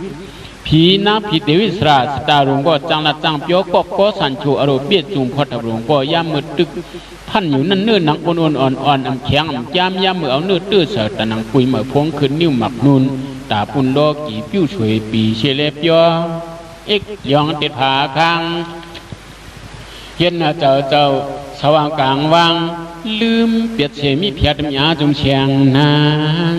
ผีนางผีเตวิสราสตารุงก็จังละจังเปียวก็สันโชอารมณ์เบียดจุงพอดหลวงก็ย่ำมือตึกพันอยู่นั่นเนื้อหนังอ่อนอำแข็งยามมือเอาเนื้อตื้อเสตานังปุยเหมือพงขึ้นนิ้วหมักนูนตาปุ่นดอกกี่ปิ้วช่วยปีเชเลเปียวเอ็กยองติดผาคางเย็นเจ้าสว่างกลางวังลืมเปียดเสมีเพียดมีอาจุมเชียงนาง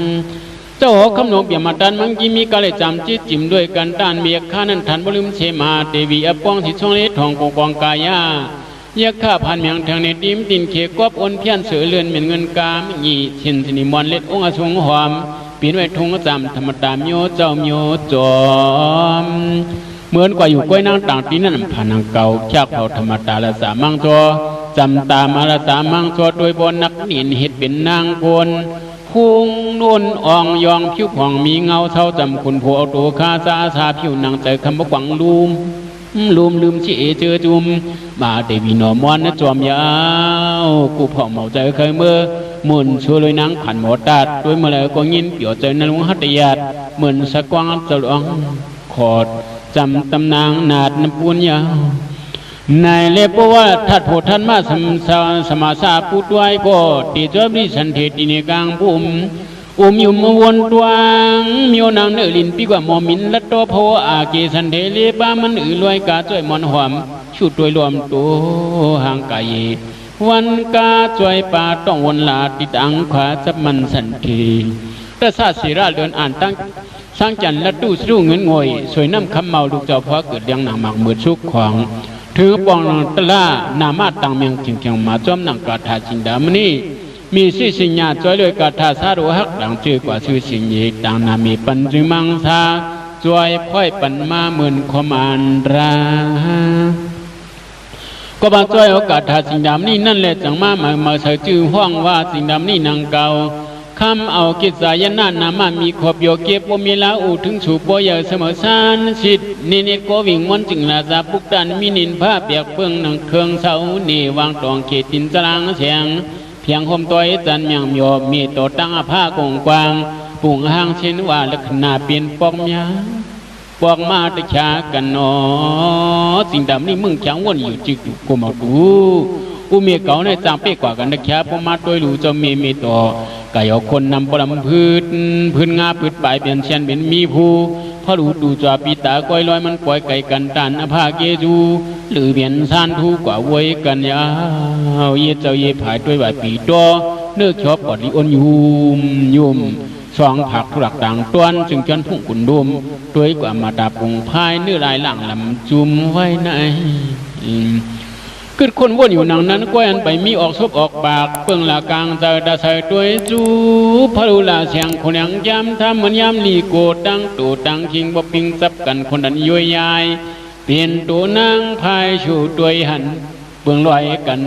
เจ้าหอกคำนบอย่ามาดันมังกีมีกะเลยจำจิตจิมด้วยกันด้านเมียข้านั้นทันบลืมเชมาเตวีอป้องสิช่องเล็ทองปกองกายายาข้าพันเมียงทางในดิมตินเขกบอนเพี้ยนเสือเลือนเหมือนเงินกามยี่ชินสนิมอนเล็ดองอสงหอมปีนไว้ทงจำธรรมดาโยเจ้าโยจอมเหมือนกว่าอยู่ก้อยนางต่างตีนั่นผ่านนางเก่าจากเผ่าธรรมดาละสามังตัวจำตามาละสามังตัวโดยบนนักนินเห็ดเป็นนางบนพุงนุ่นอ่องยองผิวผ่องมีเงาเท่าจำคุณผัวเอาตัวข้าซาซาผิวนางใจคำว่าหวังลืมเฉเจอจุมมาเตวีหนอมอนนะจอมยาวกูผ่องเมาใจเคยเมื่อมุนช่วยเลยนางผ่านหมอตัดด้วยมาแล้วก็ยินเปี่ยวใจนั้นลุงหัตยาดเหมือนสะกวางจะหลวงขอดจำตำนางนาดน้ำปูนยาวนายเล็บว่าทัดโพท่านมาสมาสาพูดไว้ก็ตีจอบดิสันเทติในกลางปุ่มอยู่มาวนตวงมีนางเนื้อลินปีกว่าหมอมินและตัวโพอาเกสันเทเลบ้ามันลอยกาจ้อยมอนหอมชุดตัวรวมตัวห่างไกลวันกาจ้อยป่าต้องวนลาติดอังขวาจับมันสันทีแต่ศาสตร์ศิราเดินอ่านตั้ง สร้างจันละตู้สู้เงินงวยสวยน้ำคำเมาลูกเจ้าพ่อเกิดเลี้ยงหนังหมักมือชุกของถือปองตะล่านามาตังเมียงเฉียงมาจอมหนังกาถาจินดามนี่มีชื่อสิญญาจอยเลยกาถาสารุหักดังชื่อกว่าชื่อสิญญาดังนามีปัญจุมังสาจอยค่อยปันมาเหมือนขมานราก็บาจอยโอกาสถาสิ่งดำนี่นั่นแหละจังมาเสยจื้อห้องว่าสิ่งดำนี่นางเก่าคำเอากิจสายนานามามีขอบโยเก็บบ่มีลาอูถึงสูบบ่เยอะเสมอสานสิทธิ์นี่ก็วิ่งวันจึงลาซาปุกดันมีนินผ้าเปียกเปื้องหนังเครื่องเสานี่วางตองเขตินจรางเสียงเพียงคมตัวจันเมียงโยมีตัวตั้งผ้ากงกวางปุ่งห้างเช่นว่าลักษณะเปลี่ยนปอกยาปอกมาตะชากันนอสิ่งดำนี่มึงแข็งวนอยู่จึกกูมาดูกูเมียเก่าในจางเป๊กกว่ากันนะแค่พอมาตัวรู้จะมีต่อไก่เอาคนนำปลำพื้นงาพืชปลายเปลี่ยนเช่นเป็นมีผู้พอรู้ดูจอปีตาก้อยลอยมันปล่อยไก่กันตันอภาเกจูหรือเปลี่ยนซานทูกว่าไว้กันยาวเย่เจ้าเย่ผายด้วยใบปีตัวเนื้อชอบกอดลิออนยุ่มสองผักทุลักต่างต้วนจึงจนพุ่งกุนดุมด้วยกว่ามาดาปงพายเนื้อลายหลังลำจุ่มไว้ในคือคนวนอยู่หนังนั้นก้อยอันไปมีออกซบออกปากเปื่องละกลางใจดาใส่ด้วยจูพรุลาเสียงคนยังย้ำทำเหมือนย้ำลีโกดังตูดังชิงบ่ปิงซับกันคนนั้นย่อยยายเปลี่ยนตัวนางพายชูด้วยหันเปื่องลอยกัน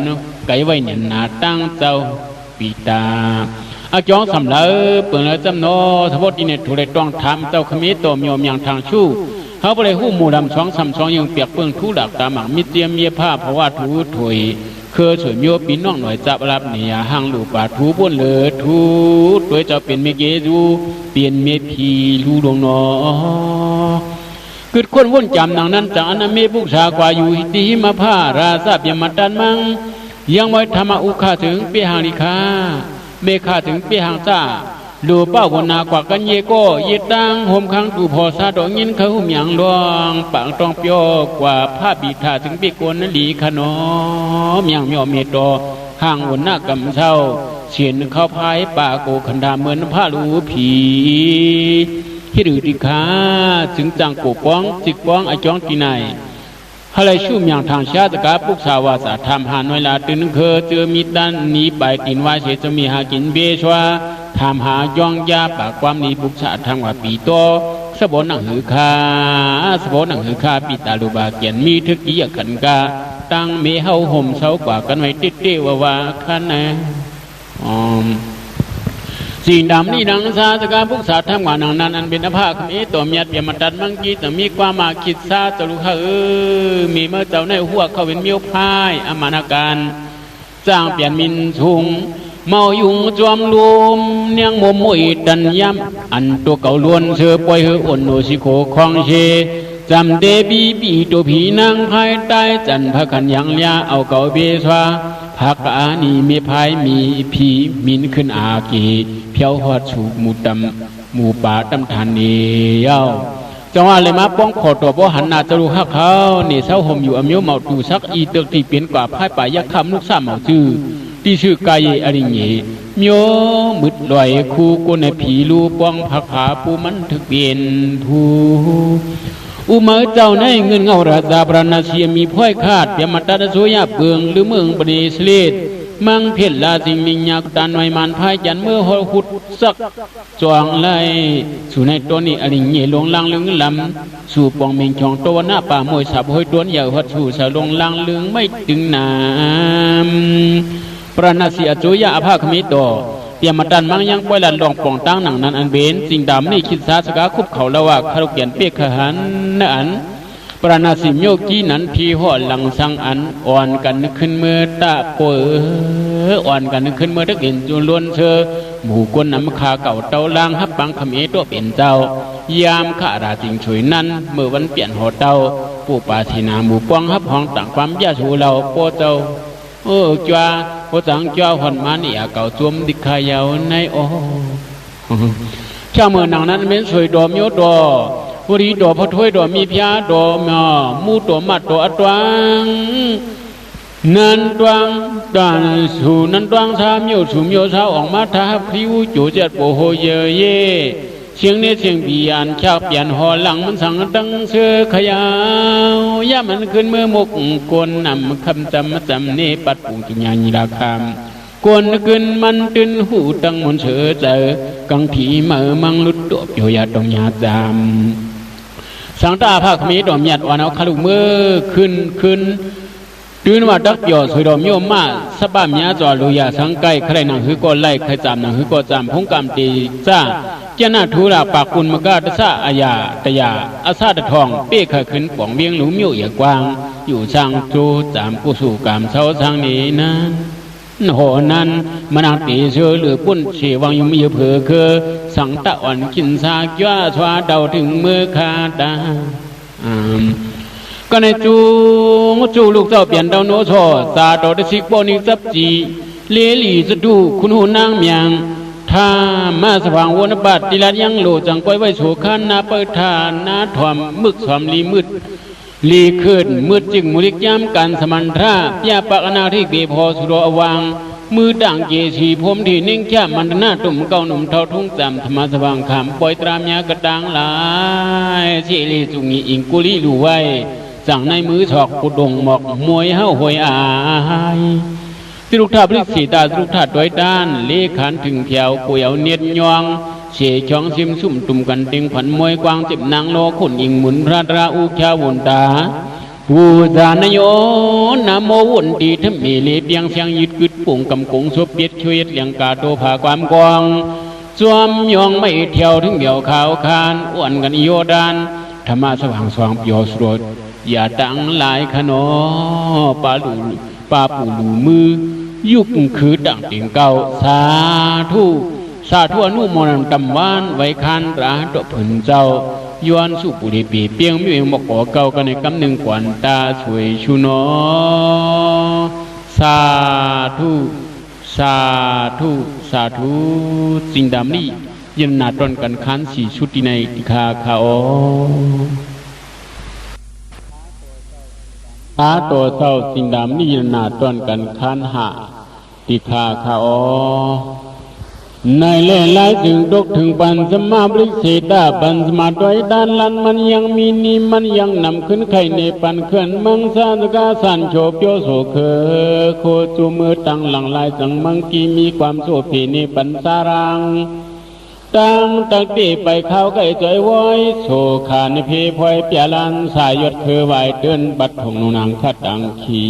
ไก่ไว้เนียนหนาตั้งเจ้าปีตาอาจองสำเร็จเปิดแล้วจำโนทบดินเนตถูกได้ต้องทำเจ้าขมิ้นตัวโยมอย่างทางชู้เขาไปเลยหู้หมู่ดำสองสามสองยังเปียกเปื้องทุดักตาหมักมิเตียมเมียผ้าเพราะว่าถูถวยเคยสวยโยปีน้องหน่อยจับรับเนี่ยห่างลูกป่าถูบนเลยถูด้วยเจ้าเป็นเมเกจูเปลี่ยนเมพีลูดวงนอเกิดคนวนจำนางนั้นจากอนาเมบุกชากว่าอยู่ที่มาผ้าราซาเปียมัดดันมังยังไว้ธรรมอุคาถึงเปียหางลิคาเบคาถึงเปียหางจ้าดูเป้าวนนากว่ากันเยโก้เยดังห่มขังดูพอซาดองยินเขาหุ่มอย่างลวงปังตองเปียวกว่าผ้าบีถาถึงปีโกนนั่นดีขนมอย่างมีอเมตโตห่างวนหน้ากำเช้าเฉียนเข้าพายป่าโกขันดาเหมือนผ้าลูผีที่ดือดิขาถึงจังโกป้องจิกป้องไอจ้องที่ไหนอะไรชุ่มอย่างทางชาติกาปุกสาวาสาธรรมหาหน่วยลาตื่นเคอเจอมีดันหนีไปกินวาเสจะมีหากินเบชวาทำหาย่องยาปากความนี้ปุกษาทางว่าปีโตสบหนังหือคาสบหนังหือคาปีตาลูบาเกียนมีทึกยี่ขันกาตั้งเมเฮาห่มเสากว่ากันไว้ติดเตว่าขันนะสิ่งดำนี่นังซาสกาพุกษาทำงานนังนั้นอันเป็นอภาคมีตัวเมียเปียมันตัดมังกีแต่มีความมาคิดซาตะลุกมีเมื่อเจ้าในหัวเขาเป็นมิวพายอมานาการจ้างเปลี่ยนมินทุงเมายุงจอมรวมเนียงมมวยดันย้ำอันตัวเก่าล้วนเสือปล่อยอ่อนโนสิโคคองเชจำเดบีปีตัวผีนางภายใต้จันพระขันยังยาเอาเก่าเบสวาภักอานีมีพายมีผีมินขึ้นอากีเพียวหอดสูบหมูดำหมูป่าดำทานเนียวจังหวะเลยมาป้องขอตัวบ่หันหน้าจะรู้ฮักเขาเนี่ยเศร้าห่มอยู่อเมียวเมาดูซักอีเตือกที่เปลี่ยนกว่าพายป่ายักษ์คำลูกสาวเมาจื้อที่ชื่อกายอริเงเมียวมืดลอยคู่กุนในผีลูป้องผักขาปูมันถึกเปลี่ยนผู้อุมาเจ้าในเงินเงาราชาปราณาเชียมีพ้อยคาดเปียมัตตาโสยาเบืองหรือเมืองปณีสเลดมังเพลลาสิงลิงยากตันไวมันพายยันเมื่อหดหุดสักจวงไล่สู่ในตัวนี้อริเงลงลังลึงลำสู่ปองเมงชองตัวหน้าป่ามวยสับห้อยตัวใหญ่หัดสู่สะลงลังลึงไม่ตึงน้ำปราณาเชียโจยาอภาคมิโตเตียมดันมังยังปล่อยหลันลองปองตั้งหนังนั้นอันเบนสิ่งดำนี่คิดซาสกาคุบเขาละว่าคารุเกียนเปียกหันนั่นปราณาสิมโยกี้นั้นพีห่อหลังสังอันอ่อนกันนึกขึ้นเมื่อตาโปอ่อนกันนึกขึ้นเมื่อตะเกินจุลวนเชอหมู่กวนน้ำคาเก่าเต้าล่างฮับบังขมิ้นตัวเป็นเจ้ายามข้าราจิงช่วยนั้นเมื่อวันเปลี่ยนหัวเต้าผู้ปาศินาหมู่ป้องฮับห้องต่างความยาสูเราโปเจ้าจ้าพอจังจ้าหอนมานี่เก่าจวมดิขายาวในโอชาเมื่อหนังนั้นเป็นสวยดอมโยดอบุรีดอพอถ้วยดอมีพิยาดอมมูตัวมัดตัวอัตวังนันตวังดานสู่นันตวังสามโยสุมโยสาวออกมาท้าพริ้วจูเจ็ดโปโหเยเย เสียงนี้เสียงปีอันชาวเปลี่ยนหอหลังมันสั่งตั้งเสือขยาวย่ามันขึ้นเมื่อมุกกวนนำคำจำเนปัดปุ่งจุญญาณีราคามกวนขึ้นมันตื่นหูตั้งมนเสือเจอกังผีเมื่อมังลุดตัวโยยาตองยาจามสังตาภาคมีดอมยัดวันเอาขลุเมื่อขึ้นตื่นว่าดักหยอดสวยดอมโยมมาสบ้ามยาจอลุยาสังไก่ใครหนังหือก็ไล่ใครจำหนังหือก็จำพงกำตีจ้าเจ้าหน้าทุราปากกุลมกาตะซาอาญาตยาอาซาตะทองเปี้ยขึ้นขึ้นป่องเวียงหลุมอยู่อย่ากว้างอยู่ช่างจูจามกุสู่กามเสาทางนี้นั้นโหนั้นมันอักตีเสือหรือปุ่นเชวังยมยเผือคือสังตะอ่อนกินซากย่าชวาเดาถึงมือคาดาก็ในจูลูกเจ้าเปลี่ยนดาวโนชอซาโดดสิกโบนิจับจีเลลีจะดูคุณหูนางเมียงถ้ามาสว่างวนบัดดิลายังโลจังก้อยไว้โฉคันนาเปิดทานนาถอมมึกสอมลีมืดลีขึ้นมืดจึงมุลิกย้ำกันสมันทราย่าปากนาที่เกพอสุโรอวังมือด่างเกศีพรมที่นิ่งแค่มันหน้าตุ่มเก้าหนุ่มเท่าทุ่งจำธรรมสว่างขำปล่อยตรามยากระดังหลายเชลีจุงีอิงกุลีดูไว้สั่งในมือฉอกกุดงหมอกมวยเฮ้าหวยอายติลุกท่าพลิกสีตาติลุกท่าด้วยด้านเลขันถึงแถวกุยเอาเนียดยองเฉยช่องซิมซุ่มตุ่มกันติงผันมวยกวางจิบนางโลขุนอิงหมุนราอุแคววนตาวูจานโยนามโมวนดีทำเมเลเปียงเสียงยึดกึดปุ่งกำกงซบเบียดช่วยเลี้ยงกาโตผาความกวางจวมยองไม่เที่ยวถึงเดี่ยวขาวคานอ้วนกันโยดานธรรมะสว่างสว่างเปียวสรดอย่าตั้งหลายขนอปาปูลูมือยุกคือดังเตียงเก่าสาธุอนุโมทนาตำวานไว้คันตราตบผืนเจ้าย้อนสุปุริปีเปียงมิเวงบอกเก่ากันในกำหนึ่งกวนตาสวยชุนอสาธุสิ่งดำนี้ยันนาตอนกันคันสีชุดที่ในติคาคาโอตัวเศร้าสิ่งดำนี่ยันนาตอนกันคันหาติคาคาโอในเล่หลายถึงดกถึงปันสมาบริเศษาปันสมาด้วยด้านลันมันยังมีนิมันยังนำขึ้นไข่ในปันเขื่อนมังสานกาสันโฉบโยโสเคโคจูมือตั้งหลังลายสังมังกีมีความโสภีในปันสารังตั้งตักตีไปเข้าไก่ใจไว้โสขาในเพพอยเปียลันสายยดคือไหวเดินบัดทงนนางขัดดังขี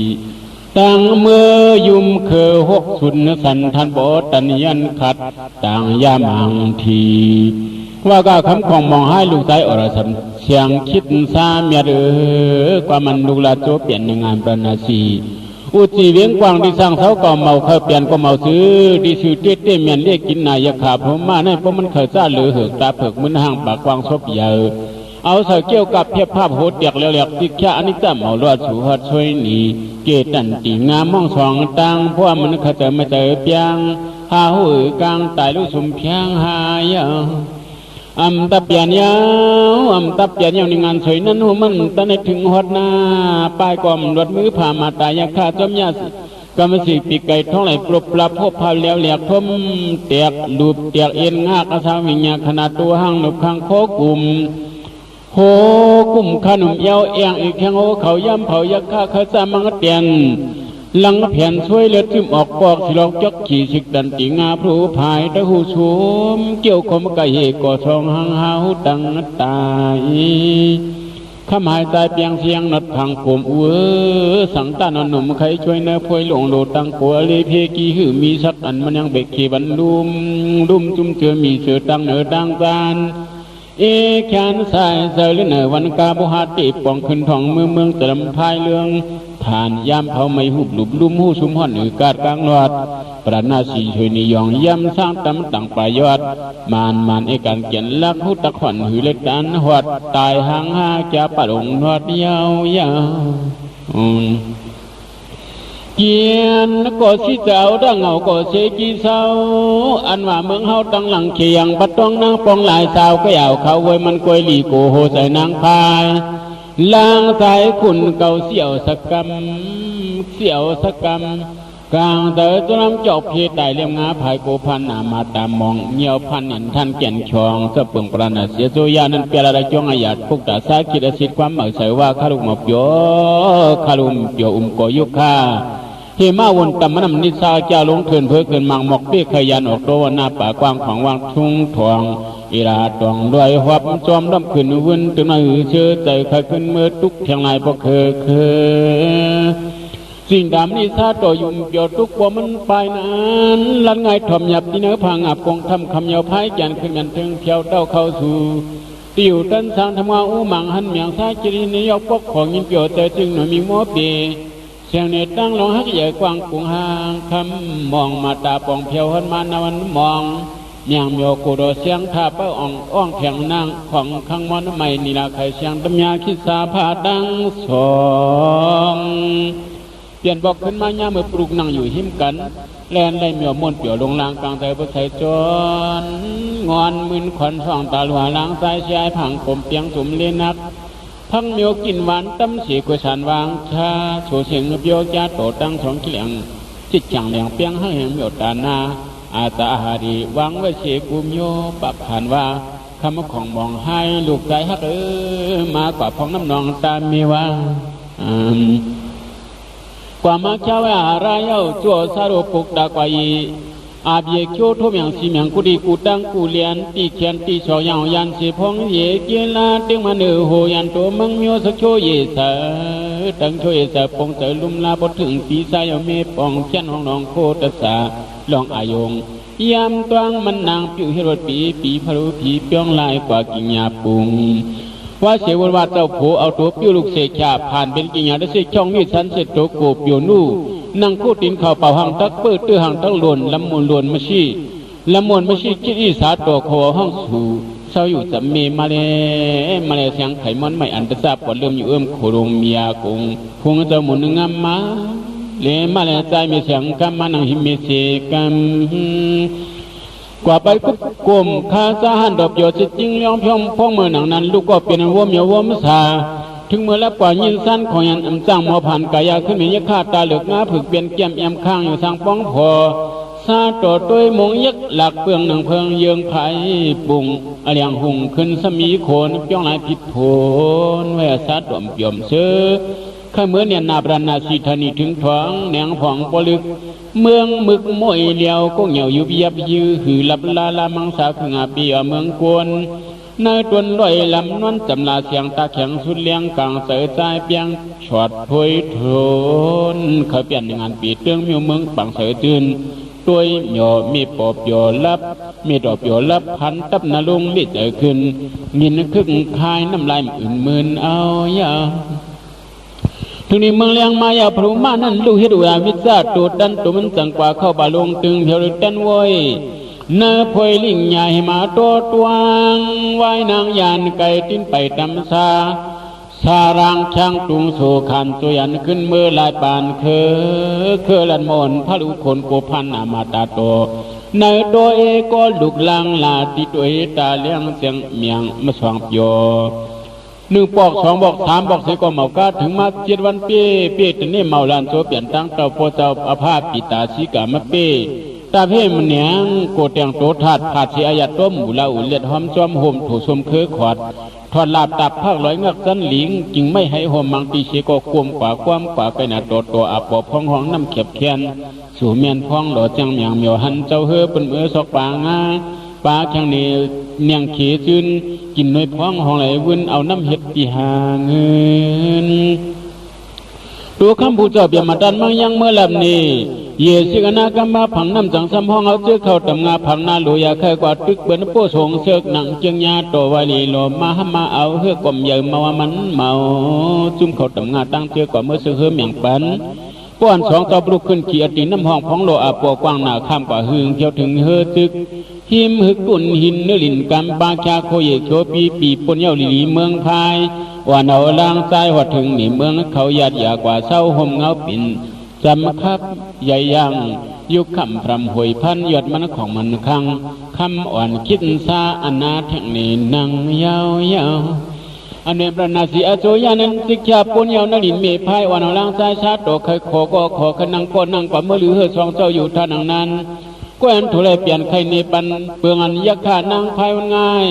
ตั้งเมื่อยุมคือหกสุนสันทันโบตันยันขัดต่างยามังทีว่าก็คำของมองให้ลูกใจอรสมเสียงคิดซาเมียความมันลูกลาโจเปลี่ยนในงานประนาสีอุจีเวียงกวางที่สร้างเสาก่อเมาเคยเปลี่ยนก็เมาซื้อดีซื้อเต้เมียนเรียกกินนายขาผมมาในเพราะมันเคยซ่าหรือเหือกตาเผือกมือห่างปากกวางซบเยอะเอาใส่เกี่ยวกับเพียบภาพโหดเดียกเลี้ยกติดแค่อันนี้จำเอาลวดสู่หัดช่วยหนีเกตันตีงามมองสองตังเพราะมันเคยเจอไม่เจอเปียงหาหูกลางตายลูกสุ่มเพียงหายตับเปียนยาวในงานสวยนั้นหัวมันตอนในถึงหดหน้าปลายกอมรถมือผ่ามาตายยาขาจอมยากำมสิปีกไก่ท้องไหลปลุกปลับพบพาเลี้ยวเหลียกทมเตียกลูบเตียกเอ็นงากอาสาวิญญาขนาดตัวห้างหนุบข้างโคกุมโหกุมขนุ่มเยาเอียงอีกแข้งโอเขาย่ำเผายักข้าเขาจามังเตียนลังแผ่นช่วยเลือดซึมออกปอกสิลอกจกขี่สิกดันติงาพรูภายตะหูชุมเกี่ยวคมกะเหก่อทองหังหาวดังตายข้าหายตายเปียงเสียงนัดพังผมสังตานหนุ่มใครช่วยเนื้อพวยหลงโลตังกัวเลเพกีหือมีสักอันมันยังเบกขีบันลุ่มจุ่มเจือมีเสือตังเนือดังจานเอแขนสายเสือเนือวันกาบุหาติปองขึ้นทองเมืองเติมพายเรืองผ่านย่ำเผาไม่หุบหลุบลุ่มหูชุมห่อนกาดกลางหลอดปราณาสีช่วยนิยองย่ำสร้างตำต่างปลายยอดมานเอการเกียนลักหุตะขวัญหือเล็กดันหอดตายหางหาแก่ปะหลงหอดยาวเกียนก็สิเจ้าดังเงาก็เสกีเศร้าอันว่าเมืองเฮาตั้งหลังเคียงบัดต้องนางปองหลายสาวก็ยาวเขาไว้มันกวยหลีโกโหใส่นางพายลางสายคุณเก่าเสี่ยวสกรรม กลางเตอตัวน้ำจอกพีไตเลี้ยงงาภายโกพันนามาตามมองเงียวพันเห็นท่านแก่นชองสะเปิงปราณเสียโซยานั้นเปล่าจงอาญาพุกตาสาคิดสิทธิ์ความหมายใส่ว่าคารุมเปียวคารุมเปียวกอยุคาเฮมาวนตำมันนิสาเจ้าลงเถินเพื่อเกินมังหมอกเปี้ยขยันออกตัวหน้าป่ากว้างของวางทุ่งทองอีลาตองด้วยหับจอมดำขึ้นวุ่นตึงหน้าเชื่อใจใครขึ้นเมื่อทุกเทียงลายบ่เคยสิ่งดำนิสาต่อยุ่มเปียวทุกว่ามันไปนั้นลันไงถ่อมหยับที่เนื้อพังอับกองทำคำเยาพายแกนขึ้นกันถึงเที่ยวเต้าเข้าสู่ติวตันสางทำงานอู้หมังหันเมียงสายจิรินยกปกของยินเปียวแต่จึงหน่อยมีมัวเปีเสียงเนตตั้งลงฮักใหญ่กว้างกุ้งห่างคำมองมาตาปองเพียวหันมานาวันมองอย่างเมียวกูโดเสียงท่าเป้าอ่องแข็งนางของข้างมอนไม่นีลาไข่เสียงตำยาคิดสาผาดังสองเปลี่ยนบอกขึ้นมาย่าเมื่อปลูกนั่งอยู่หิมกันแลนได้เมียวมนเปียวลงลางกลางใจบนใส่จนงอนมึนขวัญส่องตาหลัวล้างสายชายผังผมเปียงสุมเลียนักพังเมียวกินหวานตั้มเสียกว่าฉันวางชาโฉเสียงเบียวจ้าโตตั้งสองเขียงจิตจังเหลียงเปียงให้เมียวตานาอาตาหาดีวางไว้เสียกุมโยปับผ่านว่าคำของมองให้ลูกใจฮักมากกว่าพองน้ำนองตามมีว่ากว่ามาเช้าอะไรเย้าจั่วสารุปุกดากว่ายีอาเบียโคทุ่มอย่างสีเมียงกุดีกูตั้งกูเลียนตีเขียนตีชอยาวยันสีพงเยเกลาตึงมาเนือโหยันตัวมังมิวสักโชเยสาตั้งโชเยสาปงเสลุมลาบดถึงปีสายเมปองเขียนห้องนองโคตสาลองอายงยามตวงมันนางผิวเฮรดปีพลูผีเปียงลายกว่ากิญญาปุงว่าเสวว่าเจ้าโผเอาตัวปิ้วลูกเสกชาผ่านเป็นกิญญาได้เสกช่องวิสันเสตโตโกเปียวนู่นั่งคู่ตินเข่าเป่าหังตักเปิดตื้อหังตักหล่นลำมูลหล่นมาชีลำมูลมาชีจิตอีสาตัวคอห้องสู่เศร้าอยู่จะมีมาเลเสียงไขมันไม่อันตรทราบปวดเริ่มอยู่โครงเมียกงพงเจ้าหมุนงามมาเลมาเลใจมีเสียงกำมานังหิมิเสกัมกว่าไปกุบกลมคาซาหันดอกโยจิจริงยอมพองพ้องเมื่อหนังนั้นลูกก็เป็นวัวเมียววัวมสาถึงเมื่อแล้วกว่ายินสั้นของยันจ้างหมอผ่านกายาขึ้นมียะขาตาเหลือกงาผึกเปลี่ยนแก้มแอมข้างอยู่ทางป้องพอซาโตตัวมงยักหลักเปลืองหนังเพิงเยืองไผ่ปุ่งอเลียงหุ่งขึ้นสมีโขนจ้องลายผิดโผนแวซาดมเปี่ยมเสือข้าเมื่อเนี่ยนาบรนาสีธนีถึงท้องแหนงผ่องปลึกเมืองมึกมวยเลียวก็เหนียวยุบยับยื้อหือลับลามังสาขงาปีเมืองกวนนายตวนลอยลำนวลจำลาเสียงตาแข็งสุดเลี้ยงกลางเสือใจเปียงฉอดพวยโทนเขาเปลี่ยนงานปีเตื้องมิวเมืองปังเสือจืนตัวหยอมีปอบหยอลับมีดอกหยอลับพันตับนาลุงลิดเจอขึ้นยินคึกคายน้ำลายอื่นมื่นเอายาถึงนี้เมืองเลี้ยงมายาพรุมานั่นลูกเฮดูอาวิซาตูดันตุมันจังกว่าเข้าบาลงตึงเพียวดันไว้เนื้อพวยลิงใหญ่มาตัวตวงไว้นางยานไก่ติ้นไปตำซาสารางช่างตุงสู่ขันตัวยันขึ้นเมื่อลายปานเคอลันมนพระลูกคนโกพันอามาตาโตในตัวเอก็ลุกลังลาติตัวเอตาเลี้ยงเสียงเมียงมาสว่างเปียวหนึ่งบอกสองบอกสามบอกสี่ก็เมากาถึงมาเจ็ดวันเป้ตนี่เมาลานโซเปลี่ยนตั้งเต่าโพเจ้าอาภาพปิตาสีกามาเป้ตาเพ่มันเนียงโกเตียงโตถาดผาดเสียอายัดต้มหมูลาอุ่นเลือดหอมจอมห่มถูสมเคอขอดถอดลาบตับภาคร้อยเงือกสันหลิงจึงไม่ให้ห่มมังตีเชก็ควมกว่าความกว่าไปหนาตัวอาปอบพองห้องน้ำเข็บแค้นสู่เมียนพองหล่อจังเมียงเมียวหันเจ้าเฮือเป็นสอกปางาปลาช่างเนเนียงเขจืนกินน้อยพ้องห้องไหลวุ่นเอาน้ำเห็ดปีหาเงินตัวคำผู้เจ้าเบียมาดันมังยังเมื่อลำนี้เยสิกนากรรมาผังน้ำจังซ้ำห้องเอาเจือเข้าตำงาผังนาโลยาเคยกว่าตึกเบิ้นโป้สงเสือกหนังเจียงยาโตวาลีโลมาเอาเฮือกกลมใหญ่มาว่ามันเมาจุ่มเข้าตำงาตั้งเจือกว่าเมื่อซื้อเฮือเมียงปันป้อนสองต่อปลุกขึ้นขี่อติน้ำห้องพ้องโลอาปอกว้างหนาข้ามกว่าหึงเที่ยวถึงเฮือตึกหิมหึกปุ่นหินเนื้อลินกำบาชาโคเยโชปีปนเย้าลีเมืองพายว่าเนาลางใจหัดถึงหนีเมืองเขาหยาดยากว่าเศร้าห่มเงาปิ่นจำคับใหญ่ยังยุคคำพรำหวยพันยอดมันของมันคังคำอ่อนคิดซาอนาแทงนีนังยาว อันเนปรนาสีอโศยานันสิกขาปุญญานลินเมพายวันเอาลังสายชาโตเคยขอก็ขอขนังก็นั่งกว่าเมื่อลือเฮือสองเจ้าอยู่ท่านังนั้นก็อันทุเลเปลี่ยนใครในปันเปลืองอันยักขานางพายวันง่าย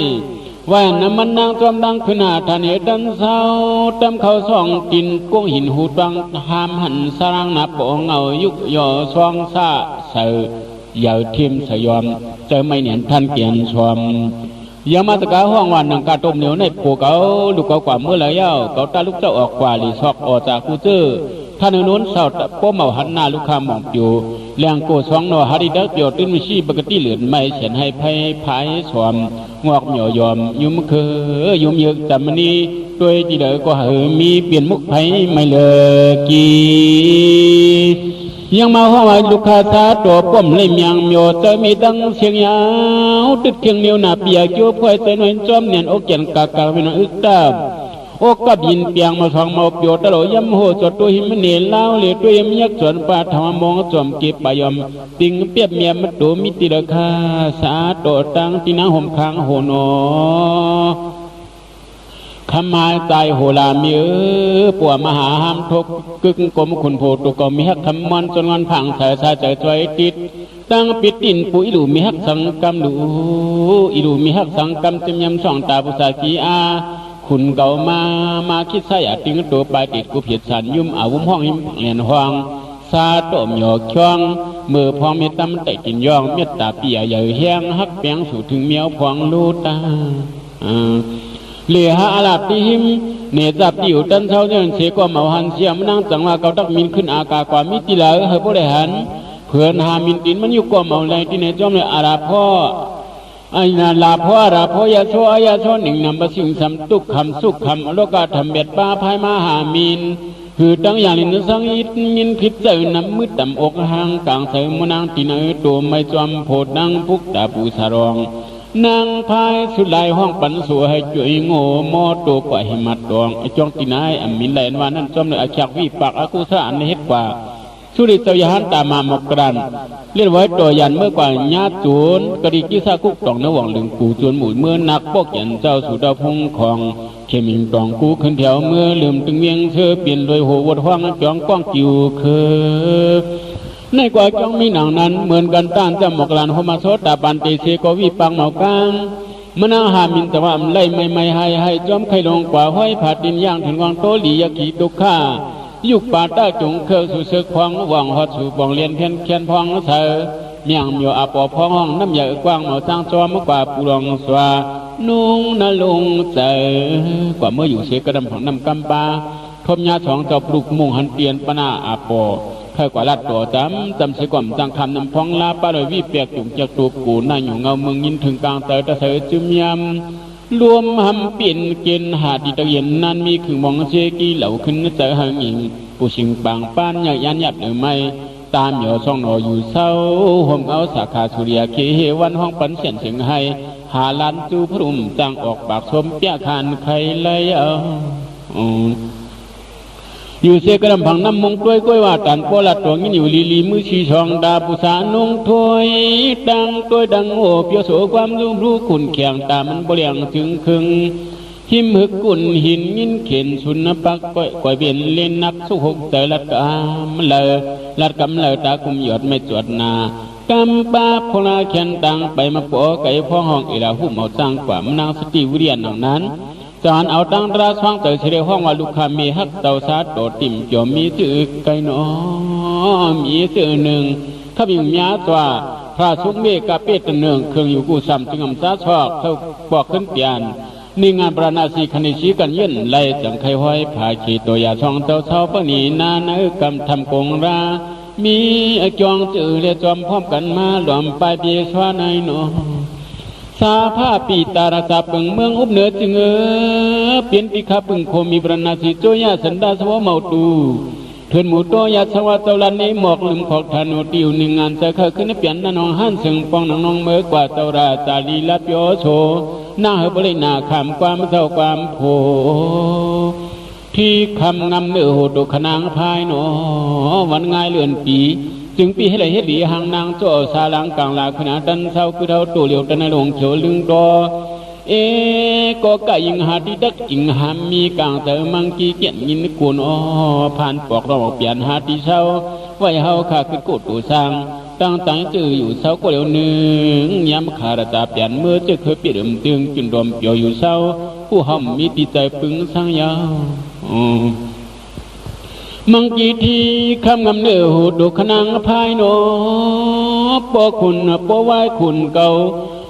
ว่าน้ำมันนางจอมดังขึ้นหาทานเหดันเศร้าตำเขาส่องกินกุ้งหินหูตังหามหันสร้างนับปองเงายุกย่อซองซาเสือยาวเทียมสยอมเจอไม่เนียนท่านเกียนชมยามาตะกาห้องวันนังกาต้มเหนียวในปูเกาลูกเกากว่าเมื่อไรเย้าเกาตาลูกเจ้าออกกว่าหลีซอกออกจากกูเจอท่านนู้นเศร้าป้อมเมาหันหน้าลูกค้ามองอยู่แรงโกสองนอฮาริดักเดียวตื้นวิชีปกติเหลือนไม่เฉียนให้ไพ่พายสวมงอกเหนียวยอมยุ่มคือยุ่มเยอะจำมันนี้ตัวจีเดอก็เหมีเปลี่ยนมุกไพ่ไม่เลิกกียังมาห้องลูกค้าซาตัวป้อมเลยเมียงเมียวจะมีดังเสียงยาวติดเคียงเหนียวหน้าเปียกโยพอยเตนวันจอมเนียนอกเกียนกากาเป็นอึดตาโอ้กับยินเปียงมาทองมาเปียวตลอดยำโหจดตัวหิมเนเล่าเหลือตัวยังยักษ์สวนป่าธรรมมองจอมเก็บปยอมติงเปียบเมียมัดโดมิติราคาสาโตตังตินาห่มค้างโหนอขมาตายโหรามีปัวมหาหามทกกึกกลมขุนโพตุกมีฮักคำมันจนวันผังสายสาใจใจติดตั้งปิดดินปุยดูมีฮักสังกำดูอีดูมีฮักสังกำเต็มยำสองตาภาษากีอาคุณเก่ามาคิดใส่ติงตัวปลายติดกูเพียดสันยุ่มอาวุ้มห้องหิมเหรียญห้องซาโตมหยอกช่องมือพองเมตตาไต่กินย่องเมตตาเปียใหญ่แห้งฮักแปงสู่ถึงเมียวพองลูตาเหลือหาอาลาบที่หิมเนจับติวตันเช้าเดินเสกว่าเมาหันเสียมนั่งจังว่าเกาตักมินขึ้นอากาศกว่ามิติเหลือเฮบริหันเพื่อนหามินตินมันอยู่กว่าเมาแรงที่ในจอมเลยอาราพ่อไอ้นาลาพ่อราพ่อยาโชยาโชหนึ่งนำประสิงสำตุกคำสุขคำโลกาทำเบ็ดป้าพายมาหามินคือตั้งอย่างลินสังอิดมินพิษเจอน้ำมืดต่ำอกห่างกลางเสริมนางตีนตัวไม่จอมโพดนางพุกตาปูสารองนางพายสุดลายห้องปันสัวให้จ่วยโง่มอตัวกว่าหิมัดดองไอจองตีนายอมินแลนว่านั่นจอมเลยอาชักวิปากอากุศลในเฮ็ดกว่าสุริตยหันตามามกรันเรียกไว้ตัวยันเมื่อกว่าญาติจูนกระดิกิสากุกตองนวงหลึงกูจวนหมุนเมื่อนักปกยันเจ้าสุดาพงของเขมิงตองกูขึ้นแถวเมื่อลืมตึงเวียงเธอเปลี่ยนโดยหัววัดห้องจองก้องจิวคือในกว่าจองมีหนังนั้นเหมือนกันต้านจำหมกลานโฮมาโซตาปันเตเซกวิปังเหมากางมนาหามินแต่ว่าไล่ไม่ให้จอมไข่ลงกว่าห้อยผาดินย่างถึงวังโตหลียกีตุกข้ายุคป่าต้าจงเคยสู่เสือควงหวังหอดสู่บ่องเลียนเพียนเขียนพองเธอเมียงมีอาปอพองห้องน้ำใหญ่กว้างเหมาสร้างจอมกว่าปูรองสวานุ่งนลุงเจอกว่าเมื่ออยู่เสกระดำของน้ำกำปาทมยาสองเจ้าปลุกมุ่งหันเตียนปนาอาปอเคยกว่าลัดตัวจำเสก่อมจังคำน้ำพองลาปาเลยวิเปียกจุงจากตัวกูน่าอยู่เงาเมืองยินถึงกลางเตยตะเสยจุมยำรวมหำเปลี่ยนเกณฑ์หาดีตะเย็นนั้นมีขึงมองเชกีเหล่าขึ้นเจอหางอิงผู้ชิงบางป้านใหญ่ยันยับหรือไม่ตามเหยอช่องหนออยู่เศร้าห่มเอาสาขาสุริยเคเฮวันห้องปันเสียนเสียงให้หาลันจูพรุ่มจังออกปากชมเปียคานใครเลยอยู่เสกระดำผังน้ำมงกล้วยว่าตันโปลัดตัวงินอยู่ลีมือชีช่องดาปุสานุงถวยดังตัวดังโอบเปียวโสความรู้ขุนเขียงตามันเปลี่ยงถึงคึงหิมหึกกุนหินยินเข็นสุนปักก่อยเบียนเล่นนักสุหกเตยลัดกำเลยตาคุมหยดไม่จวดนากำปาพลาเขียนตังไปมาปอไก่พ่อห้องอีลาหุ่มเอาจังกว่ามนางสติวิเรียนเหล่านั้นจานเอาตังราสว่างเตยเฉลยห้องว่าลูกค้ามีฮักเตาซาโตติ่มจอมมีจืดไก่หนอมีจืดหนึ่งข้าบิงมีอาตัวพระสุกเมกาเป็ดหนึ่งเครื่องอยู่กูซ้ำจึงอำซาชอกเขาบอกขึ้นเตียนนี่งานประนาสีคณิชีกันยื่นไล่จังไขห้อยผาขีตัวยาช่องเจ้าเช้าปนีนาเนื้อกำทำกงรามีจองจือและจอมพร้อมกันมาหลอมปลายเปียชวานายโนสาผ้าปีตาราสาปึงเมืองอุบเหนือจึงเปลี่ยนปีขาปึงโคมีประนาสีโจยาสันดาสวะเมาตูเถื่อนหมูโตยาสวะเจ้าลันนี้หมอกลืมขอกธนูติวหนึ่งงานเสกขึ้นเปลี่ยนนองหันสึงปองนองเมื่อกว่าเจ้าราตาลีลับโยโชหน้าเฮบรินาคำความเศร้าความโผที่คำงำเนื้อโหดขนางพายหนอวันง่ายเลื่อนปีจึงปีให้ไหลเฮ็ดดีหางนางโจซาลังกลางลาขณะดันเศร้าคือเท่าตัวเหลียวตันลงเขียวลึงดอ เอก็กะยิงหาที่ดักจิงหามมีกลางเตอมังกีเกียนยินกุนอ้อผ่านปอกเราเปลี่ยนหาที่เช้าไว้เฮาข้าคือโกดตูสร้างตั้งใจจืออยู่เช้าก็เร็วหนึ่งย้ำขาดตาเปลี่ยนเมื่อจะเคยเปลี่ยนตึงจุนรวมเปียวอยู่เช้าผู้ห่มมีติใจปึงสร้างยาวมังกีทีคำงำเนื้อหูดูขนังภายโนปอคุณปอไหวคุณเก่า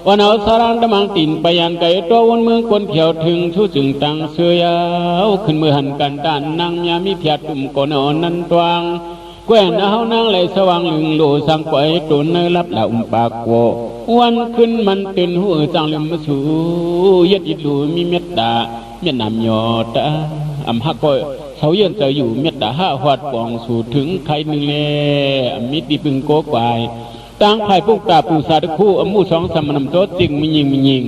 วันเอาสารานตะมังตินไปยันไก่ตัววนเมืองคนเขียวถึงชูจึงตังเสือยาวขึ้นมือหันกันด้านนางยามีเพียรตุ่มก่อนอ่อนนันตวงแกวนเอานางไหลสว่างลึงโลสังปล่อยตุนเนรับละปากโววันขึ้นมันตื่นหัวจังลืมมาสู่ยัดยิดูมีเมตตาเมียนามยอตาอำหักก็เขาเยือนจะอยู่เมตตาห้าหวัดปองสู่ถึงใครหนึ่งแลมิติพึงโกกวายต่างภายปุกตาปูสาดคู่อมูสองสมนำโจจริงมียิง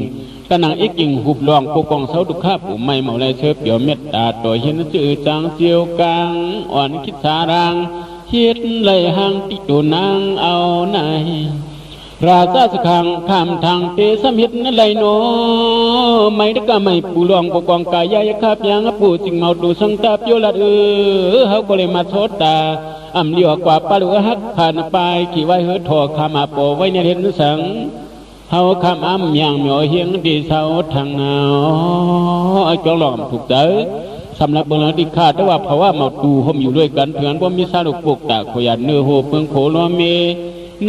ตะนังอีกยิงหุบลองปกองเสาดุข้าปู่ไม่เมาเลยเชื่อเปียวเมตตาตัวเห็นจือจางเจียวกลางอ่อนคิดสารางเฮ็ดเลยหางติโดนางเอาไหนราชาสขังข้ามทางเตสมิตรนั่นไรโนไม่ได้ก็ไม่ปูหลวงปกองกายยขับยังปูจิงเมาดูสังตาเปียวละเฮาก็เลยมาโทษตาอำเลียวกว่าปลาหรือฮักผ่านไปขี่ไว้เฮือถอขามาโปไว้ในเห็นสังเฮาคำอ้ำอย่างเหมียวเฮียงดีเสาทางเงาจองหลอมถูกเจอสำหรับเบื้องหลังที่ขาดแต่ว่าเพราะว่าเมาตูห่มอยู่ด้วยกันเถื่อนว่ามีสารุปกตาขยันเนื้อโหเพิงโขล้อเม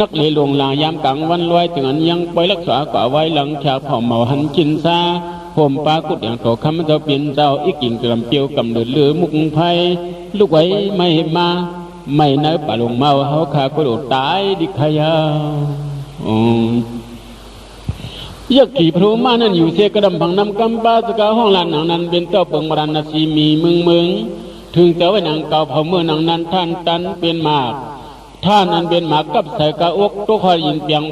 นักเลลงลางยามกลางวันลอยถึงอันยังไปรักษากว่าไว้หลังชาเผาเมาหันกินซาผมปากุดอย่างโตคำเจ้าเปลี่ยนเจ้าอีกกิ่งกระเปียวกำเดือดเลือมุกไฟลูกไว้ไม่มาไม่เนื้อป่าลงเมาเฮาขาก็โดดตายดิขยายักษ์ขี่พระมานั่นอยู่เสกระดำพังน้ำกำปาสกาห้องลานหนังนั้นเป็นเจ้าเปิงมรณะสีมีมึงถึงเจ้าไว้หนังเก่าเผาเมื่อหนังนั้นท่านตันเป็นมากท่านนั้นเป็นหมากกับใส่กะอกตัวคอยยินเปียง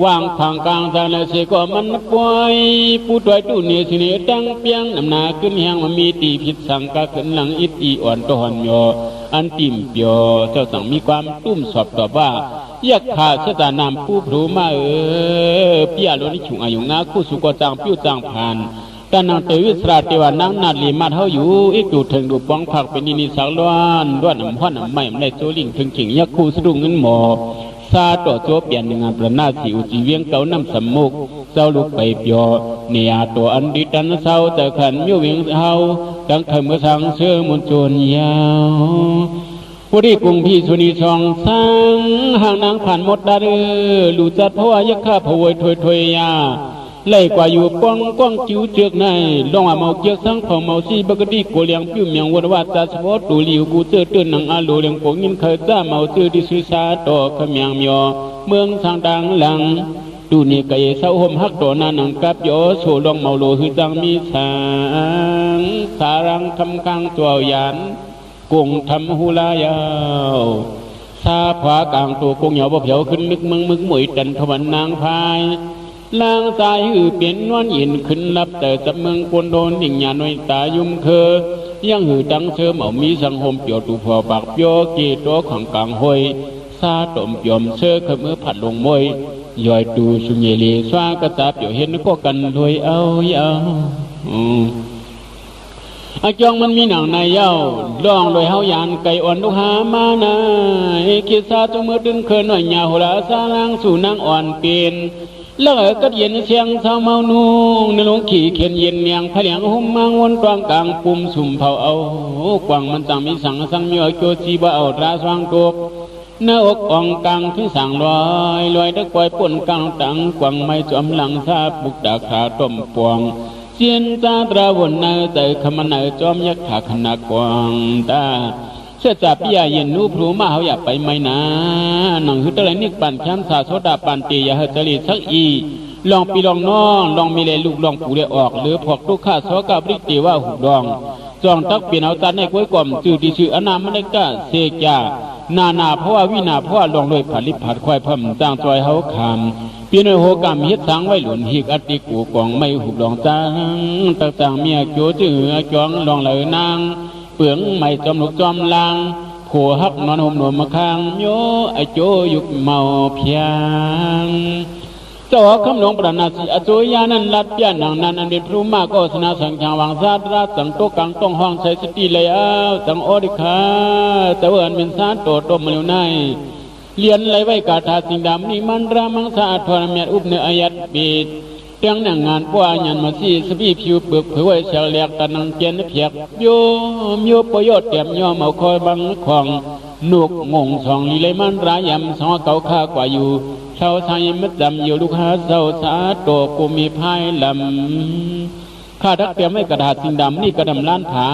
วางทางกลางทางและเสกมันป่วยผู้ตัวตู้เนื้อสิเนื้อตั้งเปียงน้ำหนาขึ้นแหงมันมีตีผิดสังกะขึ้นหลังอิตีอ่อนตัวหอนยออันติ่มเปียวเจ้าสั่งมีความตุ้มสอบตอบว่ายักษ์ขาสตานามผู้พรูมาเปียโลนิฉุงอายุงาคู่สุกจางปิ้วจางผ่านการนางเตวิสราเทวานังนาลีมาเท่าอยู่อีกดูถึงดูป้องผักเป็นนิสักล้วนด้วนน้ำห้อนน้ำไม่ในโจลิงถึงขิงยักษ์คู่สะดุ้งเงินหมอซาต่อโจเปลี่ยนงานประนาสิวจีเวียงเก่าน้ำสมุกเจ้าลูกไปเปียวเนียตัวอันดิดันเศร้าแต่ขันมิวเวียงเฮาดังเธอเมื่อสังเชื่อมุนโจนยาวผู้ที่กรุงพี่สุนีชองสร้างห่างนางผ่านหมดดาเรือลู่จัดเพราะว่ายักษ์ข้าพวยถวยยาไล่กว่าอยู่ป้องจิ้วเจือกในลองเอาเมาเจือกสังเผาเมาซีบกติโกเลียงปิ้วเมียงวันว่าตาสวอตูลิวกูเจอเตือนหนังอาโลเลียงโกงินเคยจ้าเมาเจอที่สุสาต่อขมียงเมียวเมืองทางดังหลังดูนี่กายเศร้าห่มฮักต่อนานังกับโยโซลองเมาโลหือจังมีสางสารังคำคังตัวยันกงทำหูลายาวซาผากลางตัวกงเหยาบ่เผาขึ้นนึกมึงหมวยจันทวันนางพายลางสายหือเปลี่ยนนวลเย็นขึ้นรับแต่จับเมืองปนโดนดิ่งหยาหน่อยตายุ่มเคอยังหือดังเชื่อมเอามีสังหมเปียวตูพอปากเปียวกีตัวขังกลางห้อยซาตมเปียมเชื่อขมือผัดลงมวยย่อยตูสุญเยลีสวากระตาเปียวเห็นก็กันรวยเอาอาจองมันมีหนังในเย้าลองโดยเฮายานไก่อ่อนลูกหามานาคิดซาตัวมือดึงเคยหน่อยหยาหัวละซาลางสู่นางอ่อนเปลี่ยนแล้วก็เย็นเชียงเศร้าเมานูในหลงขี่เข็นเย็นเนียงพะเลียงหุ่มมังวนกลางกลางปุ่มสุ่มเผาเอากวางมันจังมีสังมีเอาโจชีบ่เอาตราสว่างตกหน้าอกอ่องกลางถึงสั่งลอยตะกวยป่นกลางตังกวางไม่จอมหลังซาบุกตาขาต้มปวงเจียนตาตราวนเนใจขมันเนจอมยักษ์ขาขนาดกวางตาเชื่อจับพี่เย็นนูพลูมาเขาอยากไปไหมนะหนังหือตะไรนิกปั่นแคมสาโซดาปั่นตียาเฮตลีสักอีลองปีลองน้องลองมีเลลูกลองปูเลออกหรือพวกลูกข้าซอกับริกตีว่าหุบดองจองตักเปลี่ยนเอาตันให้กล้วยกล่อมจืดที่ชื่ออนามันได้ก้าเสกยานาเพราะว่าวินาเพราะว่าลองเลยผัดลิบผัดควายเพิ่มจ้างจอยเฮาคำเปลี่ยนโหกรรมเฮ็ดสังไว้หลุนหิกอติกูกองไม่หุบดองจ้างต่างเมียโจจือจองลองเลยนางเปลืองไม่จอมลูกจอมลางโขหักนอนห่มหนวมมาค้างโยไอโจยุกเมาเพียง เจ้าคำหลวงปราณาสีอจุยานันรัตเปียนังนันอันเป็นพระมาก็สนาสังฆาวังซาตราสังโตกังต้องห้องใช้สติเลยสังโอดิคาแต่ว่าอันเป็นซาโตตมอยู่ในเลียนไหลไว้กาถาสิ่งดำนี่มันรามังสาทรเมียอุปเนอายัดบีดเตียงหนังงานป้ายันมาสีสบีผิวเปลือกเผยไว้เฉลียกตะนังเกียนเพียกโยประโยชน์เต็มย่อมเอาคอยบังของนุกงงสองลีเลยมันรายำสองเก่าข้ากว่าอยู่ชาวไทยมัดดำอยู่ลูกค้าเศร้าสาโตกูมีพายลำข้าทักเตรียมไว้กระดาษสิ่งดำนี่กระดำล้านผา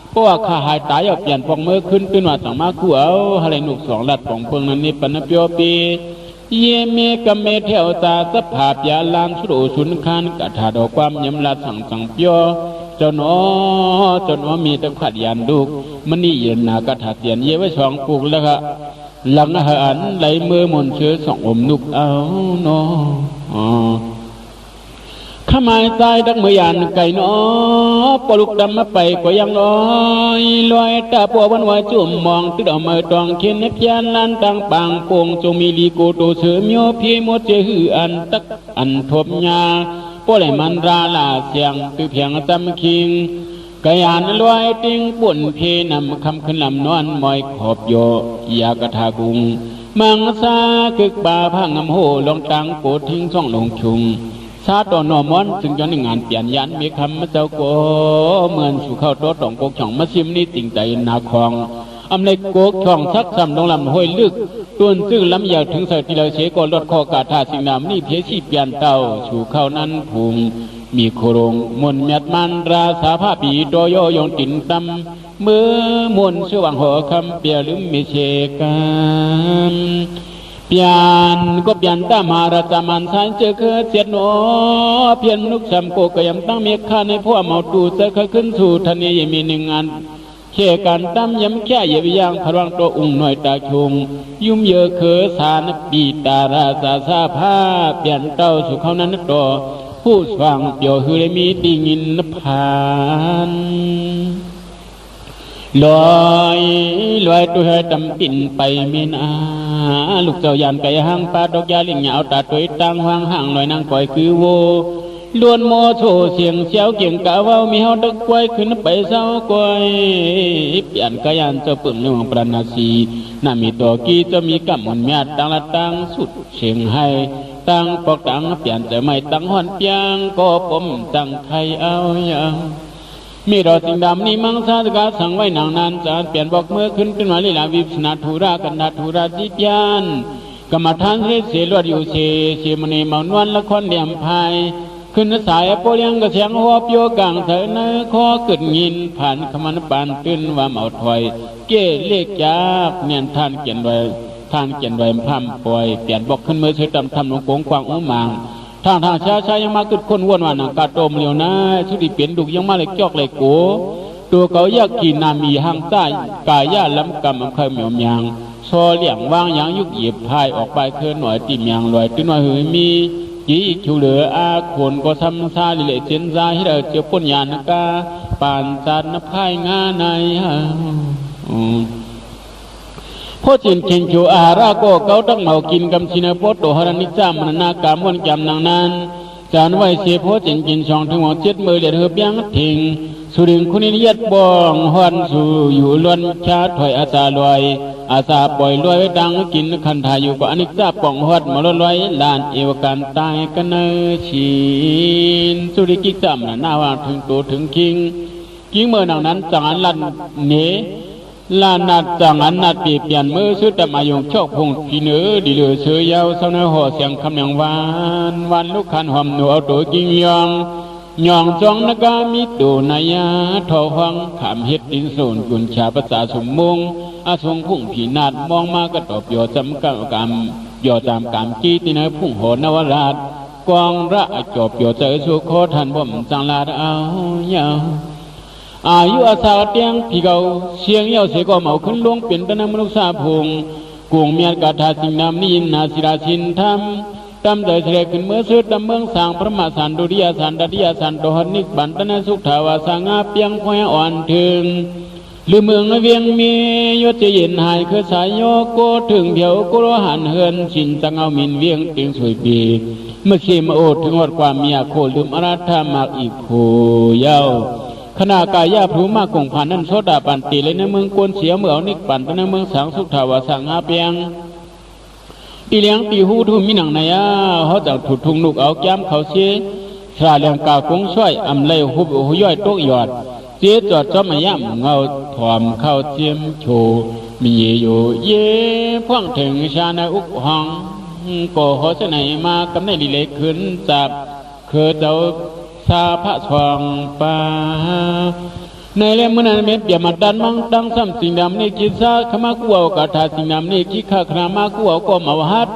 เพราะว่าข้าหายตายเอาเปลี่ยนปองมือขึ้นว่าต่างมาคู่เอาอะไรหนุกสองลัดปองเพิงนั้นนี่ปนเปียวปีเยเมกเมเทวตาสภาพยาลานสุโรสุนคานกระถาดอกความยำลาสังเปียวจนมีตะขัดยันดุกมันนี่เย็นนากระถาเตียนเยไว้สองปลูกแล้วก็หลังหันไหลมือมนเชื้อสองอมนุกเอาเนาะขมายตายดักมือยันไก่เนาะปลุกดำมาไปก็ยังลอยตาปัววันวายจุ่มมองติดเอามือตองเขียนในพิยานลันตังปางโป่งจงมีลีโกโตเสือเมียวพี่มดเจหืออันตักอันทบยาป้อไหลมันราลาเสียงตือเพียงจำคิงกะยานลอยติงปุ่นเพนำคำขึ้นลำนอนมอยขอบโยยากระทากุงมังซาคึกบาพังงำโหลงตังโกทิ้งช่องลงชุงซาตอนอมอนจึงย้อนงานเปลี่ยนยันมีคำมาเจ้าโกเหมือนสู่เข้าโต๊ะตองโกช่องมาซิมนี่ติ่งใจนาคองอำในโกช่องซักซ้ำลงลำห้วยลึกต้นซึ่งลำยาวถึงใส่ที่เราเชกลดคอกาถาสิ่งนำนี่เพชีเปลี่ยนเต้าสู่เข้านั้นพุงมีโครงมนเม็ดมันราสาภาปีโดโยยงตินตำเมื่อมนชื่อวังหัวคำเปียลืมมีเชกันเปียนก็เปียนตามาราจามันสายเจอเคยเสียดหนอเพียนนุกสำโกกยำตั้งเมียข้าในพวกเมาตูจะเคยขึ้นสู่ทะเลยังมีหนึ่งงานเข่กันตั้มย้ำแค่เยียบยางพลังตัวอุ่งหน่อยตาชงยุ่มเยอะเคยสารปีตาราสาซาผ้าเปลี่ยนเต้าสู่เขานั้นต่อผู้ฟังเปียวคือได้มีดิ่งินผ่านลอยตัวให้ตำปิ่นไปเมีนาลูกเจ้ายันไก่ห้างปลาดอกยาลิงเหงาตาตัวตั้งห้างห่างลอยนางก่อยคือโวล้วนโมโชเสียงเสียวเกี่ยงกะว่ามีเฮาดอกกล้วยขึ้นไปเศร้ากล้วยเปลี่ยนกะยันเจ้าปึ่งในวังปราณาสีน่ามีตัวกี้จะมีกำมันเมียตั้งละตั้งสุดเชียงให้ตั้งปอกตั้งเปลี่ยนจะไม่ตั้งหอนเปียงก็ผมตั้งไทยเอาอย่างมีรอสิ่งดำนี่มังสาสกาสั่งไว้นางนานจานเปลี่ยนบอกเมื่อขึ้นมาลีลาวิสนาธุรากันนาธุราจิตยานกรรมฐานเสลวดอยู่เสมณีเมานวลละครเดี่ยมพายขึ้นสายโปเลียงกระเสียงหัวเปียวกังเถอเนื้อคอเกิดยินผ่านขมันปานตื้นว่าเมาถอยเก้เล็กยากเนียนท่านเกียนไว้ท่านเกียนไว้พัมปล่อยเปลี่ยนบอกขึ้นเมื่อเชื่อทำหลวงโกงกวางอุ้มมังทางชายังมาขึ้นคนวนว่านังกาโตมเหลียวนะชุดที่เปลี่ยนดุกยังมาเลยจอกเลยโกตัวเขาอยากกินนามีห่างใต้กายย่าล้ำกำอำเคยเหมียวเมียงซอเลี่ยงวางยังยุกเหยียบพายออกไปเคลื่อนหน่อยติมยังลอยตื้นหน่อยหือมีจีชูเหลืออาขนก็ทำซาลิเลเจนซาให้เราเจอปนยานกาปานจันนพายงาในพ่อจินเข่งโชอาราโกเขาตั้งเมากินกำชินโพโตหรณิจามนากามวนจำนางนั้นจานไว้เสียพ่อจินกินช่องถึงหัวเจ็ดมือเดือดเหือบยังทิ้งสุริงคุณิยัดบองฮอนสู่อยู่ล้วนชาถอยอาซาลอยอาซาปล่อยลอยดังกินคันทาอยู่ก็อนิจจาป่องฮอดมาลอยลานเอวการตายกันเนชินสุริกิจามหน้าว่าถึงตัวถึงคิงเมื่อนางนั้นจังอันลันเนลานาจังอันนาตีเปลี่ยนมือสุดแต่มาโยงชอกพงกีเนื้อดีเหลือเสือยาวเสาเนื้อห่อเสียงคำยังวันลูกคันหอมหนูเอาตัวกิ้งยองจ้องนกามิตูนายาทอหังขามเฮ็ดดินโซนกุญชาภาษาสมมงอาทรงพุ่งผีนาดมองมากระตอบยอจำกกรรมยอจำกรรมกี้ตินพุ่งโหนวราชกองระจบยอเจอสุโคทันบ่มจังลาดเอาเยาอายุอาสาเตียงพี่เก่าเชียงเย้าเสกเมาขึ้นลวงเปลี่ยนตะนมนุษย์สาพงกุงเมียนกาถาสิ่งนำนินนาศิราชินธรรมตำใจเสกขึ้นเมื่อสุดตำเมืองสางพระมาสันดุริยาสันดดิยาสันโดหนิกบันตนสุขทาวาสังอาเปียงคอยอ่อนถึงหรือเมืองเวียงมียศเย็นหายคือสายโยโกถึงเดียวกุโรหันเฮินชินจังเอามินเวียงติงสวยปี เมื่อเขีมาโอดถึงหดความเมียโคลืมอาราธามากอีกโคเย้าขณะกายาพรูมากคงผ่านนั้นโซดาปันตีเลยในเมืองกวนเสียเมื่อเอานิกปันในเมืองสังสุขทาวาสังหาเปียงตีเลี้ยงตีหูทุ่มมีหนังในเขาจากถุดทุงลูกเอาแก้มเขาเสียชาเลี้ยงกากงช่วยอำเลยหุบหุย่อยโตหยอดเจี๊ยจอดจอมย่ำเงาถอมเข้าเทียมโชมีอยู่เย่พ่วงถึงชาในอุกห้องก่อหอเสนมากำในดีเลยขึ้นจับคือเจ้าซาพระสว่างป่าในเล่มนั้นเม็ดเปียมัดดันมังดังซ้ำสิ่งดำนี่กินซาขมากัวกะทาสิ่งดำนี่กิข้าขนามากัวก็มาหัด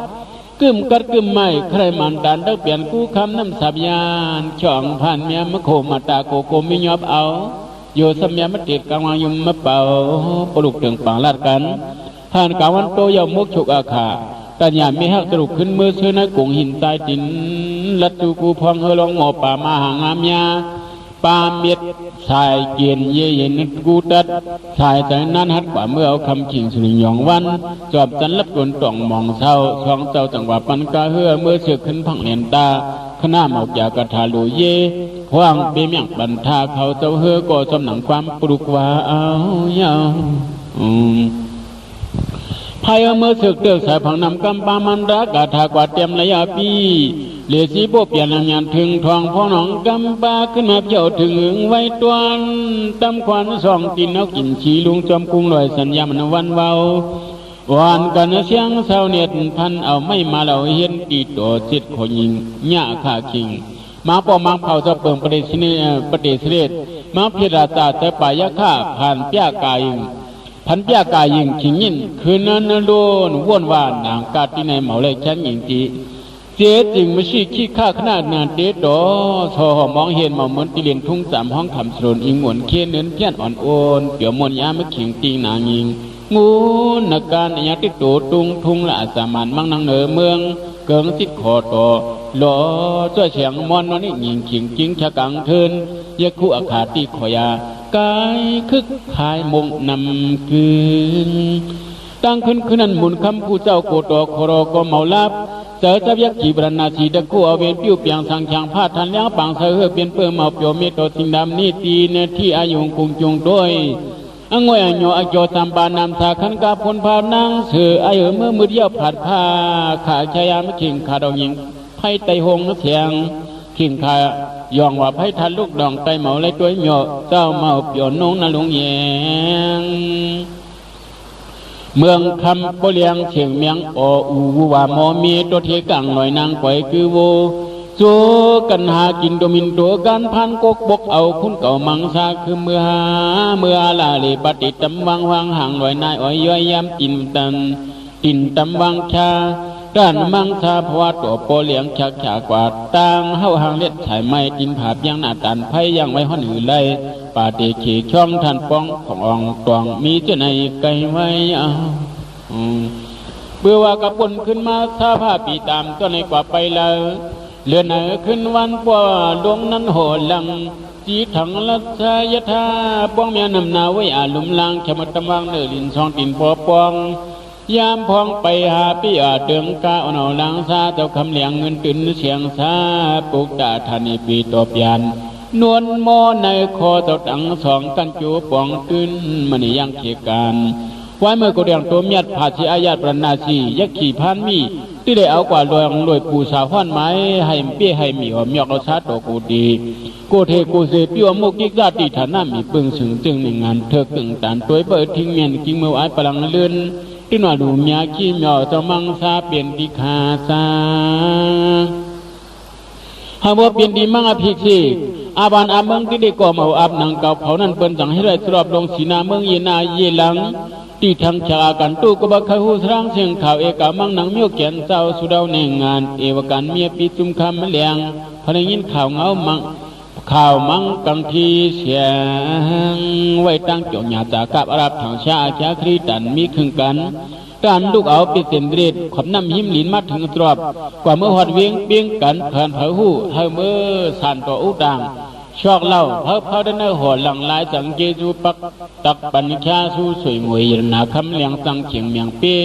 กึมกัดกึมไม่ใครมันดันได้เปลี่ยนกู้คำน้ำสับยานช่องผ่านเมียมะโคมาตาโกโกมิยอบเอาโยสมยามติดกลางวางยุมมะเป่าปลุกถึงปังลาดกันผ่านกาวันโตยามุกฉุกอาขาแต่ยามมีหักตรุกขึ้นมือเชื่อในกุ่งหินใต้ดินลัดตูกูพองเฮลองหมอป่ามาหางามยาปาเมียดสายเกียนเย่เย็นกูตัดสายใจนั้นฮัดกว่าเมื่อเอาคำขิงสุริยองวันจอบจันรับกลต่องมองเศร้าช่องเจ้าจังหวะปันกาเฮือเมื่อเสือขึ้นพังเนียนตาขณะหมอกยากระทาลูเย่ขวางเบี้ยงบันทาเขาเจ้าเฮือก็สำหนังความปลุกว่าเอาเยาภายเมื่อศึกเดือดสายผังนำกำปามันรักกาทากว่าเตรียมระยะปีเหลือสีโบเปลี่ยนงานถึงทองพ่อหนองกำปาขึ้นมาเปี่ยวถึงไว้ตวนตำควันส่องกินเอากินชีลุงจอมกุ้งลอยสัญญามันวันเบาวานกันเสียงเศร้าเนียดพันเอาไม่มาเราเห็นตีตัวจิตขยิงหญ้าขาคิงมาปอมังเผาจะเปิงประเดชนีประเดชเรศมาพิราตาแต่ป่ายข้าผ่านเปียกายพันเปียกายยิงขิงยินคืนนั้นโดนว่นว่านนางกาที่ในเหมาเลยชั้นหญิงจีเจ๊จริงไม่ใช่ขี้ข้าขนาดนานเด็ดดอทอมองเห็นเหมาเหมือนตีเลียนทุ่งสามห้องคำสรนอิงหวนเคียนเนื้อเพี้ยนอ่อนโอนเกี่ยวมวนยาไม่ขิงตีนางยิงงูนักการอยากติดตัวตุงทุ่งละสามานมั่งนางเหนือเมืองเกิงติดคอต่อหล่อจ้อยเฉียงมอนนนี่ยิงขิงจิงชะกังเทินยะคู่อาขาตีขอยากายคึกขายมงนำคืนตั้งขึ้นคืนนั้นหมุนคำผู้เจ้าโกตอครอก็เมาลับเจอจับยักษ์จีบรณาสีตะกู้เอาเวนปิ้วเปียงสังช่างพาทันเลี้ยงปังเสือเปลี่ยนเปื้อเมาเปียวเมตโตสิงดำนี่ตีเนที่อายุคงจงด้วยอังวยอัญโยอโยตามบานามสาขันกาพลพานางเสืออายุเมื่อมือเดียวผัดผ้าขาชายามขิงขาดองยิงไพ่ไตหงนักเสียงขิงขายองว่าไพ่ทันลูกดองไตเมาเลยตัวเหยาะเจ้าเมาเปียวนงนาลุงแยงเมืองคำปเลียงเชียงเมียงออูว่าหมอมีตัวเทกังหน่อยนางปล่อยคือโวโจกันหากินดมินตัวกันพันกกบกเอาคุณเก่ามังซาคือเมื่อลาเลปฏิตำวังวังห่างลอยนายอ้อยย้อยย้ำจินตันตินตำวังชาด้านมังซาเพราะว่าตัวปเลียงชักฉากว่าต่างเฮาหางเล็ดฉายไม้จินผาบยังหน้าตันไพ่ยังไว้ห้อนหือไล่ปาเตขีช่องทันป้องของอ่องตวงมีเจ้าในไกลไว้เอาเบื่อว่ากระปุ่นขึ้นมาซาผ้าปีตามก็ในกว่าไปแล้วเลือนเหนือขึ้นวันป่าดวงนั้นโหลังจีถังลัดชายธาป้องเมียนำนาไว้อาลุมลังขมัดตำวังเนื้อลินซองตินปอปองยามพองไปหาพี่อาเดืองกาเอาหนาลังซาเจ้าคำเลี้ยงเงินตื่นเสียงซาปุกตาธานีปีตบยันนวลมอในคอเจ้าตังสองกันจูปองตื่นมันยังเขียกันไว้เมื่อก็เรียงตัวเมียดผาชีอาญาปรนาชียักขี่พันมีที่ได้เอากว่าลอยลอยปูสาวห้อนไม้ให้เปี้ยให้มีหอมยอกเราชาตัวกูดีกูเทกูเสปีวมุกิกาติฐานะมีปึงสึงจึงในงานเธอกึ่งตานตัวเปิดทิ้งเมียนกิงมือไอ้พลังเลื่อนที่หน่าดูเมียขี้เหมียวจะมังซาเปลี่ยนดิคาซาหากว่าเปลี่ยนดีมังอภิชีอาบานอาเมืองที่ได้ก่อมาอาบหนังเก่าเผานั้นเปิ้นสั่งให้ได้สรอบลงสีนาเมืองเยนาเยหลังที่ทางชากันตู้ก็บักขหูสร้างเสียงข่าวเอกามังหนังเมียวเขียนเศร้าสุดาวในงานเอวกันเมียปีจุมคำมะเลียงพนักยินข่าวเงามังข่าวมังกังทีเสียงไว้ตั้งจงหยาจากกับอารับทางชาชาครีตันมีครึ่งกันการลูกเอาปิดเส้นเร็ดขบน้ำหิมหลินมาถึงตรอบกว่าเมื่อหอดเวียงเบี้ยงกันผ่านเผาหูเฮาเมื่อสั่นต่ออุดัง ชอกเล่าเพอได้เนื้อหัวหลังลายสังเกจูปักตักปัญญาสู้สวยมวยยนาคำเลียงสังเฉียงเมียงเป้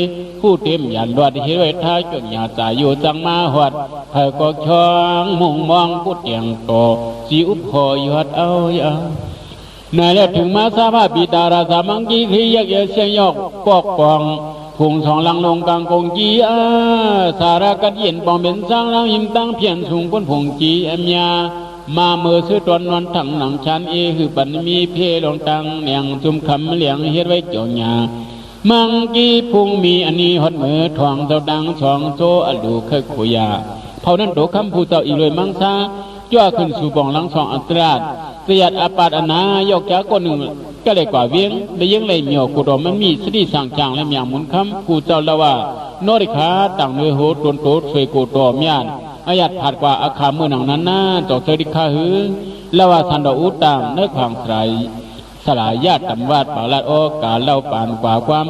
ผู้เต็มหยันรอดเฮรวยท้ายจนหยาจ่ายอยู่จังมาหวัดเพอก็ช่องมุ่งมองผู้เตียงโตสีอุบหอยอดเอาในแล้วถึงมาสาบาบิดาราสามังกีที่ยักษ์เสียงยอกปอกปองพุงสองลังลงกลางกงจีสาระกัดเย็นปองเป็นสร้างลังหิมตั้งเพียนสูงก้นผงจีเอ็มยามาเมื่อซื้อตอนวันถังหนังชันคือปันมีเพลงตังเลียงจุ่มคำเลียงเฮ็ดไว้เกี่ยวหยามังกีพุงมีอันนี้หดมือทองเจ้าดังสองโซอลูเคยขุยาเท่านั้นโตคำผู้เจ้าอีเลยมังซาจ่อขึ้นสู่บ่องหลังสองอัตราเสียดอาปาดอนายกจากคนหนึ่งก็เลยกว่าเวียงได้ยังเลยเหมียวกูดอมันมีสติสั่งจางและอย่างหมุนคำกูเจ้าละว่านริขาต่างเนื้อโหตนโตสวยกูดอมยานอายัดผัดกว่าอาคาเมื่อหนังนั้นน่าจอกเสดิคาหือละว่าสันดาอุตามเนื้อความสลายญาติตำวาดปาลาดโอกาเล่าปานกว่าความ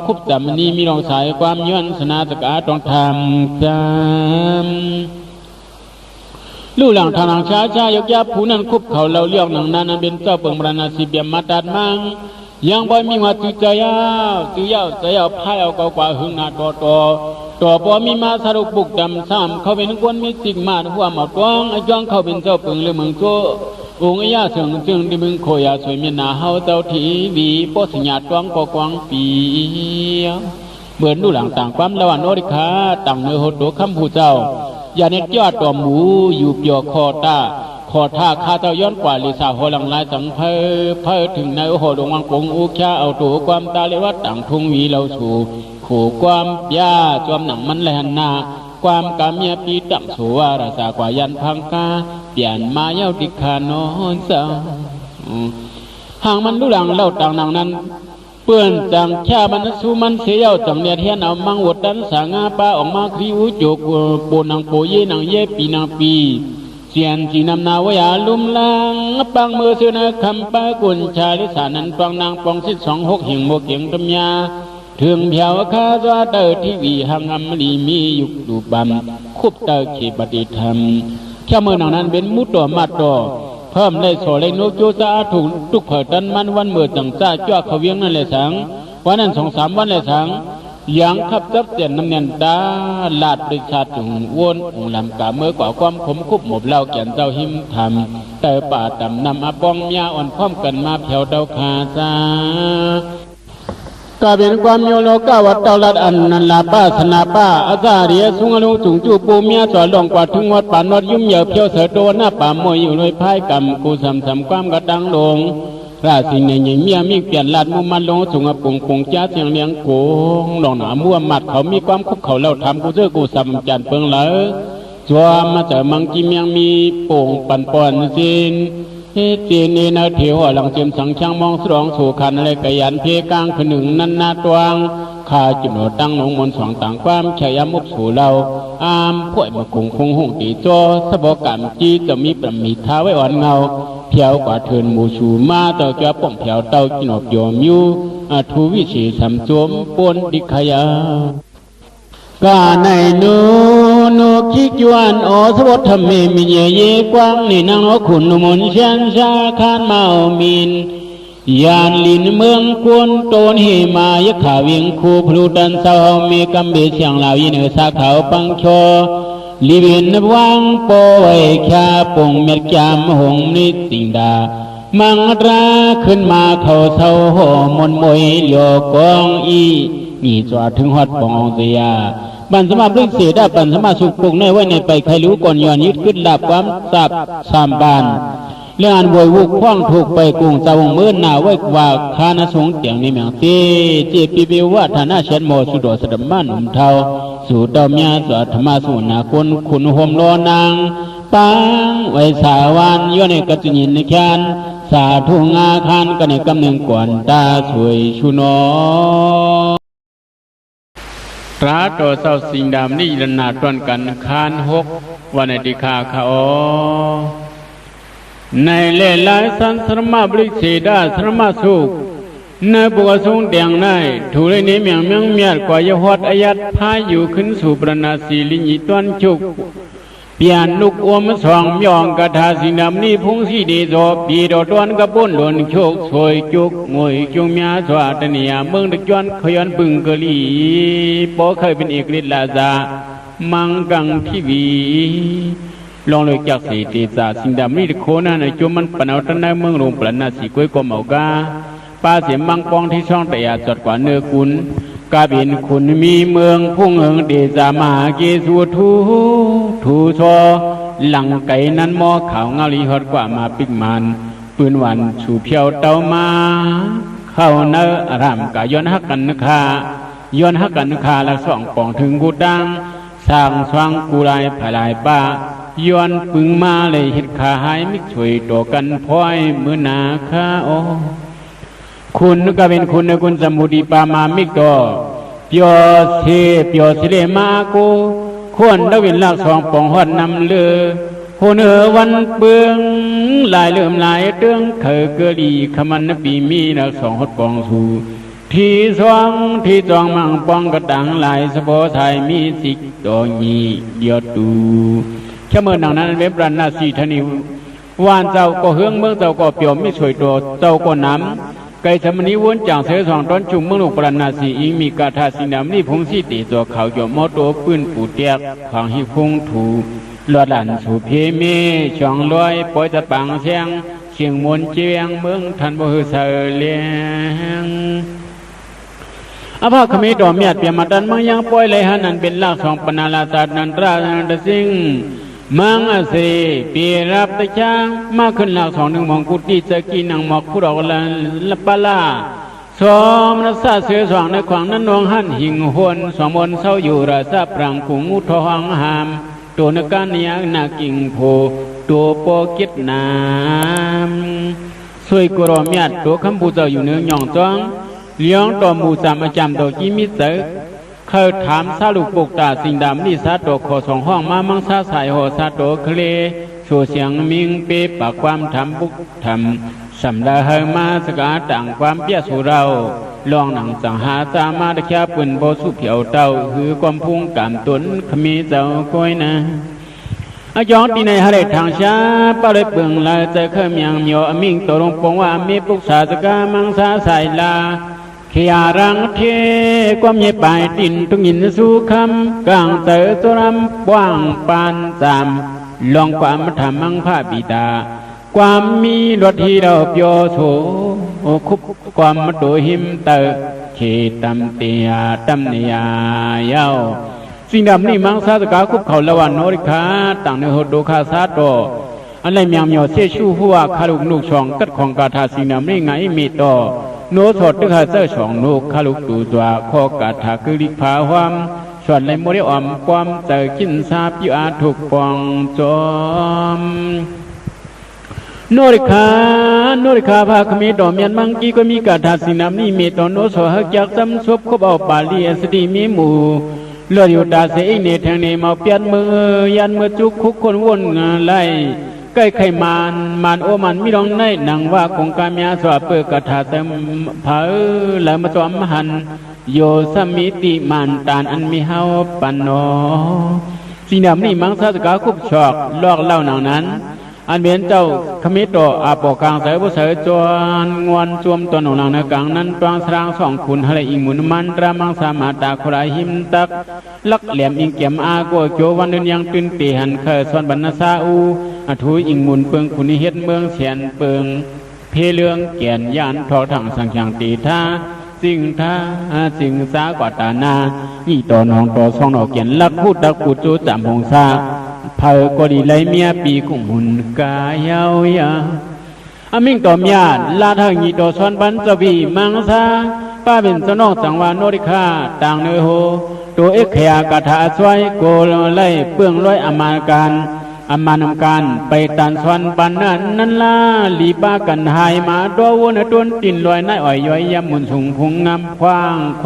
คุบจำนี้มีรองสายความย้อนสนาตกาต้องทำจำลู่หลังทางช้ายกยับผู้นั้นคุบเขาเราเลี้ยงหนังนั้นเป็นเจ้าเปิงบรรณาสิเบียมมาตัดมังยังบ่มีว่าจื้อใจยาวพายเอากว่าหึงนาต่อพอมีมาสรุปบุกดำซ้ำเขาเป็นคนมีสิ่งมาหัวหมอตวงไอ้จ้องเขาเป็นเจ้าเปิงเลยเมืองโจองค์ย่าเสียงจึงที่มึงโคยาสวยเมียนาเฮาเจ้าทีวีโปสัญญาตวงกวางปีเบื่อดูหลังต่างความระหว่างโนริคาต่างเนื้อโหดคำผู้เจ้าอย่าเน็ตยอดตัวหมูอยู่เปียวคอท่าข้าเจ้าย้อนกว่าลิสาหัวหลังลายสังเพอถึงในโอโหดวงวังปงอุแค่เอาตัวความตาเลวัดต่างทุ่งวีเราสู่ขู่ความยาจอมหนังมันแลนนาความกาเมียปีตั้งสัวราษากว่ายันพังกาเปลี่ยนมาเย้าติคานอนเศร้าห่างมันดูหลังเล่าต่างนางนั้นเปื่อนจังแค่มันสู้มันเสียเย้าจังเนียเทียนเอามังวดดันสางาป้าออกมาคริวโจกโปนังโปเยนังเยปีนางปีเสียนจีนำนาวายาลุ่มลังปังมือเสือนะคำป้ากุญชาลิสานันปังนางปอง12 6หิงโมเกียงตำยาถึงเพียวข้าจว่าเตอที่วีหังอมลีมียุกดูบัมคุบเตอขีปฏิธรรมแค่เมื่อนั้นเป็นมุตตัวมาตัวเพิ่มได้โสเลนุจูจ้าถูกทุกเผิดดันมันวันเมื่อจังจ้าจ้าเขาเวียงนั่นเลยสังวันนั้น2-3 วันเลยสังยังขับจับเสียนน้ำเนียนตาลาดประชาจุงวนองลำกาเมื่อกว่าความขมคุบหมบเล่าแก่นเจ้าหิมทำแต่ป่าต่ำนำอาปองยาอ่อนพร้อมกันมาแผ่วเดาคาซากาเป็นความโยโลกาวัดเตาลัดอันนันลาป้าสนาป้าอาจารย์สุงลุงจุงจูปูเมียสอนลงกว่าถึงวัดป่านอดยุ่มเหยื่อเพียวเสือโดหน้าป่ามวยอยู่เลยพายกำกูสำความกระดังลงราสิ่งในยิ่งเมียมีเปลี่ยนลาดมุมันลงสูงปงจ้าเสียงเลี้ยงโกงหลงหนามั่วมัดเขามีความคุกเขาเล่าทำกูเจอกูสำจันเปิงเหลอจวมมาเจอมังกิมยังมีโป่งปั่นปอนสินจีนนี่นาเถียวหลังเจียมสังช่างมองสรองสู่ขันอะไรกยันเพกลางขนึงนันนาตวงข้าจุดตั้งลงมนสองต่างความเฉยมุกสู่เราอามพ่วยมาคงหงตีโจสบกรรมจีจะมีประมีท้าไว้อ่อนเงาเพียวกว่าเทินหมูชูมาเต่าแก่ป่องเพียวเต่ากินอบโยมยูทูวิชีสำจมปนดิขยากาในนูคิกยวนโอสวดธรรมมีเยเยกว้างนี่นางขุนมนเชียนชาคานเมามินยานลินเมืองกวนโตนเฮมายขาเวียงคูพลูดันเศร้าเมกัมเบเสียงเหล่ายินสาเขาปังโชลิเวนวังโปไว้แค่ปงเม็ดจามหงนิสิงดามังตราขึ้นมาเขาเศร้ามนมวยโยกองอีนี่จอดถึงฮอดปองเสียบันสมาบริเสียได้บันสมาสุกปงในไว้ในไปใครรู้ก่อนย้อนยึดขึ้นหลับความสับสามบานเรื่องอันบวยวุกคว้างถูกไปกุงเจ้าวงเมื่อหนาไว้ว่าคาณสงเตียงในเมืองตีเจ็บปีบิวว่าฐานะเชนโมสุดสดบ้านหนุ่มเทาสู่ดอมยาสวดธรรมสุนาคนขุนห่มโลนางปังไว้สาวานย้อนในกัจจินในแคนสาธุงาคานกันในกำเนิดก่อนตาสวยชุนอพระตัวเศร้าสิงดำนี่ระนาดต้นกันคาน6วันติคาขาในเล่ลายสันสรมาบริเสดาสรมาสุกในบุกทรงเดียงในถูเลยนี้เมียงเมียดกว่ายหดอายัดพายอยู่ขึ้นสู่ปรณาสีลิญิตวันจุก เปลี่ยนลูกอมสองยองกระทาสินำนี้พุงสีเดโซปีดอดวนกระปุนหล่นโชกสวยจุกงวยจุงเมียสวัสดียเมืองตะจวนขยันปึงกะลีปอเคยเป็นเอกฤทธิ์ลาซามังกังทีวีลองเลยจากสีตีสาสิงดำนี้โคนาในจุมันปนเอาตันในเมืองหลวงปลานาสีกวยกอมเอากาป้าเสียมังปองที่ช่องแต่ยาจดกว่าเนื้อคุณกาบินคุณมีเมืองพุ่งเหิงเดจามาเกสูทูซอหลังไก่นั้นมอข่าวเงาลีฮอดกว่ามาปิกมันปืนวันสู่เพียวเต้ามาเข้าเนื้ออารามกะย้อนฮักกันนึกขาย้อนฮักกันนึกขาละสองปองถึงกูดังสร้างสว่างกูลายผลายป้าย้อนปึงมาเลยเห็ดขาหายมิช่วยตัวกันพ้อยมือนาคาโอคุณก็เป็นคุณในคุณสมุดีปามามิกโตเปียวเสเปียวสิเลมาโกควรได้เวลาสองปองหอดนำเลือคนวันเบืองหลายเลื่อมหลายเตืองเคยเกลีขมันนปีมีนักสองหอดปองสู่ที่สองมังปองกระดังหลายสะโพไทยมีสิกตอญีเดียวตูแค่เมื่อนังนั้นเว็บรันนาสีธนิววานเจ้าก็เฮืองเมืองเจ้าก็เปียวไม่สวยตัวเจ้าก็น้ำไก่สมณีวนจางเสือสองต้นจุ่มเมืองลูกปรานาสีอิงมีกาธาสีน้ำนี่พงสีตีตัวเขาหยมมอโตปืนปูเตียกขังหิพงถูลอดหลันสู่เพเมช่องลอยปล่อยตะปังเสียงเสียงมนเจียงเมืองทันบ่ฮือเสเลียงอาภาขมิดอมเมียดเปียมาดันเมืองยังปล่อยเลยฮะนั่นเป็นลากสองปนาลาศาสตร์นันตรานันตสิงมังอาเสปีรับตะจางมาขึ้นหลักสองหนึ่งมองกุฏิสกีนังหมอกผู้ดอกละปะลาสอมรักษาเสือสองในขวางนั้นนวงหันหิงหวนสองบนเศร้าอยู่ราซาปรังกุงูทองหามตัวนักการเนียนากิ่งโพตัวโปกิดนามสวยกรอมยัดตัวคำบูเจ้าอยู่เนื้อหย่องจ้องเลี้ยงต่อหมู่สามประจำตัวจิมิเตอเคยถามซาลูกปกตาสิ่งดำนี่ซาโตขอสองห้องมามังซาสายหอซาโตเคลโชเสียงมิงเปปากความทำบุกทำสัมดาเฮมาสกาต่างความเปียสู่เราลองหนังสังหาสามาตะแคบปืนโบสุเผียวเต้าคือความพุ่งกามตุนขมีเจ้าก้อยนะอายองตีในฮะเรทางชาปะเลยเปลืองลายใจเคยยังเหมียวอมิงตกลงปงว่ามีปุกษาสกามังซาสายลาเขียรังเทความเย็บปลายตินทุกยินสู่คำกลางเตอตุรำว่างปานสามลองความธรรมังพระบิดาความมีรถที่เราเปียวโสคุบความโดหิมเตอเขตำเตียตำเนียเย้าสิ่งดำนี่มังสาสกาคุบเขาละวันโนริคาต่างในหดโดคาซาโตอะไรเมียงเมียวเสชูหัวคาลุกนุกช่องกัดของกาธาสิ่งดำนี่ไงมีต่อโนสดตึกหาเจ้าช่องนุกคาลุกตูตัวข้อกาธาคือลิพาความส่วนในโมเดลอมความเจอกินซาปิอาถูกปองจอมโนริคาภาคมีดอมยันมังกีก็มีกาธาสินามนี่มีตอนโนโสหักจากจำศพเขาเอาปาลีสติมีหมู่เลือดอยู่ตาเสียเนทางนี้มาเปลี่ยนมือยันมือจุกคุกคนวนงานไล่ใกล้ไข่มันโอมันมิรองในหนังว่าคงกามีอาสวะเปิดกาธาเต็มเผาและมาจอมหันโยสมิติมันตานอันมีเฮาปันโนสิ่งดำนี่มังสาสกาคุบชอกลอกเล่าหนังนั้นอันเป็นเจ้าขมิตโตอาปอกลางเสยบุเสยจวนงวนจวมตัวหนองนางในกลางนั้นตวงสร้างสองขุนอะไรอิงมุนมันตรามังสามาตาครายหิมตักลักเหลี่ยมอิงเกี่ยมอาโกโจวันเดินยังตื่นตีหันเคยสวนบรรณซาอูอถุยอิงมุนเปิงขุนเฮ็ดเมืองเสียนเปิงเพเลืองเกียนยานทอถังสังยังตีท่าสิ่งสากว่าตานายี่ต่อหนองต่อสองหนอเกียนลักพูดดักปูจูจำหงซาเผาก็ดีไลเมียปีกุ้งหุ่นกายาวยาอามิงต่อมญาติลาทางยี่ต่อสอนบันจวีมังซาป้าเป็นสนองสังวานโนริคาต่างเนโฮตัวเอกขยากาถาสวยโกไล่เปื้องร้อยอมาการไปตันสวนปันนั้นลาลีบ้ากันหายมาดอวนต้นตินลอยนายอ่อยย้อยยำมุนสุงพุงงำคว้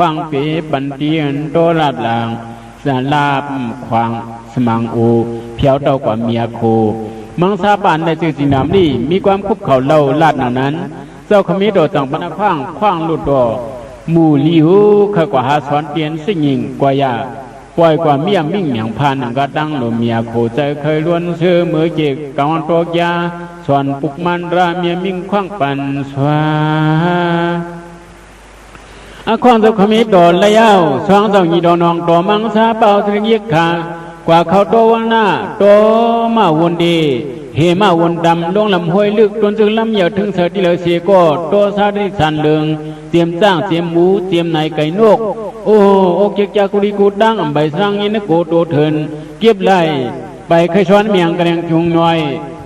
างเป๋บันเตียนโตลาดลางสาลาบขวางสมังโอเพียวเต่ากว่าเมียโคมังซาปานในจื่อสินามนี่มีความคุบเขาเล่าลาดหนังนั้นเจ้าขมิโดต่างปนคว้างลุดดอหมู่ลีหูข้ากว่าหาสอนเปลี่ยนสิ่งหญิงกว่ายาโป ป่วยกว่าเมียมิ่งเหมียงพันก็ตั้งหลเมียโคใจเคยล้วนซื้อมือเจกกอนโตกยาส่วนปุกมันราเมียมิ่งคว้างปันสวาความสุขมิตรโดดละยาวสองต้องยีดอนองตัวมังสาเป่าตรียิกขากว่าเขาโตวันหน้าโตมาวนดีเฮมาวนดำลงลำห้วยลึกจนถึงลำเหยียดถึงเสือที่เหลือเสียก็โตซาดิสันเลืองเตรียมจ้างเตรียมหมูเตรียมไหนไก่นกโอ้โอเกียกจากกุลีกูดังใบสร้างยินโกโตเถินเก็บไล่ไปเคยช้อนเมียงกระเดงจุงน้อย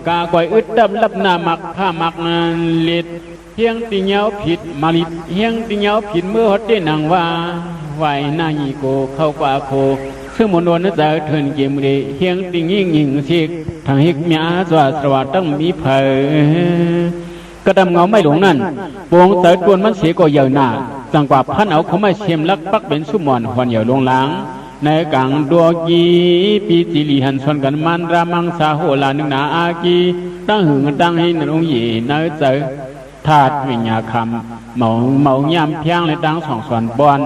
กาก่อยอึดดับลับหน้ามักผ้ามักงานเล็ดเฮียงติเหยาผิดมาลิดเฮียงติเหยาผิดเมื่อฮอดได้นางว่าไหวหน้าหีโกเข้ากว่าโคซึ่งมนวนนั้นจะเถินเกมเดเฮียงติงยิ่งยิ่งสิกทางฮิกมีอาสวาสวัสต้องมีเผยกระดำเงาไม่หลงนั่นปวงเตยตวนมันเสียก็เยอะหน้าสังกว่าพันเอาเขาไม่เชียมลักปักเป็นสุมอนหวนเยอะลงหลังในกลางดวกีปีจิลีหันชนกันมันรามังสาโหลานึงนาอากีตั้งหึงตั้งให้นรงยีเนื้อเจอธาตุวิญญาคำเมายามเพียงและดังสองส่วนบอน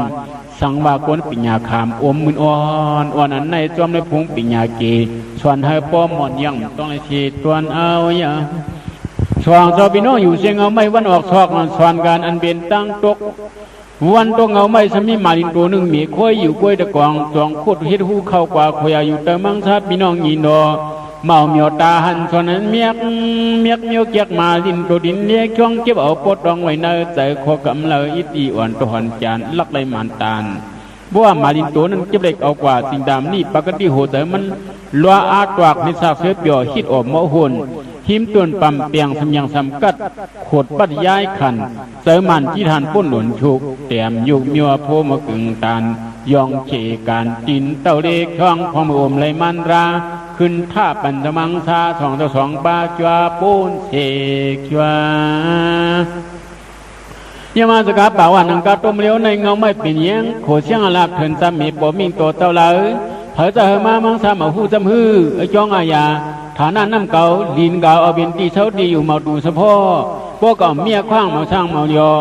สังวากวนปิญญาคำอมมืนอ่อนอันในจอมในพุงปิญญาเกส่วนให้ป้อมหมอนยังต้องเลยชีตวนเอาอย่าสว่างจอพี่น้องอยู่เสียงเอาไม่วันออกซอกมันสวนการอันเป็นตั้งตกวันตัวเงาไม่สมีมาลินตัวหนึ่งมีค่อยอยู่กล้วยตะกองจองขุดเฮ็ดหูเข้ากว่าคอยอยู่แต่มังชาพี่น้องยินดอเมาเมียวตาหันส่วนนั้นเมียกเมียวเกียกมาลินตัวดินเลี้ยช่องเก็บเอาปดดองไว้เนอใจขอกำเลยอิตีอ่อนตัวหันจานลักได้มันตาลบัวมาลินตัวนั้นเก็บเล็กเอากว่าสิ่งดำนี่ปกติโหแต่มันลัวอาตวักในสากเสือเปียวฮิดออกมะหุนหิมต้นปั๊มเปียงสำยังสำกัดขดปัดย้ายขันเสริมันที่ทานป้นหลุนชุกเตียมยุกมัวโพมกึ่งตานยองเฉการจินเต้าเล็กช่องพอมอมเลยมันราขึ้นท่าปันตะมังซาสองต่อสองบาจวาปูนเสกจวายามาสกาป่าวันนังกาต้มเลี้ยวในเงาไม่เป็นยังโขเชียงอาลาบเถินจำมีปอมิงโตเต้าเลยเผยจะมามังซามาหูจำฮือไอจ้องอาญาฐานะน้ำเก่าลินเก่าเอาเป็นตีเช้าดีอยู่เมาดูสะพ่อพวกก็เมียคว้างเมาช่างเมายอ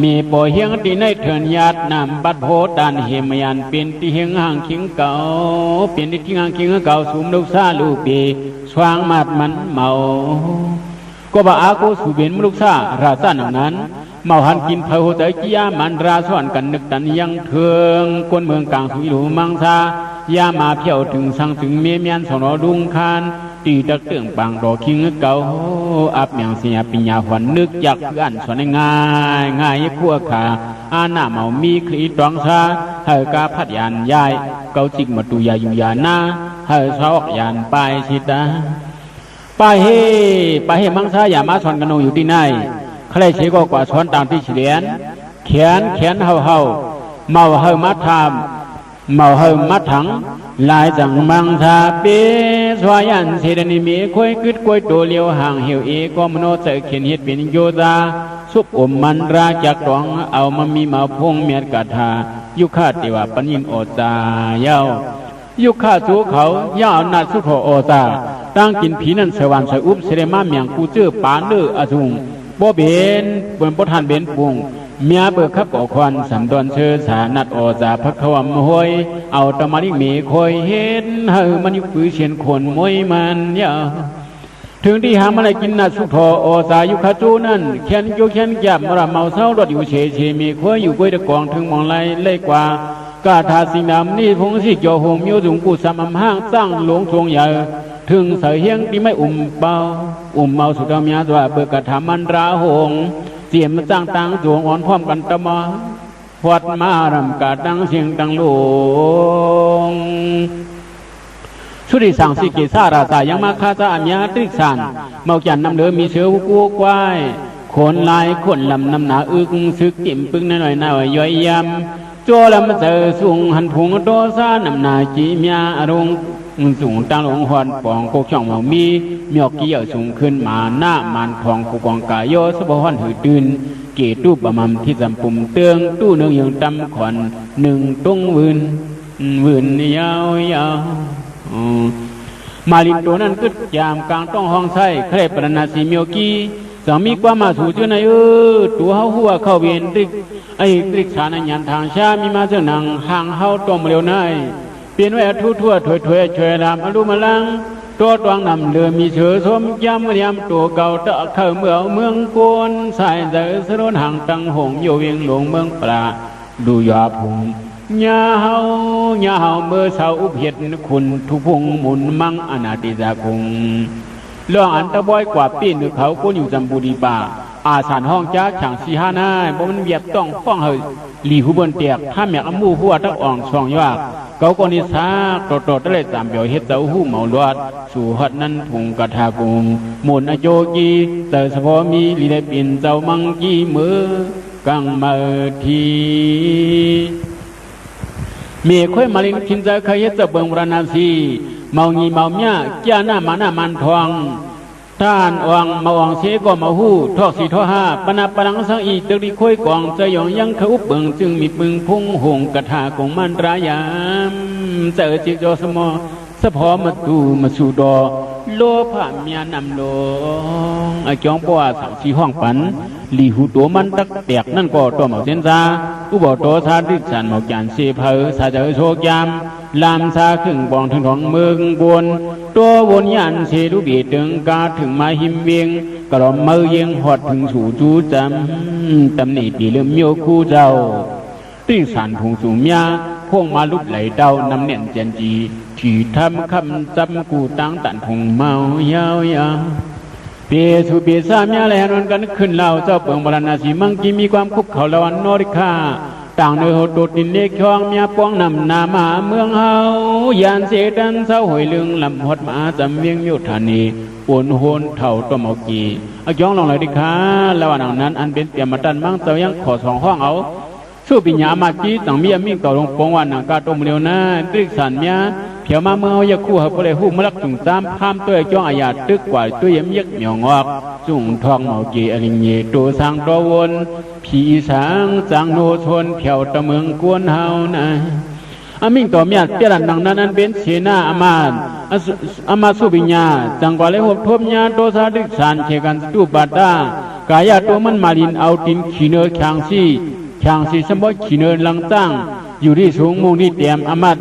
มีปอยเฮียงตีในเถินญาตินำบัดโพดานเหมยันเป็นตีเฮียงห่างคิงเก่าเป็นตีห่างคิงเก่าสูมลูกซาลูกปีสว่างมัดมันเมาก็บ่าอาโกสูเบียนลูกซาราซาหนังนั้นเมาหันกินเผาใจกี้ยามันราสวนกันนึกตันยังเทืองคนเมืองกลางสุยหลูมังซายามาเพียวถึงสังถึงเมียเมียนสนอดุงคานตีตะเตืองปังรอคิงเก่าอับอย่างเสียปิญญาหวันนึกอยากคืออันสวนง่ายขั้วขาอาหน้าเมามีคลีตรองซาเฮกาพัดยานยายเกาจิกมาตุยาอยู่ยาหน้าเฮซอกยานปลายชิตาปลายเฮมังซาอย่ามาสอนกันอยู่ที่ไหนใครเสียก็กว่าสอนตามที่เฉียนแขนเฮาเมาเฮมาทามเมาเฮมัดถังลายจังมังทาเปสวายันเสดนิมีค่อยกึดกวยตัวเลียวห่างเหี่ยวเอก็มโนเจเขียนเฮ็ดเป็นโยธาสุบอมมันราจากตองเอามามีมาพงเมียดกาธายุคาติว่าปัญญินโอตาเย้ายุคาจูเขาย่านาสุโธโอตาตั้งกินผีนั่นสวรรค์สอุบเสดมาเมียงกูเจอปานเลืออสุงบ่เบนบนบ่ทันเบนปุงเมียเบิกขับก่อควันสำดอนเชิญสานัดอจาพักขวมหวยเอาตะมาลิมีคอยเห็นเฮมันยุปือเชียนคนมวยมันยาถึงที่หามาได้กินนัดสุโธอจายุคาจูนั่นแขนโยแขนแก็บมาเมาเศร้ารถอยู่เฉมีคอยอยู่กวยตะกองถึงมองไรเล่กว่ากาทาสิงดำนี่พงสิเกี่ยวหงมิวถุงกูสามห้างสร้างหลวงทรงใหญ่ถึงเสยเฮียงที่ไม่เมาสุดธรรมยาตัวเบิกกระทำมันราหงเสียมจ้างตังดวงอ่อนพร้อมกันตะมาพอดมารำกาดังเสียงดังหลวงชุดิสังสิกิสาราตายังมาคาซาอัญญาตริกสันเมาจันน้ำเหลือมีเสือกู้ควายขนลายขนลำน้ำหนาอึกซึกกิ่มปึ้งหน่อยย่อยยำจัวลำเจอสูงหันพุงโตซาน้ำนาจีเมียอารมณ์สูงตั้งหลงหอนปองโกช่องเมามีเมียกี้สูงขึ้นมาหน้ามันของกูกองกายโยสบหอนหือตื่นเกตูบะมัมที่จำปุ่มเตืองตู้หนึ่งยังตำขอนหนึ่งตุ้งวืนยาวมาลินตัวนั้นกึดยามกลางต้องห้องไส้เครปรณาสีเมียกี้สามีกว่ามาสู่เจ้าในตัวเฮาหัวเข้าเวียนตริกสารยันทางชามีมาเจ้าหนังห่างเฮาต้มเร็วใน เปลี่ยนไว้ทั่วถวยช่วยนำอรุมาลังตัวตวงนำเรือมีเชือสมยำยำตัวเก่าตะเข้าเมืองกวนสายเจอสนุนห่างตังหงโยเวียงหลวงเมืองปลาดูยาพุงยาเฮาเมื่อเสาอุเพียรคุณทุพงหมุนมังอนาติจาคงเรื่องอันตะบอยกว่าปีนเขาก็อยู่จำบุรีป่าอาสานห้องจ้าฉางสีห้าหน้าบ่มันเวียบต้องฟ้องเฮยหลีหูบนเตียกถ้าแม่อมูหัวทักอ่องช่องยากเขาก็นิสาโตได้เลยตามเบียวเฮ็ดเจ้าหูเมาลวดสู่ฮอดนั้นพุงกระทากุงหมุนอโจกีแต่เฉพาะมีลีได้ปิ่นเจ้ามังกีมือกังมาทีเมียค่อยมาลินคินจะเคยเฮ็ดจะเบิ่งวรณาสีเมางีเมาเมียแก่หน้ามาหน้ามันทองท่านอวงมาอวงเสก็มาหู้ทอกสีทอห้าปนาปนังสังอีตึกดีค่อยกองจะยองยังเขาอุบเบิ่งจึงมีปึงพุ่งหงกระทาของมันรายามเจอจิกจอสมอสะพอมาตูมาสู่ดอโลภะเมียนำลงไอ้จองปัวสังสีห้องปันหลีหูตัวมันตักแตกนั่นก็ตัวหมอกเส้นซาอุบตัวซาดิสันหมอกจานเสเพอซาเจอโชกยามลามซาครึ่งบองถึงของเมืองบนตัววนยันเสดุบีถึงกาถึงมาหิมเวียงกระมือเยียงหอดถึงสู่จูจำตำหนิปีเลื่อมโยคู่เจ้าติ้งสันผงสูงยาพวงมาลุกไหลเดานำเน่นเจนจีที่ทำคำจำกูตั้งตันผงเมายาเปียสุเปียสามยาแลนวันกันขึ้นเล่าเจ้าเปิงบรณาสีมังกีมีความคุกเขาละวันนอริคาต่างเนื้อโหดดินเล็กช่องเมียป้องนำนามาเมืองเฮายานเสดันเศร้าหอยลึงลำหดมาจำเวียงยุทธานีปวนโหนเท่าตัวเมากีเอาย้องลงเลยดิค่ะละวันนั้นอันเป็นเตรียมมาตันมั่งเจ้ายังขอสองห้องเอาสู้ปิญญามาจีต่างเมียมิ่งต่อลงปองวันนางกาตมเดียวนะตริกสันเมียเพียวมาเมื่ออยากคู่หับเลยหูมลักจุงตามพามตัวจ้องอาญาตึกกว่าตัวเยี่ยมยักเหมียวงอกจุงทองเมาจีอริงเยตัวสังตัววนผีสางจังโนชนเพียวตะเมืองกวนเฮานะอามิ่งต่อเมียเจรันดังนั้นเป็นเสนาอามาสุปิญญาจังกว่าเลยหบทบญาโตสาดิกสันเชกันตูบาดากายาตัวมันมาลินเอาตินขีเนอแข็งสีสมบูรณ์ขีเนอลังตั้งอยู่ที่สูงมุงที่เตียมอมัด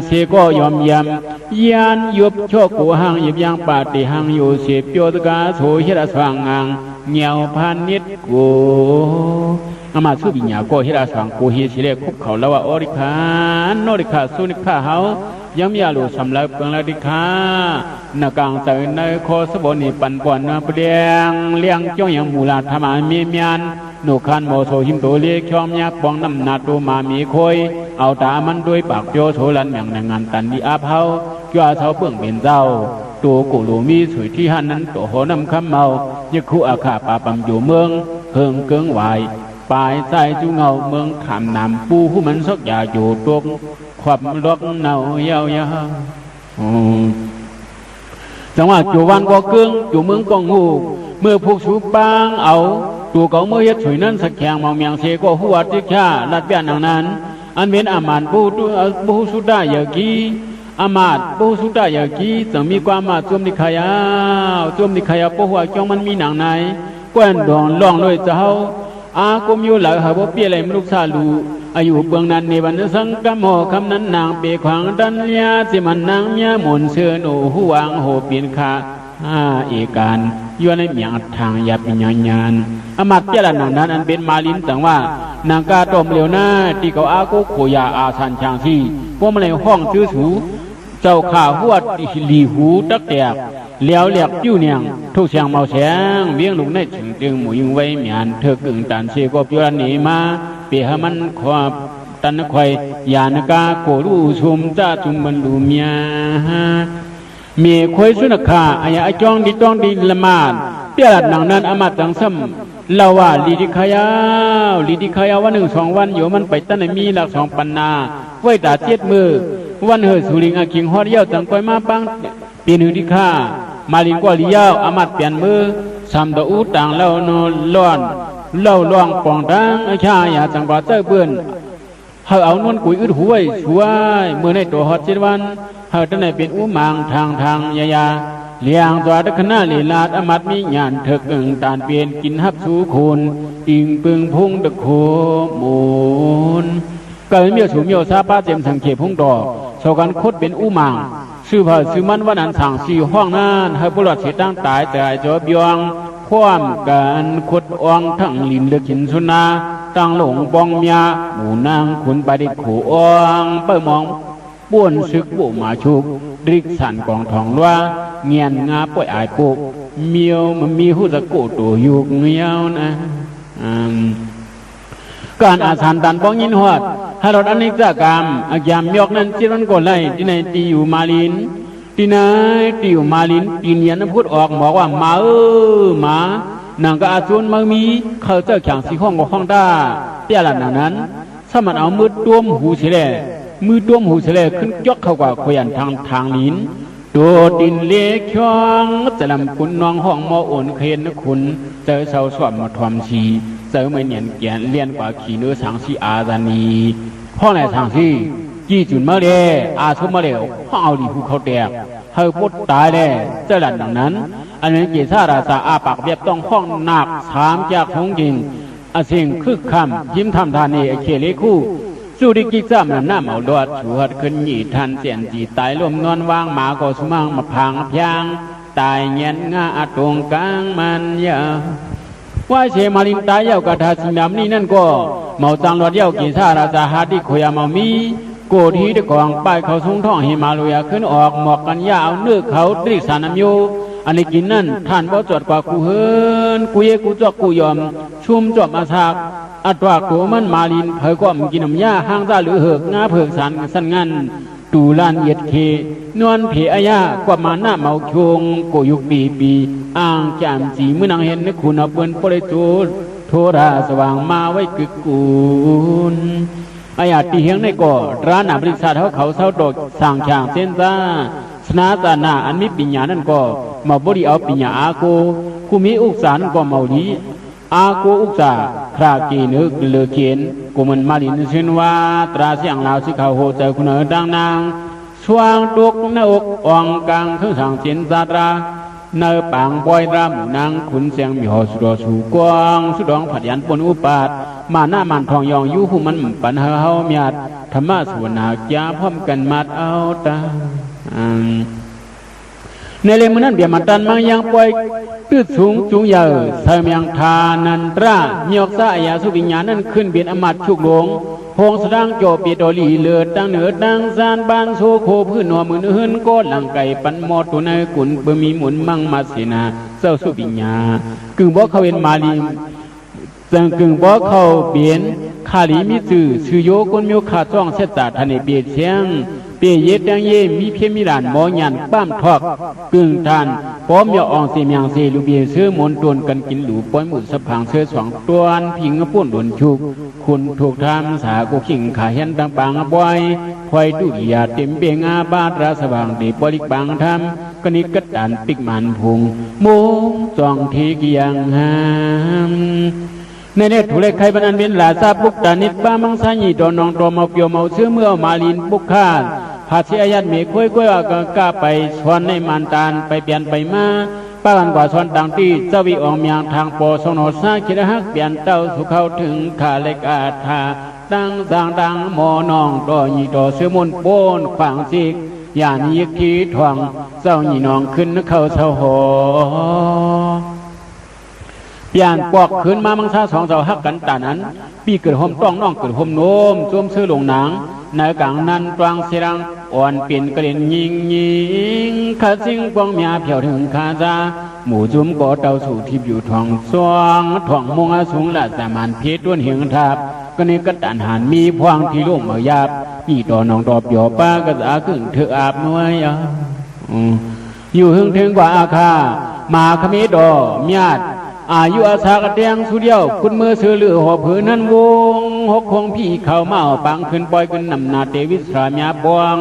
เสก็ยอมยำยานยบโชกูหังยิบยังปาติหังอยู่เสพโยตกาโสหิราสว่างงางเงียวพันนิดโกอามาสุบิญญาโกหิราสว่างโกเฮสิเลคุบเขาแล้วว่าอริคานโนริคาสุนิคาเฮาย้ำยาลูสำลับเปลืองละดิคานากางใจในโคสบนิปันปวนเปลียงเลี้ยงจ้องยังมูลาธรรมามีเมียนนุขันโมโสหิมโตเลียชอมยักปองน้ำนาตูมามีคอยเอาตามันด้วยปากโยโสลันแมงในงานตันดีอาเผาจ้าเสาเปื่องเป็นเจ้าตัวกุลูมีสวยที่หันนั้นตัวโหน้ำคำเมายึกคู่อาคาป่าปังอยู่เมืองเฮิงเกิงไหวปลายใจจูเงาเมืองขามนำปูผู้มันสักยาอยู่ตรงความล็อกเนาเยาจังหวะจู่วันก็เกิงจู่เมืองกองหูเมื่อพวกสูบางเอาตัวเก่าเมื่อเฮ็ดสวยนั้นสักแข่งเมาเมียงเสก็หัวจิกชาลัดเปียนนั้นอันเป็นอามาตปูสุดาเยกีอามาตปูสุดาเยกีจะมีความมาจวมนิขายาปูหัวจ้องมันมีหนังไหนกวนดองล่องเลยเจ้าอากมอยู่หลักหาบ่เปียไหลมนุษย์ซาลูอายุเบื้องนั้นในวันสังกมโหคำนั้นนางเปขวางดันเลียสิมันนางเมียหมุนเสือโนหัวงโหเปลี่ยนขาเอการย้อนในเมียงทางยาปิญญาณอมัตเจริญนั้นอันเป็นมาลินต่างว่านางกาตมเหลียวหน้าที่เขาอาโกโขยาอาสันชางซี่พวกมันเลยห้องชื่อสูเจ้าข่าหัวหลีหูตักแตกเลี้ยวเหลียบจิ้วเนียงทุกเสียงเมาแสงเวียงลุกในถึงดึงหมูยิงไว้เมียนเธอกึ่งตันเสก็เปียหนีมาเปียมันขวบตันคอยยานกาโกรูชุมจ้าจุมบรรลุเมียมีคอยสุนัขขาอายะจ้องดีละมาดเปียหนังนั้นอมาตังซ้ำเราว่าลีดิขายาวัน1-2 วันอยู่มันไปตั้งมีหลัก2 ปันนาไว้ตา7 มือวันเฮสุริงอาคิงฮอดเย้าจังก้อยมาปังปีนึงดิข้ามาลินกว่าลีเย้าอามัดเปลี่ยนมือสามตะอูต่างเล่านอนร้อนเล่าล่องปองดังอาชายาจังบาเจ้เปื้อนเฮาเอานวลกุยอึดหวยสวยเมื่อในตัวฮอด7 วันเฮาตั้งแต่เป็นอุมังทางยาเลี้ยงตัวตะขณะลีลาดอมัดมีญาณเถิกอึ่งตานเปลี่ยนกินฮับสู่คูนอิงปึงพุ่งตะโคมูนเกิดเมียวสูงเมียวซาป้าเต็มสังเขปพุ่งดอก โซกันคดเป็นอุมังชื่อเผอชื่อมันวันนั้นสั่งสี่ห้องนั้นให้บุรุษเสียตั้งตายแต่จอบยองความกันคดอ่องทั้งลินเลือกินสุนาตั้งหลงบองเมียหมู่นางขุนไปดิขู่อ่องเปิ่มองป้วนซึกบุมาชุกดริกสันกองทองล้วนเงียนงาป่วยอายปุกเมียวมันมีหูตะโกตัวยุกเมียวนะการอาสานตันป้องยินหอดฮารอดอนิจจกรรมอายามยอกนั้นจิรันก่อนไล่ที่ไหนตีอยู่มาลินที่ไหนตีอยู่มาลินปีเนียนพูดออกบอกว่ามามานางก็อาชวนมามีเขาเจ้าแข่งสีห้องกับห้องด้าเตี้ยหลังนั้นถ้ามันเอามือต้วมหูเฉลมือต้วมหูเฉลขึ้นยกเข้ากับขยันทางลิ้นตัวดินเล็กช่องจะลำคุณน้องห้องมอโอนเคนนะคุณเจอเสาสวมมาทอมชีเจอไม่เนียนเกียนเลียนกว่าขี่เนื้อสังสีอาดานีห้องไหนสังสีจี้จุนมาเลยอาชุมาเลยห้องเอาดีภูเขาแตกเฮาพุทตายเลยเจ้าหลังดังนั้นอันนี้เกศาราชาอาปากเบียบต้องห้องหนักสามจากของจริงอาเสียงคึกคำยิ้มทำทานเอเคเลคู่สุริกิจามน้ำเอาดอดฉวดขึ้นหยีทันเสียนจีตายลมนอนวางหมาก็สมังมาพังพยางตายเงียนงาตรงกลางมันยาว่าเชมาลินตายเย้ากระทาสินามนี่นั่นก็เมาจังหลอดเย้ากินซาราชาฮาดิโคยามามีโกทีตะกองป้ายเขาทรงท่องหิมาลุยาขึ้นออกหมอกกันยาเอาเนื้อเขาตริสานามโยอันนี้กินนั่นท่านบ่จอดกว่ากูเฮินกูเยกูจอกกูยอมชุ่มจอบอาสากอัตวาโกมันมาลินเผยก็มกินน้ำยาห้างซาหรือเหือกงาเผือกสันสันงันตูลานเย็ดเคนวลเพอายากว่ามาหน้าเมาชงโกยุกปีอ่างจามสีเมื่อนางเห็นนึกคุณเอาเปิ้นโปรโจโทราสว่างมาไว้กึกกูนอายาตีเฮียงในก่อร้านอาบริษัทเขาเศร้าตกสั่งช่างเส้นซ่าสนาตานาอันมีปิญญานั่นก็มาบริเอาปิญญาอาโกคุมีอุกษานั่นก็เมาลีอาโกอุกษาครากีนึกเลือเขียนกุมันมาลินเชนว่าตราเสียงลาวสิเขาโหเจอคุณเอ๋ดังนางสว่างตุกหน้าอกอ่องกลางเครื่องสั่งเสียนซาตราเนื้อปางบอยรำนางขุนเสียงมีหอสุดสูกวางสุดองผัดยันปนอุปาทมาหน้ามันทองยองยูหูมันปันเฮาเมียดธรรมะสวนาจาพร้อมกันมัดเอาตาในเลมันนั้นเบียมันตันมังยังปล่อยตืดสูงจุงใหญ่เสมียงทานันตราเมียกซาอยาสุวิญญาณนั้นขึ้นเบียนอมัดชุกหลงพงสดังโจปีดอลีเลือดดังเหนือดังซานบานโซโคพื้นหัวมือหืนก้นหลังไก่ปันมอตุนายกุนเบมีหมุนมังมาเสนาเจ้าสุวิญญากึ่งบ่เขาเห็นมาลีจังกึ่งบ่เขาเบียนขาลีมิจืชื่อโยกนมิวขาจ้องเสตาทันเบียดเชียงเปียเย็ดดังเยมีเพียมิลานหมอยันป้ามทอกกึ่งทานป้อมยอองเสียมยังเสลูเบียเสื้อมนตวนกันกินหลูป้อยหมุนสะพังเสื้อสองตัวนพิงปุ่นหลุนชุกคุณถูกทำสากุขิงขาเห็นต่างปางบ่อยคอยดุยาเต็มเบียงอาบาดราสว่างดีบริบังทำกนิกตันปิกมันพุงโมจองทีกียังหามในเนตถูกเลขใครบันอันเวียนหลาซาปุกตานิดป้ามังสาญีดอนนองตัวมาเปียวเมาเสื้อเมื่อมาลินปุกข้าภาษีอายัดเมฆค่อยๆก้าไปชวนในมันตานไปเปลี่ยนไปมาป้ากันกว่าชวนดังที่เจ้าวิอองเมียงทางปอสนอซาคิดฮักเปลี่ยนเต้าสุเข้าถึงขาเล็กอาธาดังสางดังหมอนองต่อยีต่อเสื้อมนโปนขวางซิกย่านยิกขีทวงเจ้าหยีนองขึ้นนึกเข้าเสาหอเปลี่ยนปอกขึ้นมามังซาสองเสาฮักกันตานั้นปีเกิดห่มต้องน้องเกิดห่มโน้มจมซื้อลงหนังในกลางนั้นตรังเสียงอ่อนเปลี่ยนกลิ่นยิงข้าสิงกวางเมียเผียวถึงข้าจาหมู่จุ่มก่อเตาสู่ทิพอยู่ทองสวงทองมงอาสูงละสามานเพชรด้วนเหียงทับก็ในกระตันหันมีพวงที่ลุ่มเอายาบนี่ต่อน้องดอบหยอป้าก็จะขึ้นเธออาบน้อยอยู่หึงถึงกว่าอาคามาขมิดอเมียดอายุอาสากระเตียงสุดเดียวคุณมือซื้อเลือหอบผืนนั้นวงหกคงพี่เขาเมาปังขึ้นปล่อยขึ้นนำนาเตวิสรามียบวง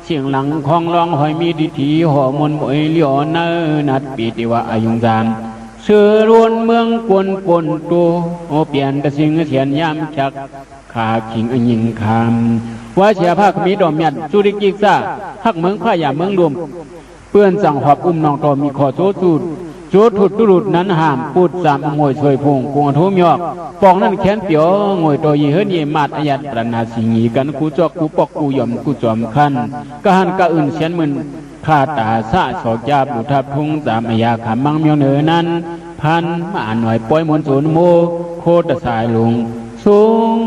เสียงหลังคลองร้องหอยมีดิถีหอมนมวยเลี้ยวเนื้อนัดปีติวะอายุงจามเสือรวนเมืองกวนปนตัวโอเปลี่ยนกระสิงเสียนยามจักขาขิงยิงคำว่าเสียภาคมีดอมยัดสุริกิกซาฮักเมืองข้ายาเมืองรวมเปื้อนสั่งหอบอุ้มน้องตอมีขอโซสูด โจทุดตุรุดนั้นห้ามพูดสามงวยช่วยพงกงทุมยอกปองนั้นแขนเปียวงวยตัวยีเฮิรนเยมาดอายัดปรนาสิงีกันกูจอกกูปอกกูยอมกูจอมคันกะหันกะอื่นเสียนมึนข้าตาสะสอกยาบดุทับทุ่งตามอยาขามังเมียวเหนือนั้นพันมาหน่อยปล่อยมนสูนโมโคตรสายลงสูง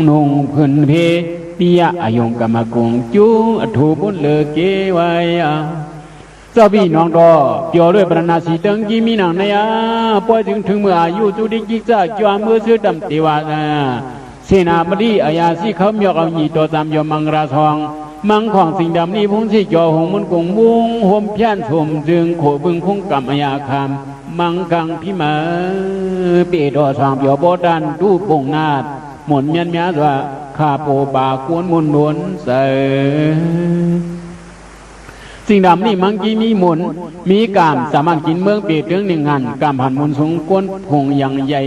นุ่งพื้นเพปิยะอายงกรรมกงจูอถูบุญเลเกวายาเจ้าพี่น้องดอเปียวด้วยปรนาสีตังกีมีหนังนายาปล่อยถึงเมื่ออายุจุดิกิจาจวามือซื้อดำติวาเสนาบดีอายาสิเขาเมียเอาหยีตัวตามยมังราทองมังของสิ่งดำนี้พุ่งที่จ่อหงมันกงมุงห่มย่านชมจึงโขบึงพุ่งกำอายาคามมังกังพิมาเปียดอสางเปียวโบดันดูปงนาดหมุนเมียนเมียว่าข้าโปบากวนมุนหนุนเสสิ่งดำนี่มังกีมีหมุนมีกามสามารถกินเมืองเปียเรื่องหนึ่งงานกามผ่านมุนสูงก้นพงยังใหญ่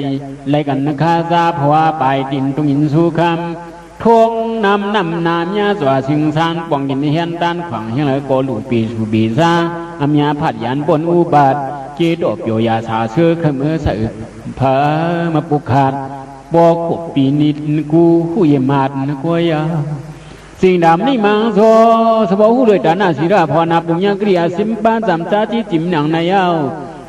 ไล่กันนะคะซาเพราะว่าปลายดินตรงหินสู้คำทงนำนามยาสวาสิงสานปองยินเฮียนด้านฝั่งเฮียงเลยโกลูปีสุบีซาอามยาผัดยันปนอุบัติเจโตเปียยาสาเชื่อขมือใส่พามาปุขาดบอกขบปีนิดกูหูเยมาดนะกวยาสิ่งดำนี่มังโซสบหูด้วยตาหน้าศิราพอนาปุญญกริยาสิมปานสามจาจิจิมหนังนายาว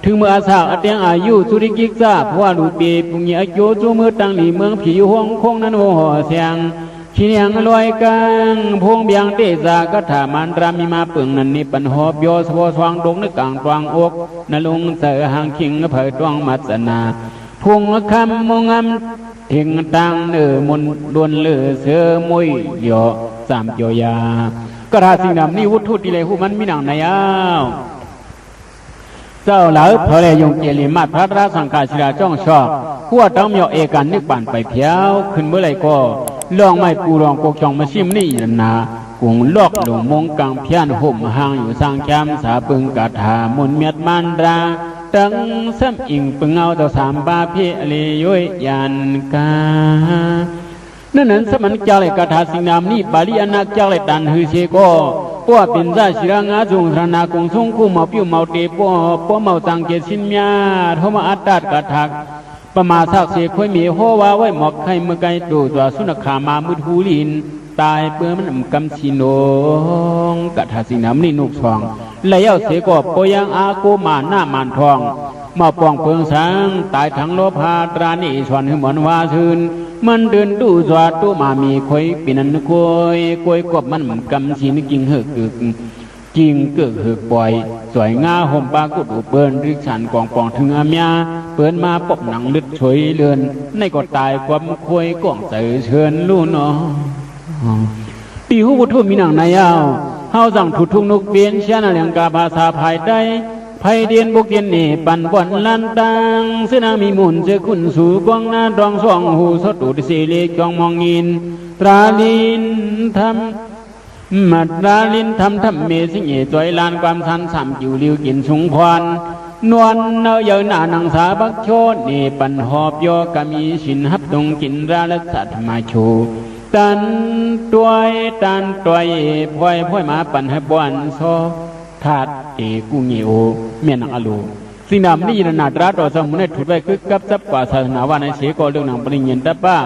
ถึงเมื่ออาสาเตียงอายุสุริกิกซาเพราะว่าลูกปีปุญญโยจูมือตังหลีเมืองผีห้องคงนั้นโห่เสียงขี้เนียงลอยกลางพงเบียงเตจากถามันรามีมาเปิงนันนี่ปันหอบโยสวสวางดงนึกกลางตวงอกนลุงเสือหางคิงเผยตวงมัสนาพงคำมงามถึงตังเนื้อมนดวนเลือเสือมวยเหยาสามโยยากระทาสิ่งดำนี่วุฒิดีเลยหูมันมีหนังในอ้าวเจ้าเหล่าพระเลยยงเจริญมาพระราสังกาศิลาจ้องชอบหัวต้องมีเอกันนึกปั่นไปเพียวขึ้นเมื่อไรก็ลองไม่ปูรองกกจองมาชิมนี่นากุงลอกหลงมงกังเพียนห่มห่างอยู่สร้างแคมสาปึงกาถามนเมียดมันราตังซ้ำอิงปึงเอาต่อสามบาพี่เลย้อยยันกานั่นสมันเจ้าเลยกาถาสิงนามนี่บาลีอนาเจ้าเลยตันฮือเชโกป้อเป็นราชิรางาจุงธนากงทรงคู่เมาปิ้วเมาเตป้อเมาตังเกศินเมียโทมาอัตตาดกาทักประมาสักเสกค่อยมีโฮว่าไว้หมอกไข่เมื่อไกลดูตัวสุนขามามุดหูลินตายเปื้อมันกำชิโนกะทาสิงนามนี่นุกสองแล้วเสกก็ปยังอาโกมาหน้ามานทองมาปองเพิงสังตายทั้งโลภาตรานิสวนเหมือนว่าชื่นมันเดินดูจวดตัวมามีคอยปีนันคอยกบมันกำชินกิ่งเหือกกิ่งเกิดเหือกปล่อยสวยงาห่มปากุดเปิ้นริฉันกองปองถึงอาเมียเปิ้นมาปบหนังลึดฉวยเลือนในก็ตายความคอยกองใส่เชิญลู่เนาะปีหูบุตรมีหนังนายาวเฮาสั่งถุทุกนกเบียนเชียนเลียงกาภาษาภายได้ไพเดียนบุกเดียนนี่ปันบ่อนลันตังเสนามีมุนเจคุณสู่กองหน้าดองสองหูสตุดสีเล็กจองมองยินตราลินทำมัดราลินทำเมสิเงจอยลานความสันสามจิวลิวกินสุงพรนวลเนยเยหน้านังสาบักโชดนี่ปันหอบยอกมีสินหับดงกินราลสัตมาโชตันตัวพอยมาปันให้บวนโซธาตุเอกุเงโอเมียนังอโลสิ่งนำนี่นาตราต่อสมุนถุดไว้คือกับซับกว่าศาสนาว่าในเสกเรื่องหนังปริญญาตป้า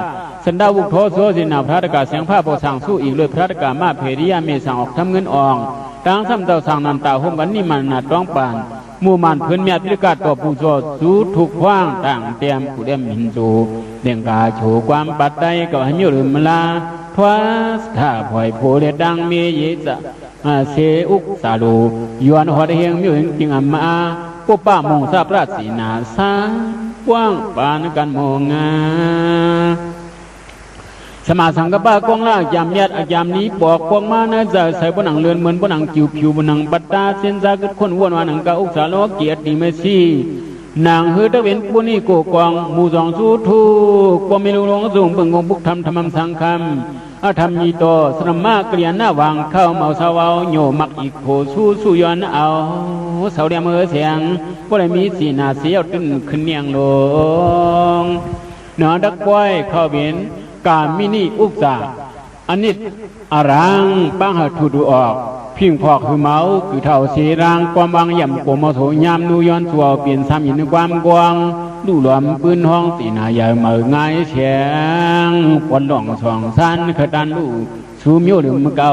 สันดาวุกโทโซสินาพระตกาเสียงผ้าโปสั่งสู้อีกเลยพระตกามาเพริยาเมสั่งออกทำเงินอองตั้งซ้ำเจ้าสั่งนันตาห่มวันนี้มันนาต้องปานมู่มันเพื่อนเมียพิกาต่อผู้โจสู้ถูกขว้างต่างเตรียมผู้เดียมหินจูเดียงกาโฉความปัดได้ก็ให้มีหรือมลาทว่าถ้าพลอยโพเดดังเมยจะเสอุกสาลูยวนหัวเฮียงมิวจิงอัมมาปุป้ามงซาพระศีนาสาว่างปานกันมองงาสมาสังกปะกองล่ายามยัดยามนี้บอกกองมานะจะใส่บนังเลือนเหมือนบนังจิวผิวบนังบัดตาเส้นซาเกิดคนวนวานังกาอุกสาโลเกียรติเมซีนางเฮตะเวนปุนีโกกองมูสองสู้ทุกปมิลุลงสูงเบิ่งงบุกธรรมสังคำอาธรรมยีโตสรมะเกลียนหน้าวางเข้าเมาสาวเอาโยมักอีกโขสู้ย้อนเอาเสาเดียมเสียงก็เลยมีสีนาเสียวตึ้นขึ้นเนียงลงเนื้อดักป้อยเข้าเวียนกามินีอุกษาอันนี้อารังปังหาทูดูออกเ พิงพอกคือเมาคือเท่าเสรางความบางย่ำกลมโถยามนูย้อนตัวเปลี่ยนซ้ำยินความกวางดูหลอมปืนห้องตีนาใหญ่เมื่อไงแฉงปวนหลงสองสั้นขดันลูสูมิโยหรือมเก่า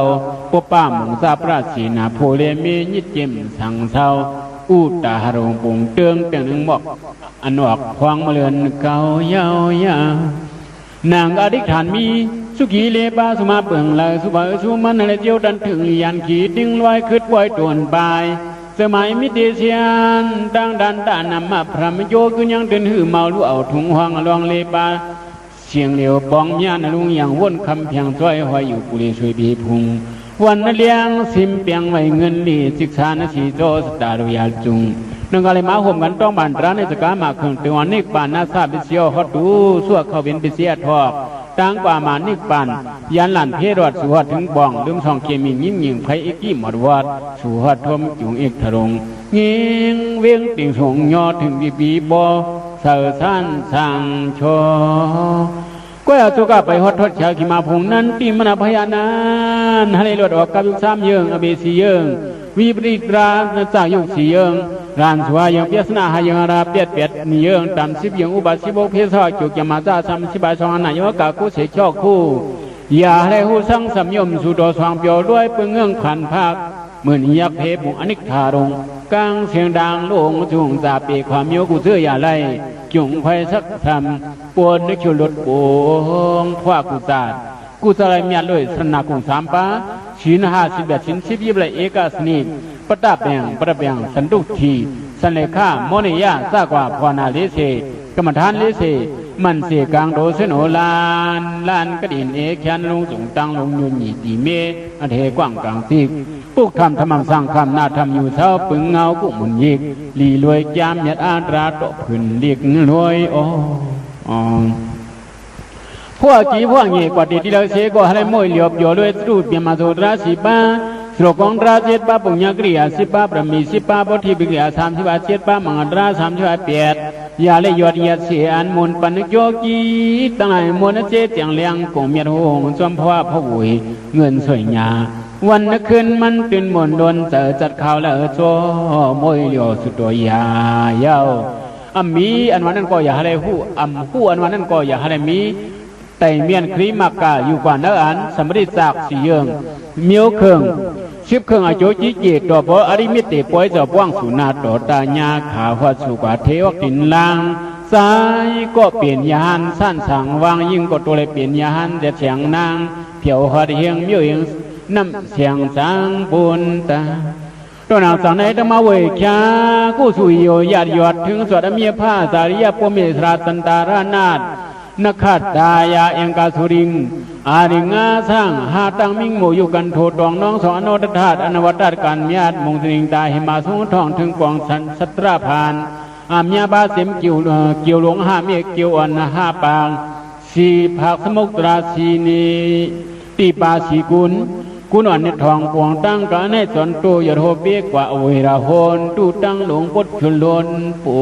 ปป้าหมงซาปราศีนาโพเลมียิดเจมสังเศร้าอูตาหรงปงเตืองเปียงหนึ่งบอกอันออกควางมาเลือนเก่ายาวยานางอธิษฐานมีสุขีเลปาสุมาเปิงเลยสุบะสุมันอะไรเจียวดันถึงยันขีดิ้งลอยคืดไว้ตวนปลายสมัยมิเตเชียนดังดันตานำมาพระมโยกุยังเดินหือเมาลู่เอาถุงห้องลองเลปาเสียงเหลียวปองญาณลุงอย่างวนคำเพียงจ้อยหอยอยู่กุลีช่วยบีพุงวันเลี้ยงสิมเปียงไว้เงินลีศึกษาณสีโจสตารุยาจุงนึงอะไรมาห่มกันต้องบานตราในสกามาเครื่องตัวนิกปานนาซาบิเซียวฮอดูสวดเขาเป็นบิเซียทอกตั้งกว่ามานิกปานยันหลันเพรอดสุหัดถึงบ้องลืมช่องเคมียิ่งยิงไผอีกี้หมดวัดสุหัดทมจุงเอกทรงเงียงเวียงติ่งสงยอถึงบีบอเสือสันสังโชก็เอาตัวกลับไปฮอดทอดเช้าขีมาพงนั้นตีมนาพยานานให้หลดออกกับยุค3เยิงอเบสีเยิงวิปริตราจากยุค4เยิงรานสวายยังเปียสนาหายังราเปียดเปียดนิเยิงตาม10ยังอุบาสิบกเพศจุกยมาซา30บา2อันนายกากุเสชอกคู่อย่าให้หูสังสัมยมสุดสว่างเปียวด้วยเปเงื่องขันภาคเหมือนยักษ์เพบุอนิกทารงกลางเสียงดังโลงจุงตาเปความโยกุเสื้ออย่าไล่จุงไฟสักทำปวนนึกชุลดโป่งคว้ากุศลกุศลเมียเลยสนากุง3ป้าชิน50ชิน10ยิบเลยเอกสนิปตาเปียงปตาเปียงสันตุทีสันเลขาโมเนียซากว่าพนาเลเสกรรมฐานเลเสมันเสกางโดเสนโอลานกระดินเอแคนลงสูงตั้งลงยุนหยีตีเมอเทกว้างกลางทิกปุกทำธรรมสร้างคำนาทำอยู่เท่าปึงเงากุมุนยิกลีรวยจามยัดอาตราตกพื้นเรียกรวยพวกจีพวกเงี้ยกว่าดีที่เราเสกก็ให้มวยเหลียบอยู่ด้วยรูปเปียมาโซราสีบ้าสโลกองราเจ็ดป้าปุญญกริยา10ป้าประมี10ป้าบทที่บิกริยา30 7ป้ามังรา30 8ยาเลยยอดยาเสียอันมุนปันโยกีตั้งไหนมุนเจเตียงเลี้ยงกงเมียหงจอมพ่อพระบุยเงินสวยงาวันนักคืนมันตื่นมนดนเจอจัดข่าวแล้วโจมวยเหลียวสุดตัวยายาวมีอันวันนั้นก็อย่าให้หูหูอันวันนั้นก็อย่าให้มีแต่เมียนครีมากาอยู่กว่านักอันสมริจากสีเยิงเมียวเคืองชิบเครื่องอโจจิเจตตัวพออริมิติป่วยจะป้องสุนาต่อตาญาขาหัวสุกาเทวกินลางสายก็เปลี่ยนยานสั้นสั่งวางยิ่งก็ตัวเลยเปลี่ยนยานเด็ดเสียงนางเผียวหัดเฮียงเมียวเฮียงน้ำเสียงสังปุนตาตัวนางสังในธรรมเวชากู้สุยโยญาติยอดถึงสวดเมียผ้าสาริยปเมสราตันตารานาฏนักขัดดายาเองกาสุริงอาริงาสร้างหาตังมิงโมอยู่กันโทดองน้องสองอนุตธาตุอนวัตการญาติมงสิงตาหิมาสุงทองถึงกองสัตราพานอามยาบาเสมเกี่ยวหลงห้าเมียเกี่ยวอันห้าปางสีผักสมุตราสีนีตีปาสีกุลกุนอันในทองปวงตั้งกันให้สอนตัวยาโทเบียกว่าอวิราโหนตูตั้งหลงปดชุนลนปว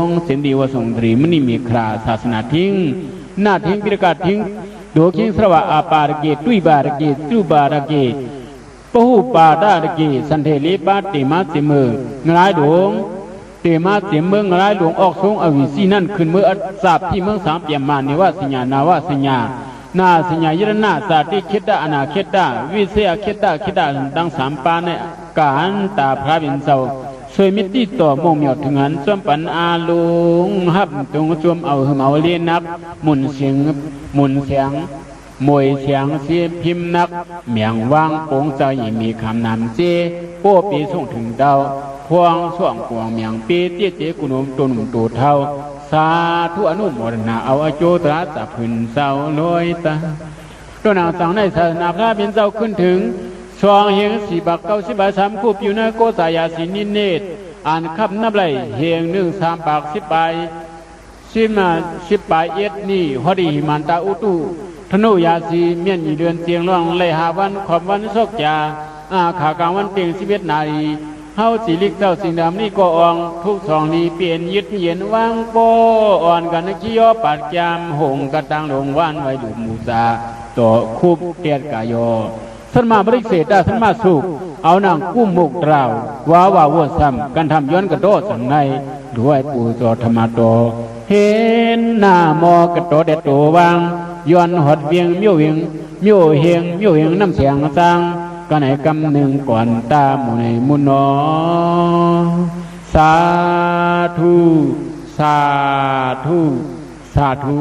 งเส้นดีว่าสงตรีมณีมีคราศาสนาทิ้งหน้าทิ้งพิรกาทิ้งโดคิงสระวะอาปาระเกตุยบาระเกตุบาระเกปหูปาดาระเกสันเทลีปาติมาสิมืองลายดวงเตมาเสียเมืองลายหลวงออกทรงอวิสีนั่นขึ้นเมื่อสาบที่เมืองสามเปี่ยมมานิวาสัญญานาวาสัญญานาสัญญายรนาสาติคิดดาอนาคิดดาวิเศษคิดดาดัง3ปาในการตาพระบินเศร้าสวยมิติต่อมงเหมียวถึงหันจวมปันอาลุงฮับตรงจวมเอาหืมเอาเลียนักหมุนเสียงมวยเสียงเสียพิมพ์นักเมียงวางโป่งใจมีคำนำเจโป้ปีส่งถึงดาวพวงส่วงกวงเมียงปีเตี้ยเจกุนมตุนตูเท่าสาธุอนุโมทนาเอาอโจตระจับพื้นเสาลอยตาตัวนางสังในศาสนาพระเป็นเจ้าขึ้นถึงสวงเฮียง4 บัก 90 บาท3คูบอยู่ในโกสายาสินิเนตอ่านคำนับไหลเฮียง1 3 บัก 10 ใบ10 ใบเอ็ดนี่ฮอดีมันตาอุตุธนุยาสีเมียนยีเดือนเตียงร่องเลยหาวันขอบวันซอกจาขากลางวันเตียง11 นาทีเฮาสิลิกเจ้าสิ่งดำนี่ก็อ่องทุก2นี้เปลี่ยนยึดเย็นวางโปอ่อนกันขี้ยอปาดจามหงกระตังลงว่านไว้ดูมูซาต่อคุบเตียดกายโย สันมาบริเศษได้สันมาสุกเอานางกู้มุกดราวว่าวัวซ้ำกันทำย้อนกระโดดสังในด้วยปูจอธรรมโตเห็นหน้ามอกระโดดเด็ดตัววางย้อนหดเวียงมิ้วเวียงมิ้วเฮงมิ้วเฮงน้ำเสียงสร้างก็ไหนกำหนึ่งก่อนตาหมู่ในมุนนอสาธุสาธุสาธุ